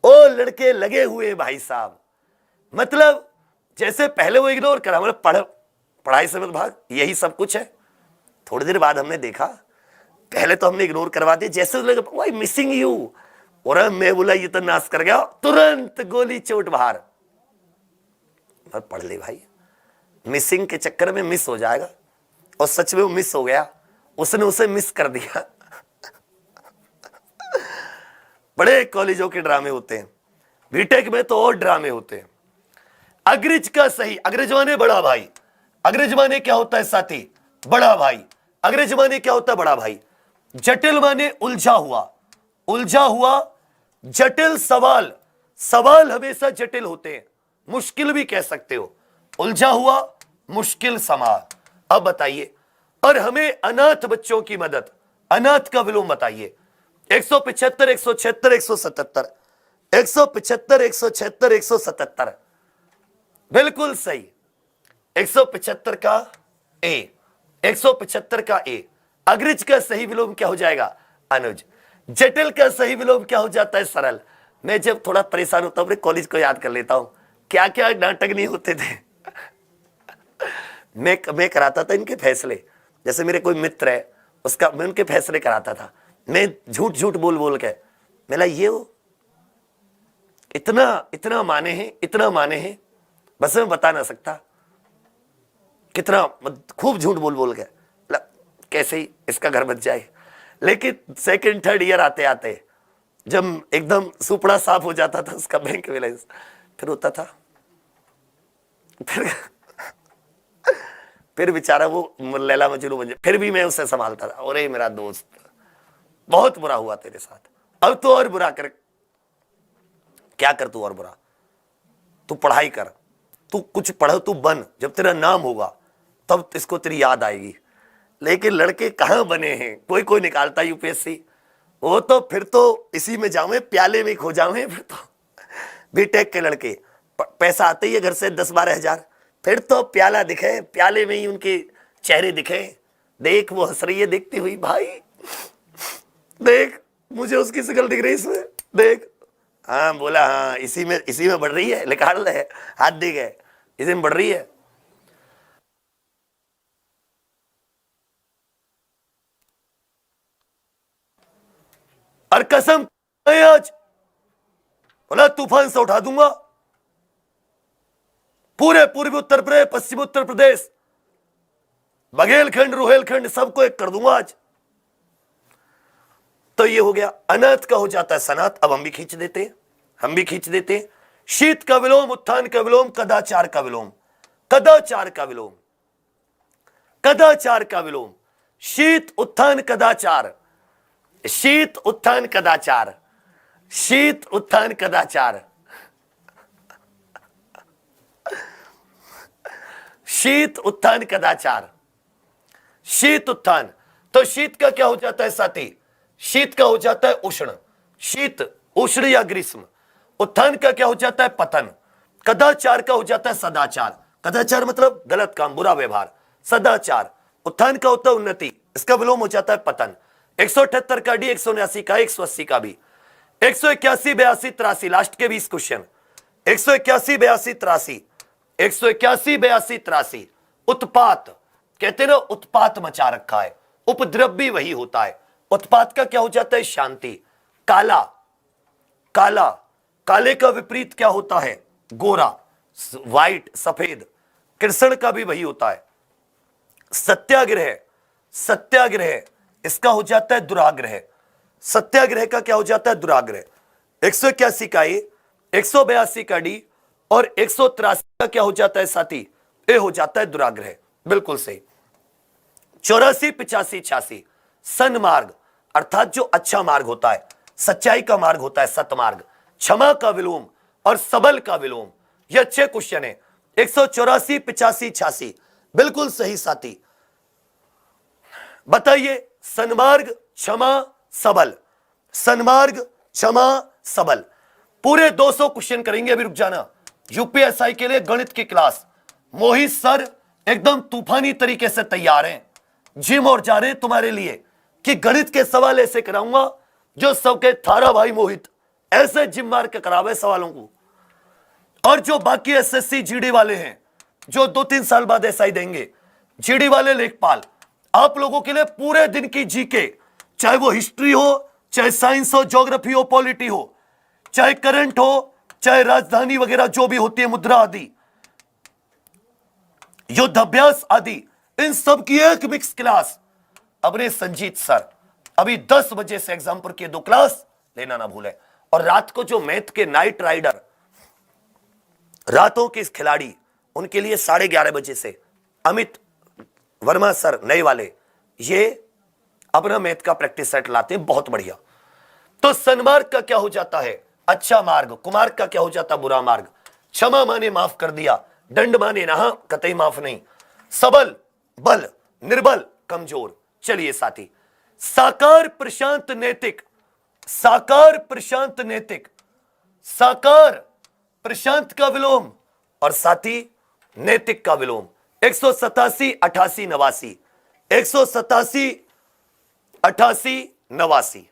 ओ लड़के लगे हुए भाई साहब। मतलब जैसे पहले वो इग्नोर करा, मतलब पढ़ाई से मत भाग, यही सब कुछ है। थोड़ी देर बाद हमने देखा, पहले तो हमने इग्नोर करवा दिया, जैसे लगे मिसिंग यू, और मैं बोला ये तो नाश कर गया, तुरंत गोली चोट बाहर। पढ़ ले भाई, मिसिंग के चक्कर में मिस हो जाएगा, और सच में वो मिस हो गया, उसने उसे मिस कर दिया। बड़े कॉलेजों के ड्रामे होते हैं, बीटेक में तो और ड्रामे होते हैं। अग्रज का सही, अग्रज माने बड़ा भाई, अग्रज माने क्या होता है साथी? बड़ा भाई। अग्रज माने क्या होता है? बड़ा भाई। जटिल माने उलझा हुआ, उलझा हुआ। जटिल सवाल, सवाल हमेशा जटिल होते हैं, मुश्किल भी कह सकते हो। उलझा हुआ, मुश्किल सवाल। अब बताइए, और हमें अनाथ बच्चों की मदद, अनाथ का विलोम बताइए। 175, 176, 177, 175, 176, 177 बिल्कुल सही। 175 का ए, 175 का ए। अग्रज का सही विलोम क्या हो जाएगा? अनुज। जटिल का सही विलोम क्या हो जाता है? सरल। मैं जब थोड़ा परेशान होता हूं अपने कॉलेज को याद कर लेता हूं, क्या क्या नाटक नहीं होते थे। मैं कराता था इनके फैसले, जैसे मेरे कोई मित्र है उसका, मैं उनके फैसले कराता था, मैं झूठ झूठ बोल बोल के, मेरा ये हो इतना इतना माने हैं, इतना माने हैं, बस मैं बता ना सकता कितना, खूब झूठ बोल बोल के कैसे ही इसका घर बच जाए। लेकिन सेकंड थर्ड ईयर आते आते जब एकदम सुपड़ा साफ हो जाता था उसका बैंक बैलेंस, फिर होता था, फिर बेचारा वो लैला मजनू बन जाए, फिर भी मैं उसे संभालता था, अरे मेरा दोस्त बहुत बुरा हुआ तेरे साथ, अब तो और बुरा कर, क्या कर तू और बुरा, तू पढ़ाई कर, तू कुछ पढ़, तू बन, जब तेरा नाम होगा तब इसको तेरी याद आएगी। लेकिन लड़के कहां बने हैं, कोई कोई निकालता यूपीएससी, वो तो फिर तो इसी में जाऊं, प्याले में खो जाऊं, फिर तो बीटेक के लड़के पैसा आते ही है घर से 10-12 हज़ार, फिर तो प्याला दिखे, प्याले में ही उनके चेहरे दिखे, देख वो हंस रही है देखती हुई, भाई देख मुझे उसकी शक्ल दिख रही है इसमें, देख, हाँ बोला, हाँ इसी में बढ़ रही है, निकाल रहे हाथ दिख गए, इसी में बढ़ रही है। और कसम आज बोला तूफान से उठा दूंगा पूरे पूर्वी उत्तर प्रदेश, पश्चिमी उत्तर प्रदेश, बघेलखंड रुहेलखंड सबको एक कर दूंगा आज। तो ये हो गया, अनाथ का हो जाता है सनात, अब हम भी खींच देते हैं, हम भी खींच देते हैं। शीत का विलोम, उत्थान का विलोम, कदाचार का विलोम, कदाचार का विलोम, कदाचार का विलोम, शीत उत्थान कदाचार, शीत उत्थान कदाचार, शीत उत्थान कदाचार, शीत उत्थान कदाचार, शीत उत्थान। तो शीत का क्या हो जाता है साथी, शीत का हो जाता है उष्ण, शीत उष्ण या ग्रीष्म। उत्थान का क्या हो जाता है पतन। कदाचार का हो जाता है सदाचार, कदाचार मतलब गलत काम, बुरा व्यवहार, सदाचार। उत्थान का होता है उन्नति, इसका विलोम हो जाता है पतन। 178 का डी, 179 का, 180 का भी, 181 82 83 लास्ट के 20 क्वेश्चन, 181 82 83, 181 82 83। उत्पात कहते हैं ना, उत्पात मचा रखा है, उपद्रव भी वही होता है। उत्पात का क्या हो जाता है शांति। काला, काला, काले का विपरीत क्या होता है गोरा, व्हाइट सफेद। कृष्ण का भी वही होता है। सत्याग्रह, सत्याग्रह इसका हो जाता है दुराग्रह, सत्याग्रह का क्या हो जाता है दुराग्रह। 181 का ए, 182 का डी और 183 का क्या हो जाता है साथी, ए हो जाता है दुराग्रह, बिल्कुल सही। 84 85 86 सन्मार्ग, अर्थात जो अच्छा मार्ग होता है, सच्चाई का मार्ग होता है सतमार्ग। क्षमा का विलोम और सबल का विलोम, ये अच्छे क्वेश्चन है। 184 85 86 बिल्कुल सही साथी। बताइए, सन्मार्ग क्षमा सबल, सन्मार्ग क्षमा सबल, पूरे 200 क्वेश्चन करेंगे। अभी रुक जाना, यूपीएसआई के लिए गणित की क्लास, मोहित सर एकदम तूफानी तरीके से तैयार हैं, जिम और जा रहे हैं तुम्हारे लिए कि गणित के सवाल ऐसे कराऊंगा जो सबके थारा भाई मोहित ऐसे जिम मार के करावे सवालों को। और जो बाकी एसएससी जीडी वाले हैं जो 2-3 साल बाद ऐसा ही देंगे, जीडी वाले लेखपाल, आप लोगों के लिए पूरे दिन की जीके, चाहे वो हिस्ट्री हो, चाहे साइंस हो, ज्योग्राफी हो, पॉलिटी हो, चाहे करंट हो, चाहे राजधानी वगैरह जो भी होती है, मुद्रा आदि, युद्ध अभ्यास आदि, इन सब की एक मिक्स क्लास अपने संजीत सर अभी 10 बजे से एग्जाम की 2 क्लास लेना ना भूले। और रात को जो मैथ के नाइट राइडर, रातों के इस खिलाड़ी, उनके लिए 11:30 बजे से अमित वर्मा सर नए वाले, ये अपना मैथ का प्रैक्टिस सेट लाते हैं, बहुत बढ़िया। तो सन्मार्ग का क्या हो जाता है अच्छा मार्ग, कुमार्ग का क्या हो जाता बुरा मार्ग। क्षमा माने माफ कर दिया, दंड माने ना कतई माफ नहीं। सबल बल, निर्बल कमजोर। चलिए साथी, साकार प्रशांत नैतिक, साकार प्रशांत नैतिक, साकार प्रशांत का विलोम और साथी नैतिक का विलोम। 187 88 89, 187 88 89,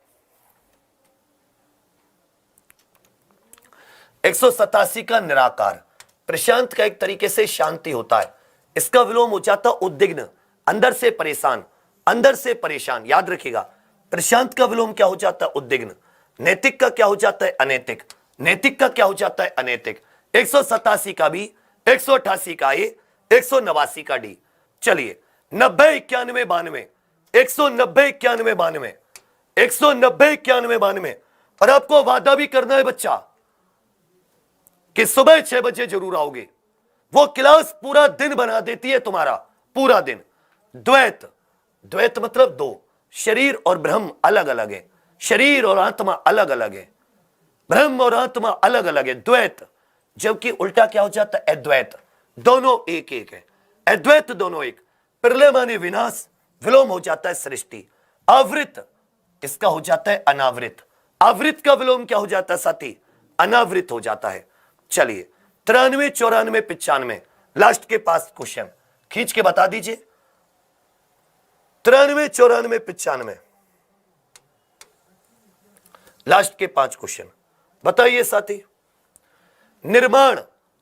187 का निराकार, प्रशांत का एक तरीके से शांति होता है, इसका विलोम हो जाता उद्विग्न, अंदर से परेशान, अंदर से परेशान। याद रखिएगा, प्रशांत का विलोम क्या हो जाता है? उद्विग्न। नैतिक का क्या हो जाता है? अनैतिक। नैतिक का क्या हो जाता है? अनैतिक। 187 का बी, 188 का ए, 189 का डी। चलिए 90 91 92, 190 91 92, 190 91 92। और आपको वादा भी करना है बच्चा कि सुबह 6 बजे जरूर आओगे। वो क्लास पूरा दिन बना देती है तुम्हारा, पूरा दिन। द्वैत, द्वैत मतलब दो, शरीर और ब्रह्म अलग अलग है, शरीर और आत्मा अलग अलग है, ब्रह्म और आत्मा अलग अलग है, द्वैत। जबकि उल्टा क्या हो जाता है? अद्वैत, दोनों एक एक है, अद्वैत दोनों एक। प्रलय माने विनाश, विलोम हो जाता है सृष्टि। आवृत, इसका हो जाता है अनावृत। आवृत का विलोम क्या हो जाता है साथी? अनावृत हो जाता है। चलिए 93 94 95 लास्ट के 5 क्वेश्चन खींच के बता दीजिए। 93 94 95 लास्ट के 5 क्वेश्चन बताइए साथी। निर्माण,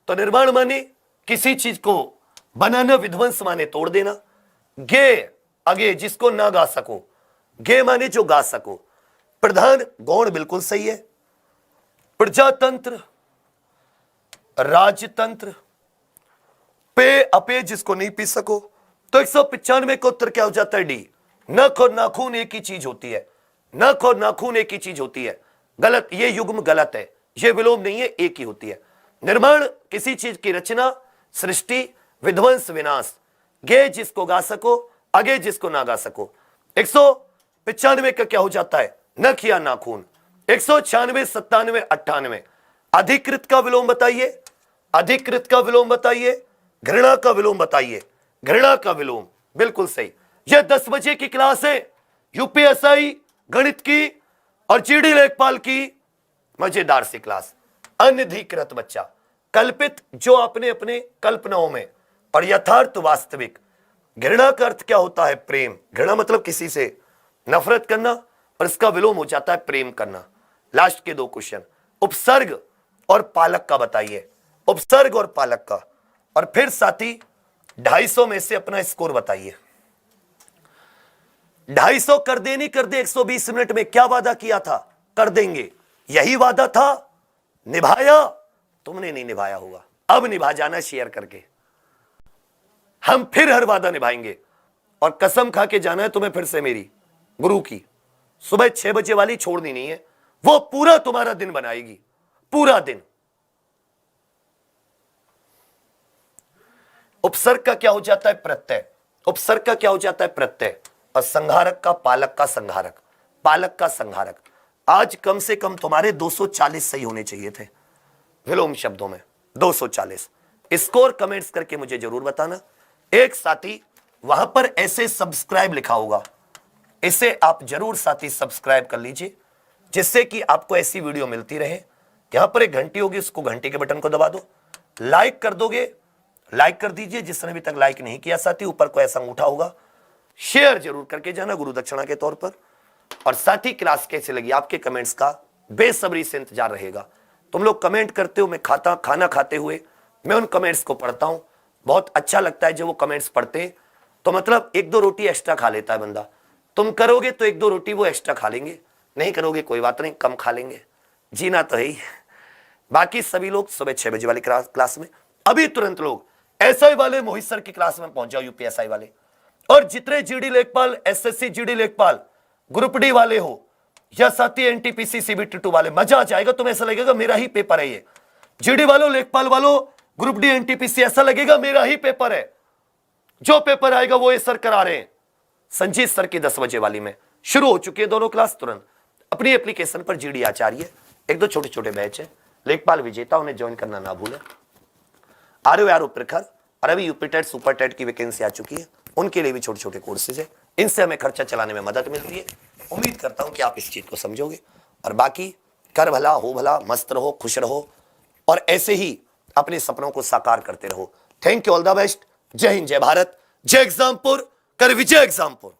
तो निर्माण माने किसी चीज को बनाना, विध्वंस माने तोड़ देना। गे, आगे जिसको ना गा सको, गे माने जो गा सको। प्रधान, गौण बिल्कुल सही है। प्रजातंत्र, राजतंत्र। पे, अपेय जिसको नहीं पी सको। तो 195 का उत्तर क्या हो जाता है? डी। नख और नाखून एक ही चीज होती है, नख और नाखून एक ही चीज होती है। गलत, ये युग्म गलत है, ये विलोम नहीं है, एक ही होती है। निर्माण किसी चीज की रचना, सृष्टि, विध्वंस, विनाश। गे जिसको गा सको, आगे जिसको ना गा सको। 195 का क्या हो जाता है? नख या नाखून। 196 97 98 अधिकृत का विलोम बताइए, अधिकृत का विलोम बताइए। घृणा का विलोम बताइए, घृणा का विलोम बिल्कुल सही। यह 10 बजे की क्लास है, यूपीएसआई गणित की और जीडी लेखपाल की मजेदार सी क्लास। अनधिकृत बच्चा, कल्पित जो अपने अपने कल्पनाओं में, और यथार्थ वास्तविक। घृणा का अर्थ क्या होता है? प्रेम। घृणा मतलब किसी से नफरत करना, और इसका विलोम हो जाता है प्रेम करना। लास्ट के 2 क्वेश्चन उपसर्ग और पालक का बताइए, उपसर्ग और पालक का। और फिर साथी 250 में से अपना स्कोर बताइए। 250 कर दे नहीं कर दे 120 मिनट में, क्या वादा किया था? कर देंगे, यही वादा था, निभाया? तुमने नहीं निभाया होगा, अब निभा जाना शेयर करके। हम फिर हर वादा निभाएंगे, और कसम खा के जाना है तुम्हें फिर से मेरी गुरु की। सुबह 6 बजे वाली छोड़नी नहीं है, वो पूरा तुम्हारा दिन बनाएगी, पूरा दिन। उपसर्ग का क्या हो जाता है? प्रत्यय। उपसर्ग का क्या हो जाता है? प्रत्यय। और संहारक का, पालक का संहारक, पालक का संहारक। आज कम से कम तुम्हारे 240 सही होने चाहिए थे विलोम शब्दों में, 240। स्कोर कमेंट्स करके मुझे जरूर बताना। एक साथी वहां पर ऐसे सब्सक्राइब लिखा होगा, इसे आप जरूर साथी सब्सक्राइब कर लीजिए, जिससे कि आपको ऐसी वीडियो मिलती रहे। यहां पर एक घंटी होगी, उसको घंटी के बटन को दबा दो। लाइक कर दोगे, लाइक कर दीजिए जिसने अभी तक लाइक नहीं किया साथी, ऊपर को ऐसा अंगूठा होगा, शेयर जरूर करके जाना गुरु दक्षिणा के तौर पर। और साथी क्लास कैसे लगी, आपके कमेंट्स का बेसब्री से इंतजार रहेगा। तुम लोग कमेंट करते हो, मैं खाना खाते हुए मैं उन कमेंट्स को पढ़ता हूं, बहुत अच्छा लगता है जब वो कमेंट्स पढ़ते, तो मतलब 1-2 रोटी एक्स्ट्रा खा लेता है बंदा। तुम करोगे तो 1-2 रोटी वो एक्स्ट्रा खा लेंगे, नहीं करोगे कोई बात नहीं, कम खा लेंगे, जीना तो है ही। बाकी सभी लोग सुबह 6 बजे वाली क्लास में, अभी तुरंत लोग एसआई वाले मोहित सर की क्लास में पहुंच जाओ, यूपीएसआई वाले। और जितने जीडी लेखपाल, एसएससी जीडी लेखपाल ग्रुप डी वाले हो, या साथी एनटीपीसी सीबीटी 2 वाले, मजा आ जाएगा, तुम्हें ऐसा लगेगा मेरा ही पेपर है ये। जीडी वालों, लेखपाल वालों, ग्रुप डी, एनटीपीसी, ऐसा लगेगा मेरा ही पेपर है, जो पेपर आएगा वो ये सर करा रहे हैं। संजीत सर की 10 बजे वाली में शुरू हो चुकी है दोनों क्लास तुरंत। अपनी एप्लीकेशन पर जीडी आचार्य 1-2 छोटे छोटे बैच है, लेखपाल विजेता, उन्हें ज्वाइन करना ना भूलें। आरओ प्रखर और अभी यूपीटेट सुपर टेट की वैकेंसी आ चुकी है, उनके लिए भी छोटे छोटे कोर्सेज है, इनसे हमें खर्चा चलाने में मदद मिलती है। उम्मीद करता हूं कि आप इस चीज को समझोगे। और बाकी कर भला, हो भला, मस्त रहो, खुश रहो, और ऐसे ही अपने सपनों को साकार करते रहो। Thank you, all the best. जय हिंद, जय भारत, जय एग्जामपुर, कर विजय एग्जामपुर।